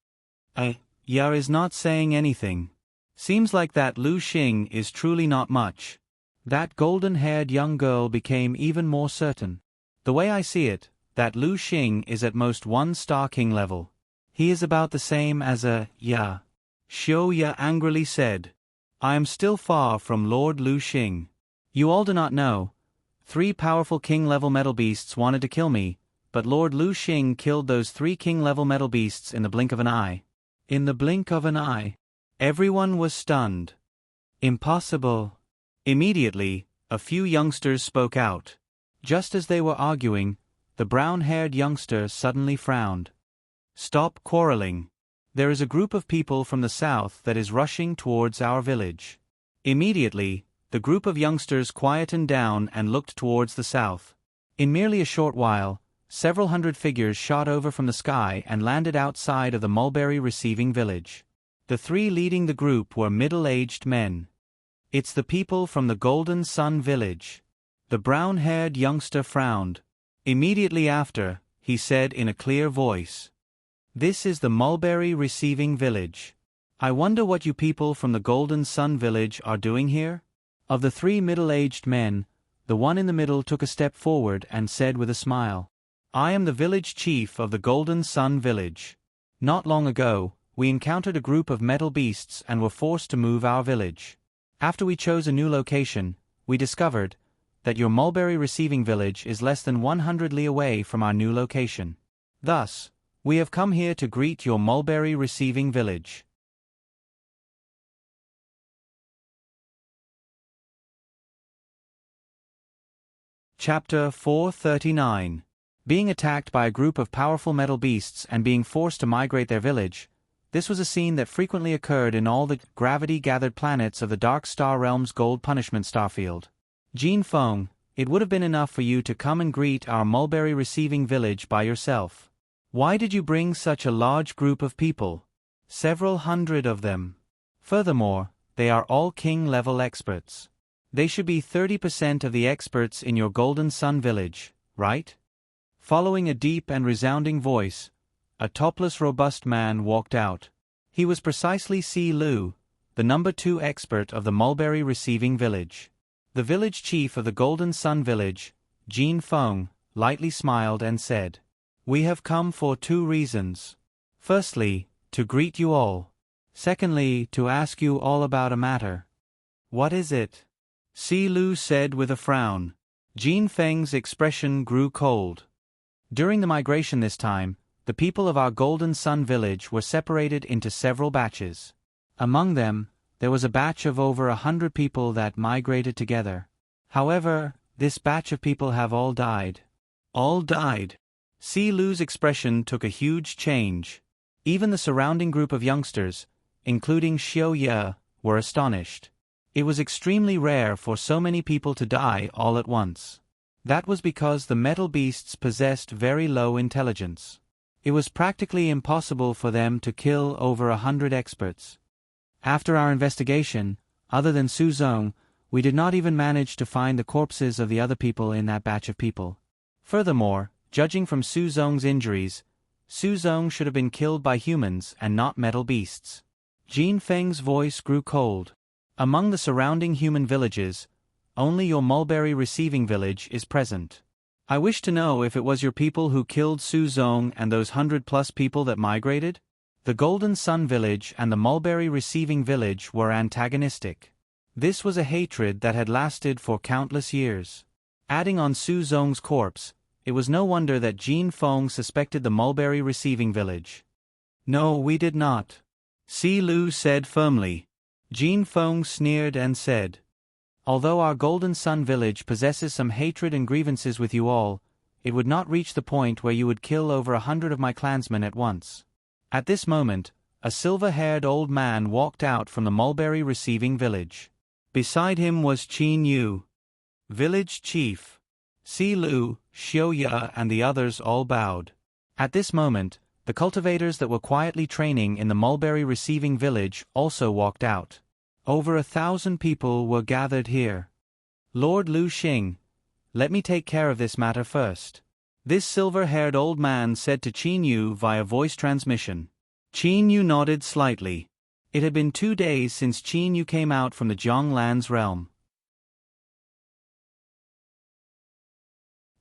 Ya is not saying anything. Seems like that Lu Xing is truly not much. That golden-haired young girl became even more certain. The way I see it, that Lu Xing is at most 1-star king level. He is about the same as Ya. Xiao Ye angrily said. I am still far from Lord Lu Xing. You all do not know. 3 powerful king-level metal beasts wanted to kill me, but Lord Lu Xing killed those 3 king-level metal beasts in the blink of an eye. In the blink of an eye. Everyone was stunned. Impossible. Immediately, a few youngsters spoke out. Just as they were arguing, the brown-haired youngster suddenly frowned. Stop quarreling. There is a group of people from the south that is rushing towards our village. Immediately, the group of youngsters quietened down and looked towards the south. In merely a short while, several hundred figures shot over from the sky and landed outside of the Mulberry Receiving Village. The 3 leading the group were middle-aged men. It's the people from the Golden Sun Village. The brown-haired youngster frowned. Immediately after, he said in a clear voice, This is the Mulberry Receiving Village. I wonder what you people from the Golden Sun Village are doing here? Of the 3 middle-aged men, the one in the middle took a step forward and said with a smile, I am the village chief of the Golden Sun Village. Not long ago, we encountered a group of metal beasts and were forced to move our village. After we chose a new location, we discovered that your Mulberry Receiving Village is less than 100 li away from our new location. Thus, we have come here to greet your Mulberry Receiving Village. Chapter 439. Being attacked by a group of powerful metal beasts and being forced to migrate their village. This was a scene that frequently occurred in all the gravity-gathered planets of the Dark Star Realm's Gold Punishment Starfield. Jin Feng, it would have been enough for you to come and greet our Mulberry Receiving Village by yourself. Why did you bring such a large group of people? Several hundred of them. Furthermore, they are all king-level experts. They should be 30% of the experts in your Golden Sun Village, right? Following a deep and resounding voice, a topless robust man walked out. He was precisely Si Lu, the number 2 expert of the Mulberry Receiving Village. The village chief of the Golden Sun Village, Jin Feng, lightly smiled and said, We have come for 2 reasons. Firstly, to greet you all. Secondly, to ask you all about a matter. What is it? Si Lu said with a frown. Jin Feng's expression grew cold. During the migration this time, the people of our Golden Sun Village were separated into several batches. Among them, there was a batch of over 100 people that migrated together. However, this batch of people have all died. All died. Si Lu's expression took a huge change. Even the surrounding group of youngsters, including Xiao Ye, were astonished. It was extremely rare for so many people to die all at once. That was because the metal beasts possessed very low intelligence. It was practically impossible for them to kill over 100 experts. After our investigation, other than Su Zong, we did not even manage to find the corpses of the other people in that batch of people. Furthermore, judging from Su Zong's injuries, Su Zong should have been killed by humans and not metal beasts. Jin Feng's voice grew cold. Among the surrounding human villages, only your mulberry receiving village is present. I wish to know if it was your people who killed Su Zong and those 100+ people that migrated? The Golden Sun village and the mulberry receiving village were antagonistic. This was a hatred that had lasted for countless years. Adding on Su Zong's corpse, it was no wonder that Jin Feng suspected the mulberry receiving village. No, we did not. Si Lu said firmly. Jin Feng sneered and said, although our Golden Sun village possesses some hatred and grievances with you all, it would not reach the point where you would kill over 100 of my clansmen at once. At this moment, a silver-haired old man walked out from the mulberry receiving village. Beside him was Qin Yu, village chief. Si Lu, Xiao Ye and the others all bowed. At this moment, the cultivators that were quietly training in the mulberry receiving village also walked out. Over 1,000 people were gathered here. Lord Lu Xing, let me take care of this matter first. This silver-haired old man said to Qin Yu via voice transmission. Qin Yu nodded slightly. It had been 2 days since Qin Yu came out from the Zhonglan's realm.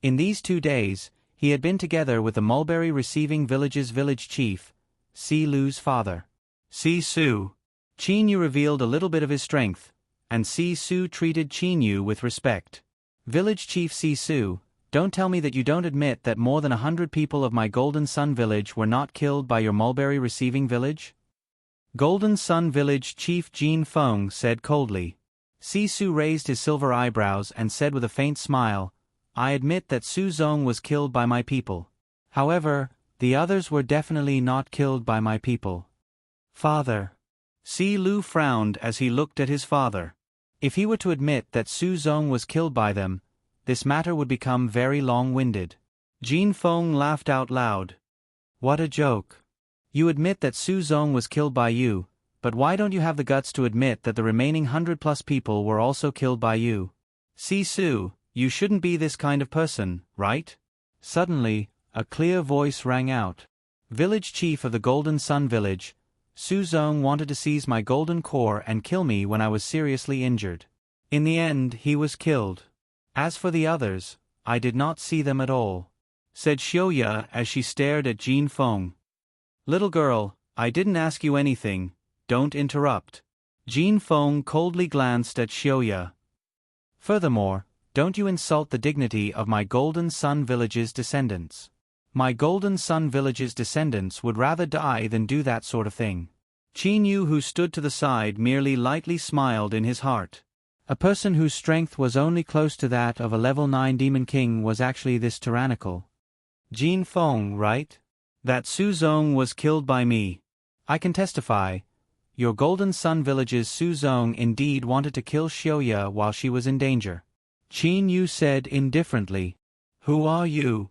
In these 2 days, he had been together with the mulberry receiving village's village chief, Si Lu's father. Si Su. Qin Yu revealed a little bit of his strength, and Si Su treated Qin Yu with respect. Village chief Si Su, don't tell me that you don't admit that more than 100 people of my Golden Sun village were not killed by your mulberry receiving village? Golden Sun village chief Jin Feng said coldly. Si Su raised his silver eyebrows and said with a faint smile, I admit that Su Zong was killed by my people. However, the others were definitely not killed by my people. Father. Si Lu frowned as he looked at his father. If he were to admit that Su Zong was killed by them, this matter would become very long-winded. Jin Feng laughed out loud. What a joke. You admit that Su Zong was killed by you, but why don't you have the guts to admit that the remaining 100+ people were also killed by you? Si Su, you shouldn't be this kind of person, right? Suddenly, a clear voice rang out. Village chief of the Golden Sun village, Su Zong wanted to seize my golden core and kill me when I was seriously injured. In the end, he was killed. As for the others, I did not see them at all, said Xiao Ye as she stared at Jin Feng. Little girl, I didn't ask you anything, don't interrupt. Jin Feng coldly glanced at Xiao Ye. Furthermore, don't you insult the dignity of my Golden Sun village's descendants. My Golden Sun village's descendants would rather die than do that sort of thing. Qin Yu, who stood to the side, merely lightly smiled in his heart. A person whose strength was only close to that of a level 9 Demon King was actually this tyrannical. Jin Feng, right? That Su Zong was killed by me. I can testify. Your Golden Sun village's Su Zong indeed wanted to kill Xiao Ye while she was in danger. Qin Yu said indifferently. Who are you?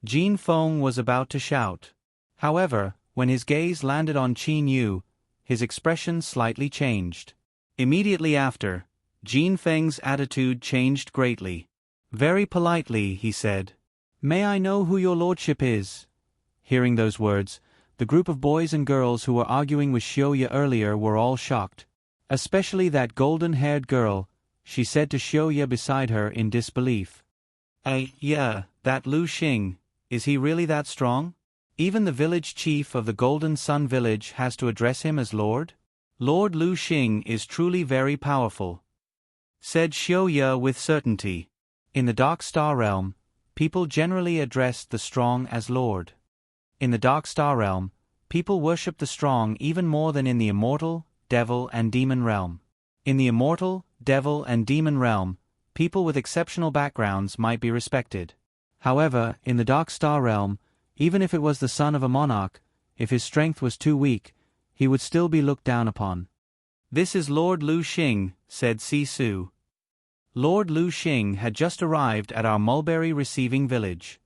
Jin Feng was about to shout. However, when his gaze landed on Qin Yu, his expression slightly changed. Immediately after, Jin Feng's attitude changed greatly. Very politely, he said, May I know who your lordship is? Hearing those words, the group of boys and girls who were arguing with Xiao Ye earlier were all shocked. Especially that golden-haired girl, she said to Xiao Ye beside her in disbelief. Yeah, that Lu Xing. Is he really that strong? Even the village chief of the Golden Sun village has to address him as Lord? Lord Lu Xing is truly very powerful, said Xiao Ye with certainty. In the Dark Star Realm, people generally addressed the strong as Lord. In the Dark Star Realm, people worship the strong even more than in the Immortal, Devil and Demon Realm. In the Immortal, Devil and Demon Realm, people with exceptional backgrounds might be respected. However, in the Dark Star Realm, even if it was the son of a monarch, if his strength was too weak, he would still be looked down upon. "This is Lord Lu Xing," said Sisu. Lord Lu Xing had just arrived at our mulberry receiving village.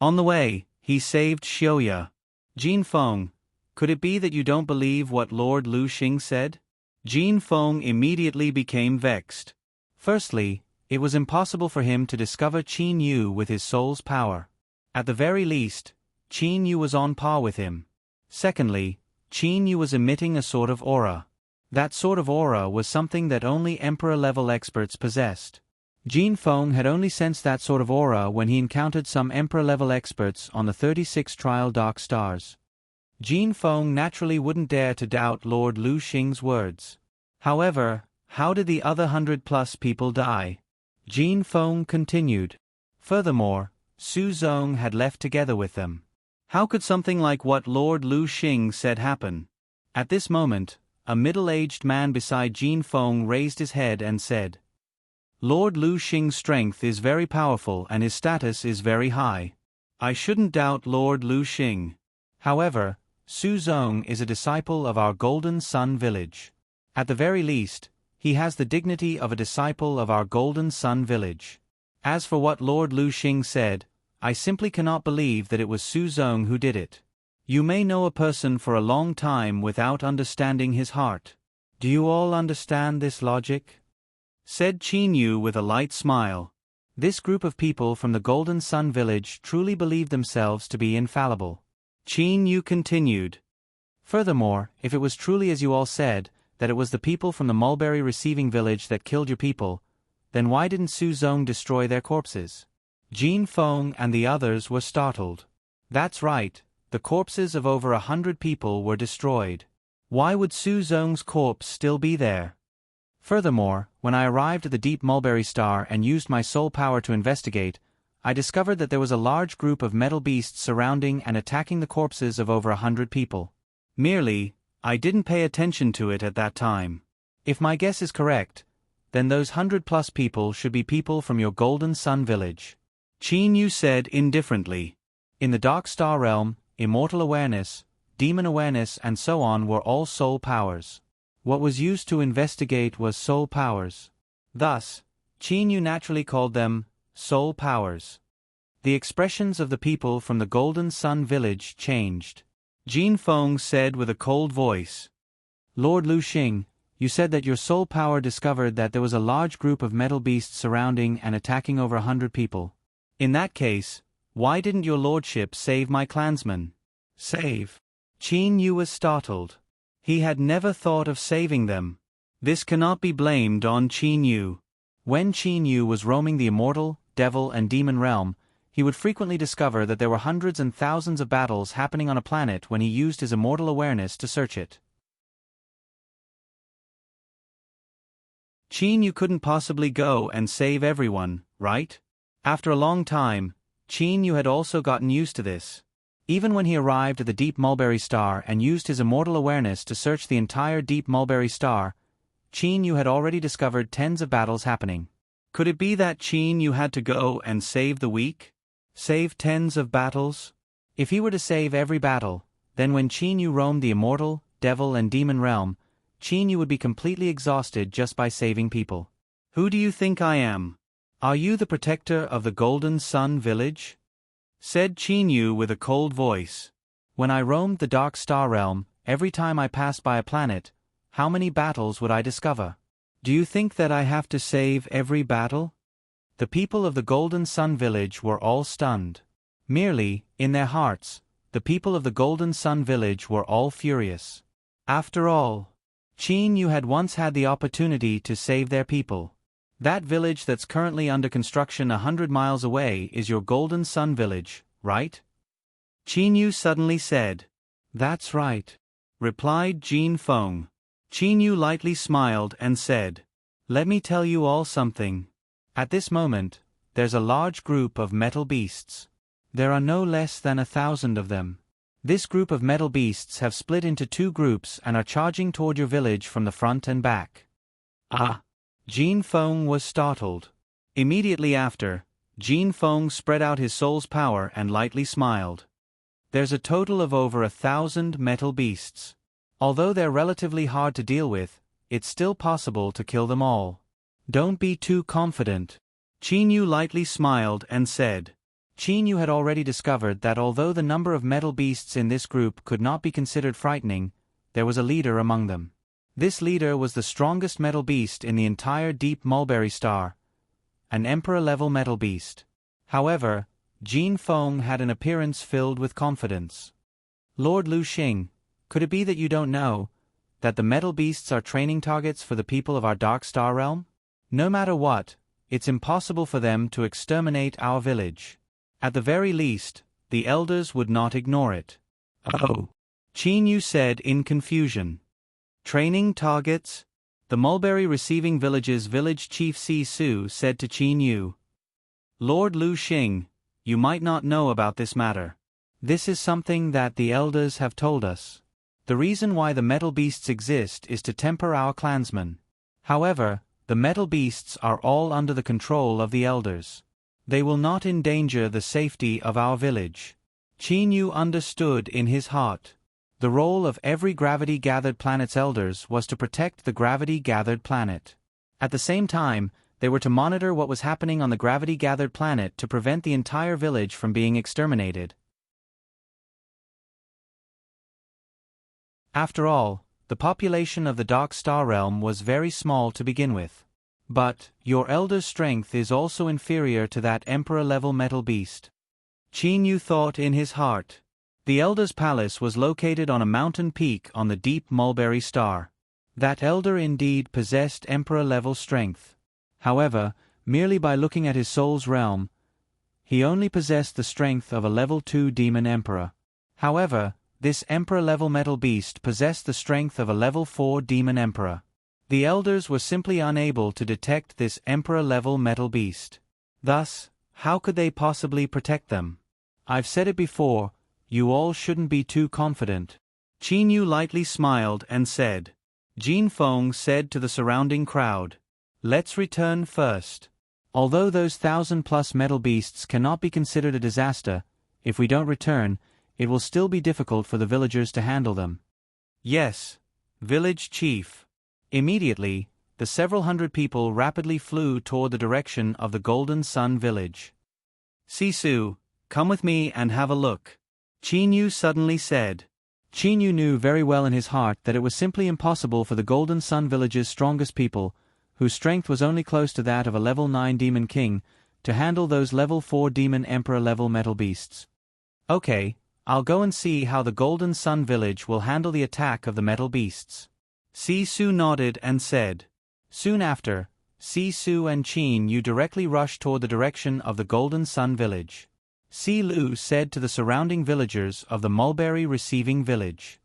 On the way, he saved Xiuya. "Jin Feng, could it be that you don't believe what Lord Lu Xing said?" Jin Feng immediately became vexed. Firstly, it was impossible for him to discover Qin Yu with his soul's power. At the very least, Qin Yu was on par with him. Secondly, Qin Yu was emitting a sort of aura. That sort of aura was something that only Emperor-level experts possessed. Jin Feng had only sensed that sort of aura when he encountered some Emperor-level experts on the 36 trial dark stars. Jin Feng naturally wouldn't dare to doubt Lord Lu Xing's words. However, how did the other 100+ people die? Jin Feng continued. Furthermore, Su Zong had left together with them. How could something like what Lord Lu Xing said happen? At this moment, a middle-aged man beside Jin Feng raised his head and said, "Lord Lu Xing's strength is very powerful and his status is very high. I shouldn't doubt Lord Lu Xing. However, Su Zong is a disciple of our Golden Sun village. At the very least, he has the dignity of a disciple of our Golden Sun village. As for what Lord Lu Xing said, I simply cannot believe that it was Su Zong who did it. You may know a person for a long time without understanding his heart. Do you all understand this logic?" said Qin Yu with a light smile. This group of people from the Golden Sun village truly believed themselves to be infallible. Qin Yu continued. "Furthermore, if it was truly as you all said, that it was the people from the mulberry receiving village that killed your people, then why didn't Su Zong destroy their corpses?" Jin Feng and the others were startled. That's right, the corpses of over 100 people were destroyed. Why would Su Zong's corpse still be there? Furthermore, when I arrived at the deep mulberry star and used my soul power to investigate, I discovered that there was a large group of metal beasts surrounding and attacking the corpses of over 100 people. Merely, I didn't pay attention to it at that time. If my guess is correct, then those 100+ people should be people from your Golden Sun village. Qin Yu said indifferently. In the Dark Star realm, immortal awareness, demon awareness and so on were all soul powers. What was used to investigate was soul powers. Thus, Qin Yu naturally called them soul powers. The expressions of the people from the Golden Sun village changed. Jin Feng said with a cold voice, "Lord Lu Xing, you said that your soul power discovered that there was a large group of metal beasts surrounding and attacking over 100 people. In that case, why didn't your lordship save my clansmen?" Save? Qin Yu was startled. He had never thought of saving them. This cannot be blamed on Qin Yu. When Qin Yu was roaming the immortal, devil and demon realm, he would frequently discover that there were hundreds and thousands of battles happening on a planet when he used his immortal awareness to search it. Qin Yu couldn't possibly go and save everyone, right? After a long time, Qin Yu had also gotten used to this. Even when he arrived at the deep mulberry star and used his immortal awareness to search the entire deep mulberry star, Qin Yu had already discovered tens of battles happening. Could it be that Qin Yu had to go and save the weak? Save tens of battles? If he were to save every battle, then when Qin Yu roamed the immortal, devil and demon realm, Qin Yu would be completely exhausted just by saving people. Who do you think I am? Are you the protector of the Golden Sun village? Said Qin Yu with a cold voice. When I roamed the Dark Star realm, every time I passed by a planet, how many battles would I discover? Do you think that I have to save every battle? The people of the Golden Sun village were all stunned. Merely, in their hearts, the people of the Golden Sun village were all furious. After all, Qin Yu had once had the opportunity to save their people. That village that's currently under construction 100 miles away is your Golden Sun village, right? Qin Yu suddenly said. That's right, replied Jin Feng. Qin Yu lightly smiled and said, Let me tell you all something. At this moment, there's a large group of metal beasts. There are no less than 1,000 of them. This group of metal beasts have split into 2 groups and are charging toward your village from the front and back. Ah! Jin Feng was startled. Immediately after, Jin Feng spread out his soul's power and lightly smiled. There's a total of over 1,000 metal beasts. Although they're relatively hard to deal with, it's still possible to kill them all. Don't be too confident. Qin lightly smiled and said. Qin had already discovered that although the number of metal beasts in this group could not be considered frightening, there was a leader among them. This leader was the strongest metal beast in the entire deep mulberry star, an emperor-level metal beast. However, Jin Feng had an appearance filled with confidence. Lord Lu Xing, could it be that you don't know that the metal beasts are training targets for the people of our Dark Star realm? No matter what, it's impossible for them to exterminate our village. At the very least, the elders would not ignore it. Oh, Qin said in confusion. Training targets? The Mulberry Receiving Village's village chief Si Su said to Qin. Lord Lu Xing, you might not know about this matter. This is something that the elders have told us. The reason why the metal beasts exist is to temper our clansmen. However, the metal beasts are all under the control of the elders. They will not endanger the safety of our village. Qin understood in his heart. The role of every gravity-gathered planet's elders was to protect the gravity-gathered planet. At the same time, they were to monitor what was happening on the gravity-gathered planet to prevent the entire village from being exterminated. After all, the population of the Dark Star Realm was very small to begin with. But, your elder's strength is also inferior to that Emperor-level metal beast. Qin thought in his heart. The elder's palace was located on a mountain peak on the deep mulberry star. That elder indeed possessed Emperor-level strength. However, merely by looking at his soul's realm, he only possessed the strength of a level 2 demon emperor. However, this Emperor-level metal beast possessed the strength of a level 4 demon emperor. The elders were simply unable to detect this Emperor-level metal beast. Thus, how could they possibly protect them? I've said it before, you all shouldn't be too confident. Qin lightly smiled and said. Jin Feng said to the surrounding crowd, let's return first. Although those 1,000+ metal beasts cannot be considered a disaster, if we don't return, it will still be difficult for the villagers to handle them. Yes, village chief. Immediately, the several hundred people rapidly flew toward the direction of the Golden Sun village. Sisu, come with me and have a look. Qin suddenly said. Qin knew very well in his heart that it was simply impossible for the Golden Sun village's strongest people, whose strength was only close to that of a level 9 demon king, to handle those level 4 demon emperor level metal beasts. Okay, I'll go and see how the Golden Sun village will handle the attack of the metal beasts. Sisu nodded and said. Soon after, Sisu and Qin directly rushed toward the direction of the Golden Sun village. Si Lu said to the surrounding villagers of the Mulberry Receiving Village.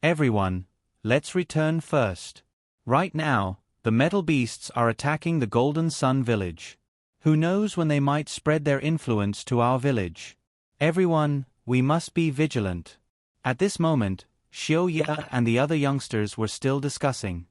Everyone, let's return first. Right now, the metal beasts are attacking the Golden Sun village. Who knows when they might spread their influence to our village? Everyone, we must be vigilant. At this moment, Xiao Ye and the other youngsters were still discussing.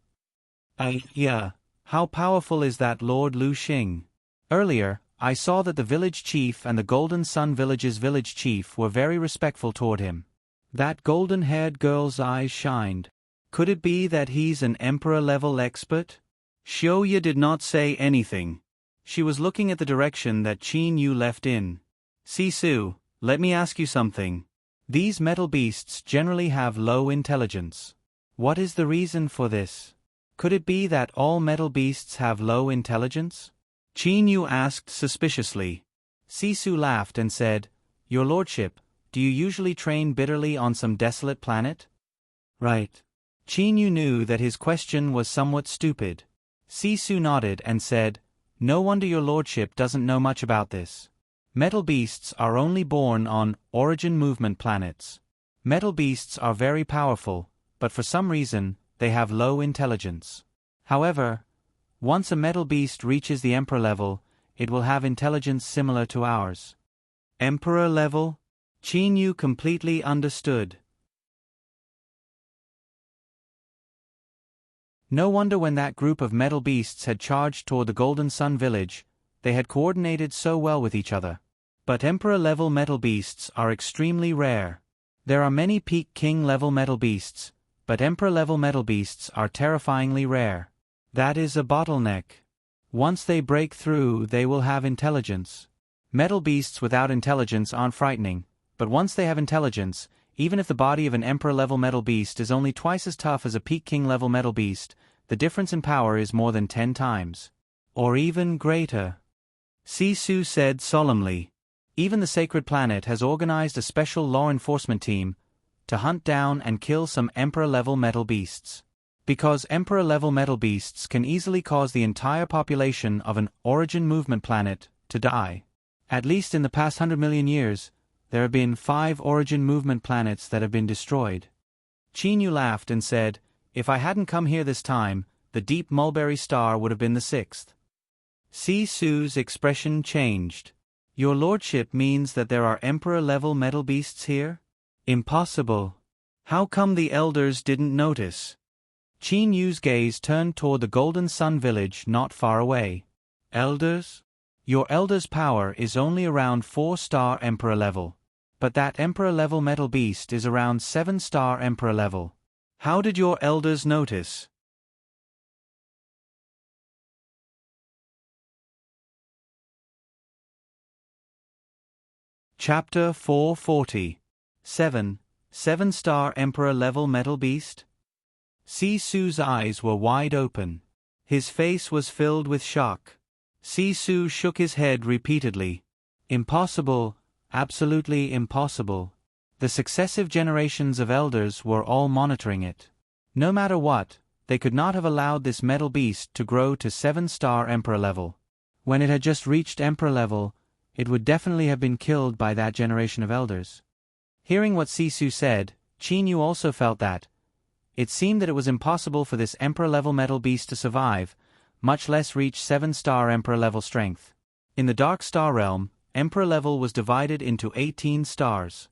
Yeah, how powerful is that Lord Lu Xing? Earlier, I saw that the village chief and the Golden Sun village's village chief were very respectful toward him. That golden-haired girl's eyes shined. Could it be that he's an emperor-level expert? Xiao Ye did not say anything. She was looking at the direction that Qin left in. Sisu, let me ask you something. These metal beasts generally have low intelligence. What is the reason for this? Could it be that all metal beasts have low intelligence? Qin asked suspiciously. Sisu laughed and said, Your lordship, do you usually train bitterly on some desolate planet? Right. Qin knew that his question was somewhat stupid. Sisu nodded and said, No wonder your lordship doesn't know much about this. Metal beasts are only born on origin movement planets. Metal beasts are very powerful, but for some reason, they have low intelligence. However, once a metal beast reaches the Emperor level, it will have intelligence similar to ours. Emperor level? Qin completely understood. No wonder when that group of metal beasts had charged toward the Golden Sun village, they had coordinated so well with each other. But Emperor-level metal beasts are extremely rare. There are many peak king level metal beasts, but emperor level metal beasts are terrifyingly rare. That is a bottleneck. Once they break through, they will have intelligence. Metal beasts without intelligence aren't frightening, but once they have intelligence, even if the body of an emperor-level metal beast is only twice as tough as a peak king-level metal beast, the difference in power is more than 10 times. Or even greater. Sisu said solemnly. Even the sacred planet has organized a special law enforcement team to hunt down and kill some emperor-level metal beasts. Because emperor-level metal beasts can easily cause the entire population of an origin movement planet to die. At least in the past 100 million years, there have been 5 origin movement planets that have been destroyed. Chinyu laughed and said, "If I hadn't come here this time, the deep mulberry star would have been the 6th. Sisu's expression changed. Your lordship means that there are emperor-level metal beasts here? Impossible. How come the elders didn't notice? Chinyu's gaze turned toward the Golden Sun village not far away. Elders? Your elder's power is only around 4-star emperor level. But that emperor-level metal beast is around 7-star emperor level. How did your elders notice? Chapter 440. 7-star emperor-level metal beast? Sisu's eyes were wide open. His face was filled with shock. Sisu shook his head repeatedly. Impossible, absolutely impossible. The successive generations of elders were all monitoring it. No matter what, they could not have allowed this metal beast to grow to 7-star emperor level. When it had just reached emperor level, it would definitely have been killed by that generation of elders. Hearing what Sisu said, Chinyu also felt that. It seemed that it was impossible for this emperor-level metal beast to survive, much less reach 7-star emperor-level strength. In the Dark Star realm, emperor level was divided into 18 stars.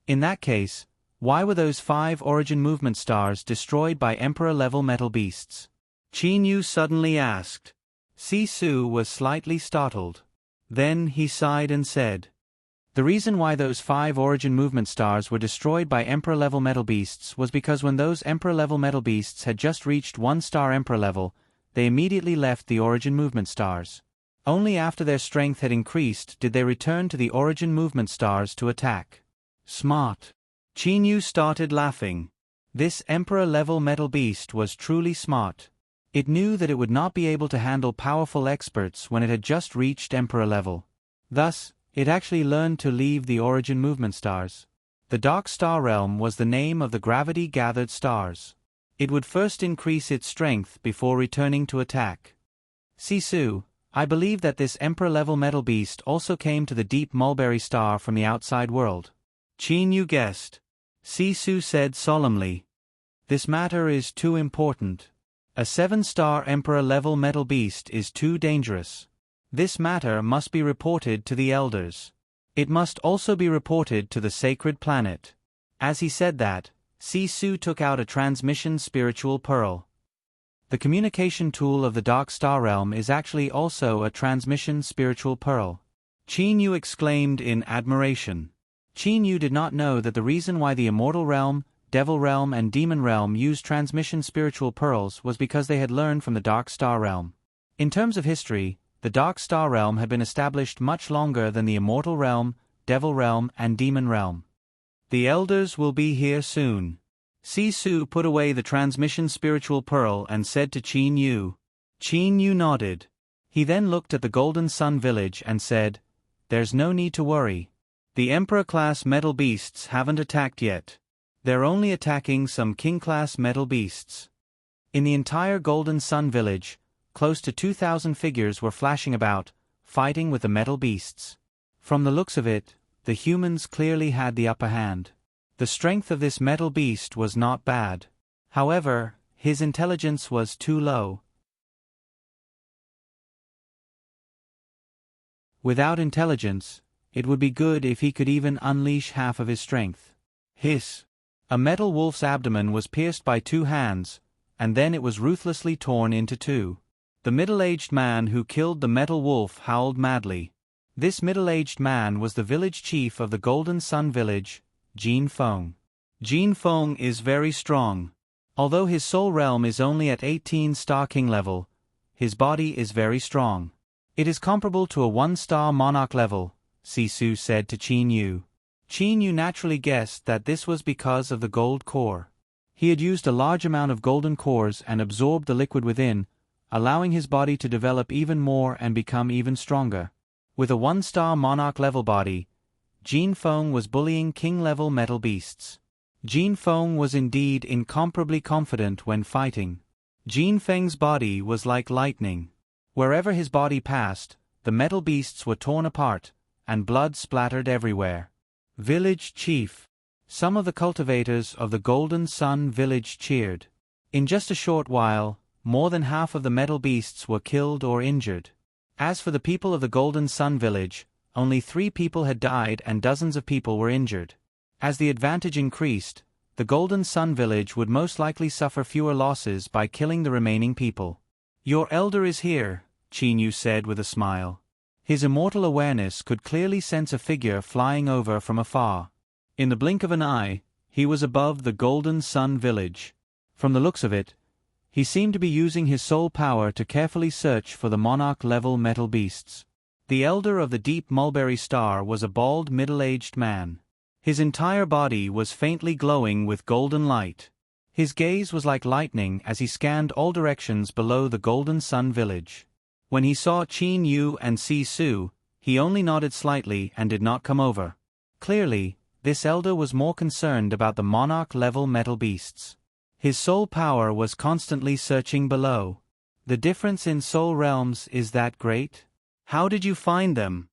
In that case, why were those 5 origin movement stars destroyed by emperor-level metal beasts? Chinyu suddenly asked. Sisu was slightly startled. Then he sighed and said, "The reason why those 5 origin movement stars were destroyed by emperor-level metal beasts was because when those emperor-level metal beasts had just reached 1-star emperor level, they immediately left the origin movement stars. Only after their strength had increased did they return to the origin movement stars to attack." Smart. Chinyu started laughing. This emperor-level metal beast was truly smart. It knew that it would not be able to handle powerful experts when it had just reached emperor level. Thus, it actually learned to leave the origin movement stars. The Dark Star realm was the name of the gravity-gathered stars. It would first increase its strength before returning to attack. Sisu, I believe that this emperor-level metal beast also came to the deep mulberry star from the outside world. Chinyu guessed. Sisu said solemnly, "This matter is too important. A 7-star emperor-level metal beast is too dangerous. This matter must be reported to the elders. It must also be reported to the sacred planet." As he said that, Sisu took out a transmission spiritual pearl. The communication tool of the Dark Star realm is actually also a transmission spiritual pearl. Chinyu exclaimed in admiration. Chinyu did not know that the reason why the Immortal Realm, Devil Realm and Demon Realm used transmission spiritual pearls was because they had learned from the Dark Star Realm. In terms of history, the Dark Star Realm had been established much longer than the Immortal Realm, Devil Realm and Demon Realm. The elders will be here soon. Sisu put away the transmission spiritual pearl and said to Chinyu. Chinyu nodded. He then looked at the Golden Sun village and said, "There's no need to worry. The Emperor-class metal beasts haven't attacked yet. They're only attacking some King-class metal beasts." In the entire Golden Sun village, close to 2,000 figures were flashing about, fighting with the metal beasts. From the looks of it, the humans clearly had the upper hand. The strength of this metal beast was not bad. However, his intelligence was too low. Without intelligence, it would be good if he could even unleash half of his strength. Hiss. A metal wolf's abdomen was pierced by 2 hands, and then it was ruthlessly torn into 2. The middle-aged man who killed the metal wolf howled madly. This middle-aged man was the village chief of the Golden Sun village, Jin Feng. Jin Feng is very strong. Although his soul realm is only at 18 Star King level, his body is very strong. It is comparable to a 1-star monarch level, Sisu said to Qin Yu. Qin Yu naturally guessed that this was because of the gold core. He had used a large amount of golden cores and absorbed the liquid within, allowing his body to develop even more and become even stronger. With a 1-star monarch level body, Jin Feng was bullying king-level metal beasts. Jin Feng was indeed incomparably confident when fighting. Jin Feng's body was like lightning. Wherever his body passed, the metal beasts were torn apart, and blood splattered everywhere. Village Chief. Some of the cultivators of the Golden Sun village cheered. In just a short while, more than half of the metal beasts were killed or injured. As for the people of the Golden Sun village, only 3 people had died and dozens of people were injured. As the advantage increased, the Golden Sun village would most likely suffer fewer losses by killing the remaining people. "Your elder is here," Qin Yu said with a smile. His immortal awareness could clearly sense a figure flying over from afar. In the blink of an eye, he was above the Golden Sun village. From the looks of it, he seemed to be using his soul power to carefully search for the monarch-level metal beasts. The elder of the deep mulberry star was a bald middle-aged man. His entire body was faintly glowing with golden light. His gaze was like lightning as he scanned all directions below the Golden Sun village. When he saw Qin Yu and Sisu, he only nodded slightly and did not come over. Clearly, this elder was more concerned about the monarch-level metal beasts. His soul power was constantly searching below. The difference in soul realms is that great? How did you find them?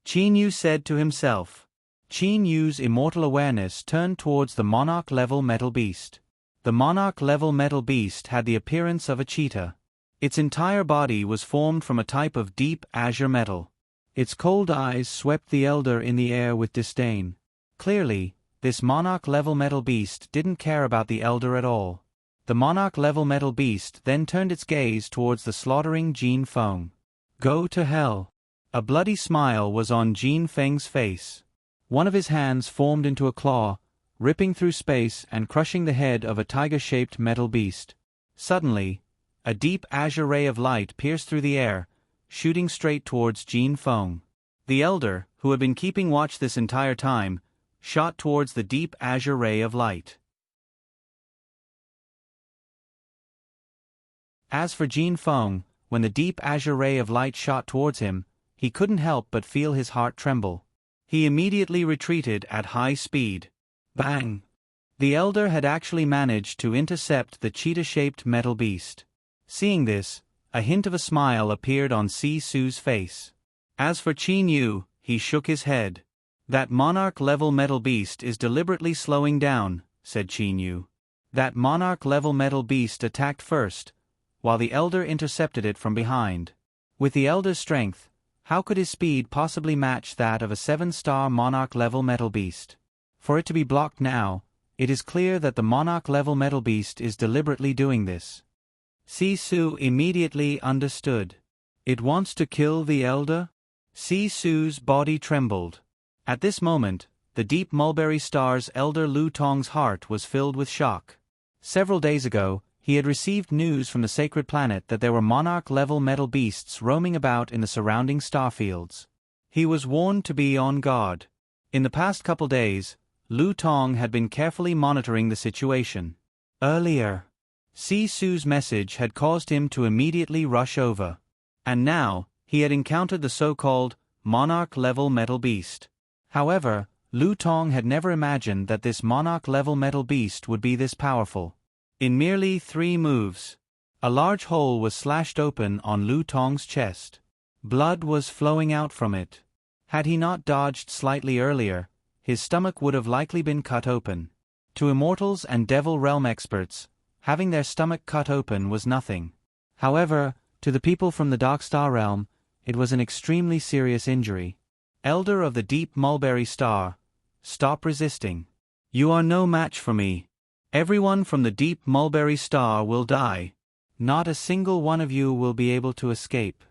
Qin Yu said to himself. Qin Yu's immortal awareness turned towards the monarch-level metal beast. The monarch-level metal beast had the appearance of a cheetah. Its entire body was formed from a type of deep azure metal. Its cold eyes swept the elder in the air with disdain. Clearly, this monarch-level metal beast didn't care about the elder at all. The monarch-level metal beast then turned its gaze towards the slaughtering Jin Feng. "Go to hell." A bloody smile was on Jin Feng's face. One of his hands formed into a claw, ripping through space and crushing the head of a tiger-shaped metal beast. Suddenly, a deep azure ray of light pierced through the air, shooting straight towards Jin Feng. The elder, who had been keeping watch this entire time, shot towards the deep azure ray of light. As for Jin Feng, when the deep azure ray of light shot towards him, he couldn't help but feel his heart tremble. He immediately retreated at high speed. Bang! The elder had actually managed to intercept the cheetah-shaped metal beast. Seeing this, a hint of a smile appeared on Sisu's face. As for Qin Yu, he shook his head. "That monarch-level metal beast is deliberately slowing down," said Qin Yu. "That monarch-level metal beast attacked first, while the elder intercepted it from behind. With the elder's strength, how could his speed possibly match that of a 7-star monarch-level metal beast? For it to be blocked now, it is clear that the monarch-level metal beast is deliberately doing this." Sisu immediately understood. It wants to kill the elder? Sisu's body trembled. At this moment, the deep mulberry star's elder Lu Tong's heart was filled with shock. Several days ago, he had received news from the sacred planet that there were monarch-level metal beasts roaming about in the surrounding starfields. He was warned to be on guard. In the past couple days, Lu Tong had been carefully monitoring the situation. Earlier, Sisu's message had caused him to immediately rush over. And now, he had encountered the so-called monarch-level metal beast. However, Lu Tong had never imagined that this monarch-level metal beast would be this powerful. In merely 3 moves, a large hole was slashed open on Lu Tong's chest. Blood was flowing out from it. Had he not dodged slightly earlier, his stomach would have likely been cut open. To immortals and Devil Realm experts, having their stomach cut open was nothing. However, to the people from the Dark Star Realm, it was an extremely serious injury. Elder of the Deep Mulberry Star, stop resisting. You are no match for me. Everyone from the Deep Mulberry Star will die. Not a single one of you will be able to escape.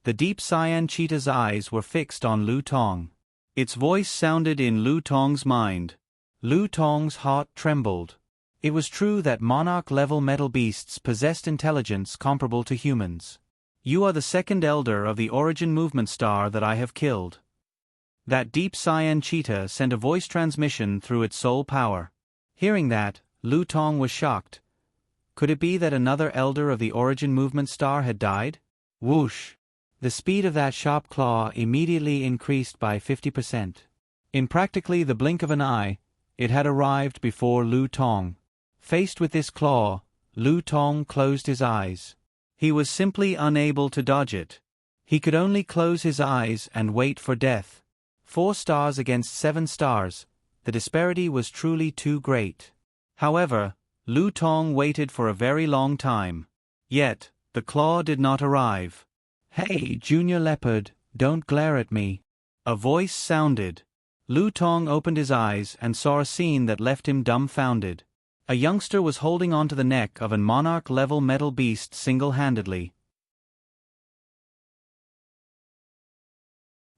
The deep cyan cheetah's eyes were fixed on Lu Tong. Its voice sounded in Lu Tong's mind. Lu Tong's heart trembled. It was true that monarch-level metal beasts possessed intelligence comparable to humans. You are the second elder of the origin movement star that I have killed. That deep cyan cheetah sent a voice transmission through its soul power. Hearing that, Lu Tong was shocked. Could it be that another elder of the origin movement star had died? Whoosh! The speed of that sharp claw immediately increased by 50%. In practically the blink of an eye, it had arrived before Lu Tong. Faced with this claw, Lu Tong closed his eyes. He was simply unable to dodge it. He could only close his eyes and wait for death. 4 stars against 7 stars, the disparity was truly too great. However, Lu Tong waited for a very long time. Yet, the claw did not arrive. "Hey, Junior Leopard, don't glare at me." A voice sounded. Lu Tong opened his eyes and saw a scene that left him dumbfounded. A youngster was holding onto the neck of a monarch-level metal beast single-handedly.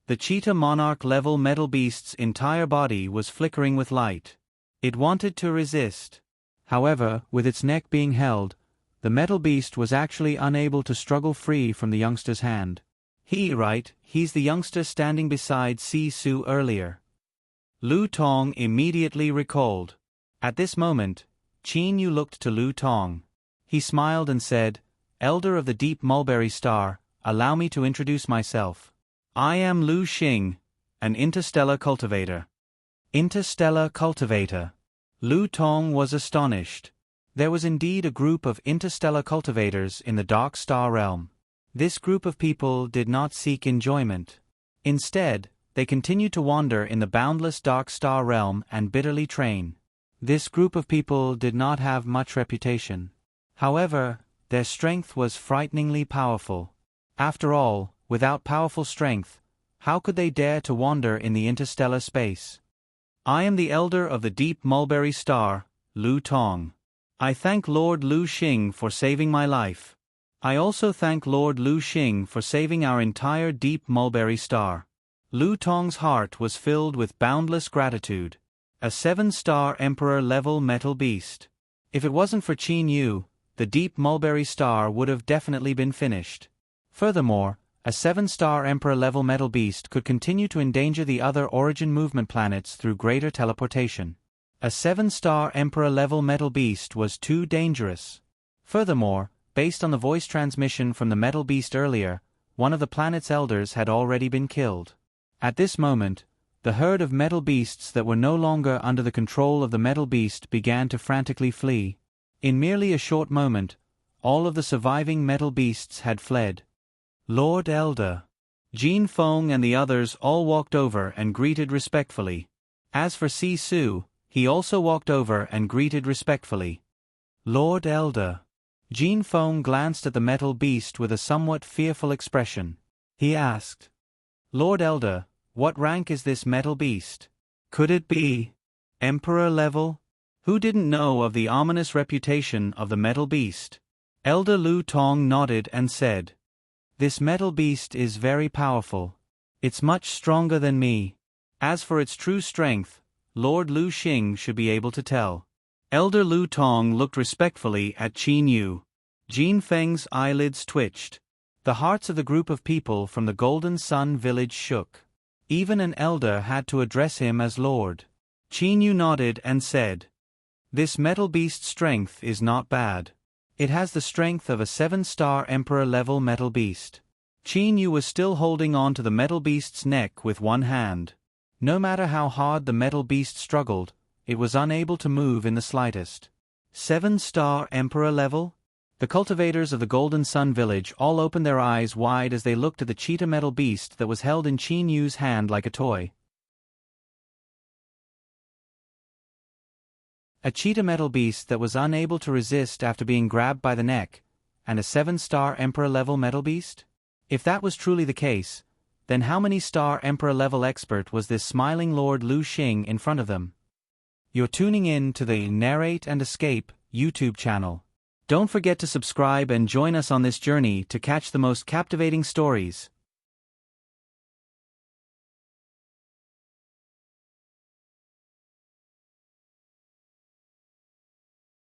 The cheetah monarch-level metal beast's entire body was flickering with light. It wanted to resist. However, with its neck being held, the metal beast was actually unable to struggle free from the youngster's hand. He's the youngster standing beside Si-Su earlier. Lu Tong immediately recalled. At this moment, Qin Yu looked to Lu Tong. He smiled and said, "Elder of the Deep Mulberry Star, allow me to introduce myself. I am Lu Xing, an interstellar cultivator." Interstellar cultivator. Lu Tong was astonished. There was indeed a group of interstellar cultivators in the Dark Star realm. This group of people did not seek enjoyment. Instead, they continued to wander in the boundless Dark Star realm and bitterly train. This group of people did not have much reputation. However, their strength was frighteningly powerful. After all, without powerful strength, how could they dare to wander in the interstellar space? "I am the elder of the Deep Mulberry Star, Lu Tong. I thank Lord Lu Xing for saving my life. I also thank Lord Lu Xing for saving our entire Deep Mulberry Star." Lu Tong's heart was filled with boundless gratitude. A 7-star Emperor-level metal beast. If it wasn't for Qin Yu, the Deep Mulberry Star would have definitely been finished. Furthermore, a 7-star Emperor-level metal beast could continue to endanger the other origin movement planets through greater teleportation. A 7-star Emperor-level metal beast was too dangerous. Furthermore, based on the voice transmission from the metal beast earlier, one of the planet's elders had already been killed. At this moment, the herd of metal beasts that were no longer under the control of the metal beast began to frantically flee. In merely a short moment, all of the surviving metal beasts had fled. "Lord Elder." Jin Feng and the others all walked over and greeted respectfully. As for Si-Su, he also walked over and greeted respectfully. "Lord Elder." Jin Feng glanced at the metal beast with a somewhat fearful expression. He asked, "Lord Elder, what rank is this metal beast? Could it be Emperor level?" Who didn't know of the ominous reputation of the metal beast? Elder Lu Tong nodded and said, "This metal beast is very powerful. It's much stronger than me. As for its true strength, Lord Lu Xing should be able to tell." Elder Lu Tong looked respectfully at Qin Yu. Jin Feng's eyelids twitched. The hearts of the group of people from the Golden Sun village shook. Even an elder had to address him as Lord. Qin Yu nodded and said, "This metal beast's strength is not bad. It has the strength of a 7-star Emperor-level metal beast." Qin Yu was still holding on to the metal beast's neck with one hand. No matter how hard the metal beast struggled, it was unable to move in the slightest. 7-star Emperor level? The cultivators of the Golden Sun village all opened their eyes wide as they looked at the cheetah metal beast that was held in Qin Yu's hand like a toy. A cheetah metal beast that was unable to resist after being grabbed by the neck, and a 7-star Emperor-level metal beast? If that was truly the case, then how many star Emperor-level expert was this smiling Lord Lu Xing in front of them? You're tuning in to the Narrate and Escape YouTube channel. Don't forget to subscribe and join us on this journey to catch the most captivating stories.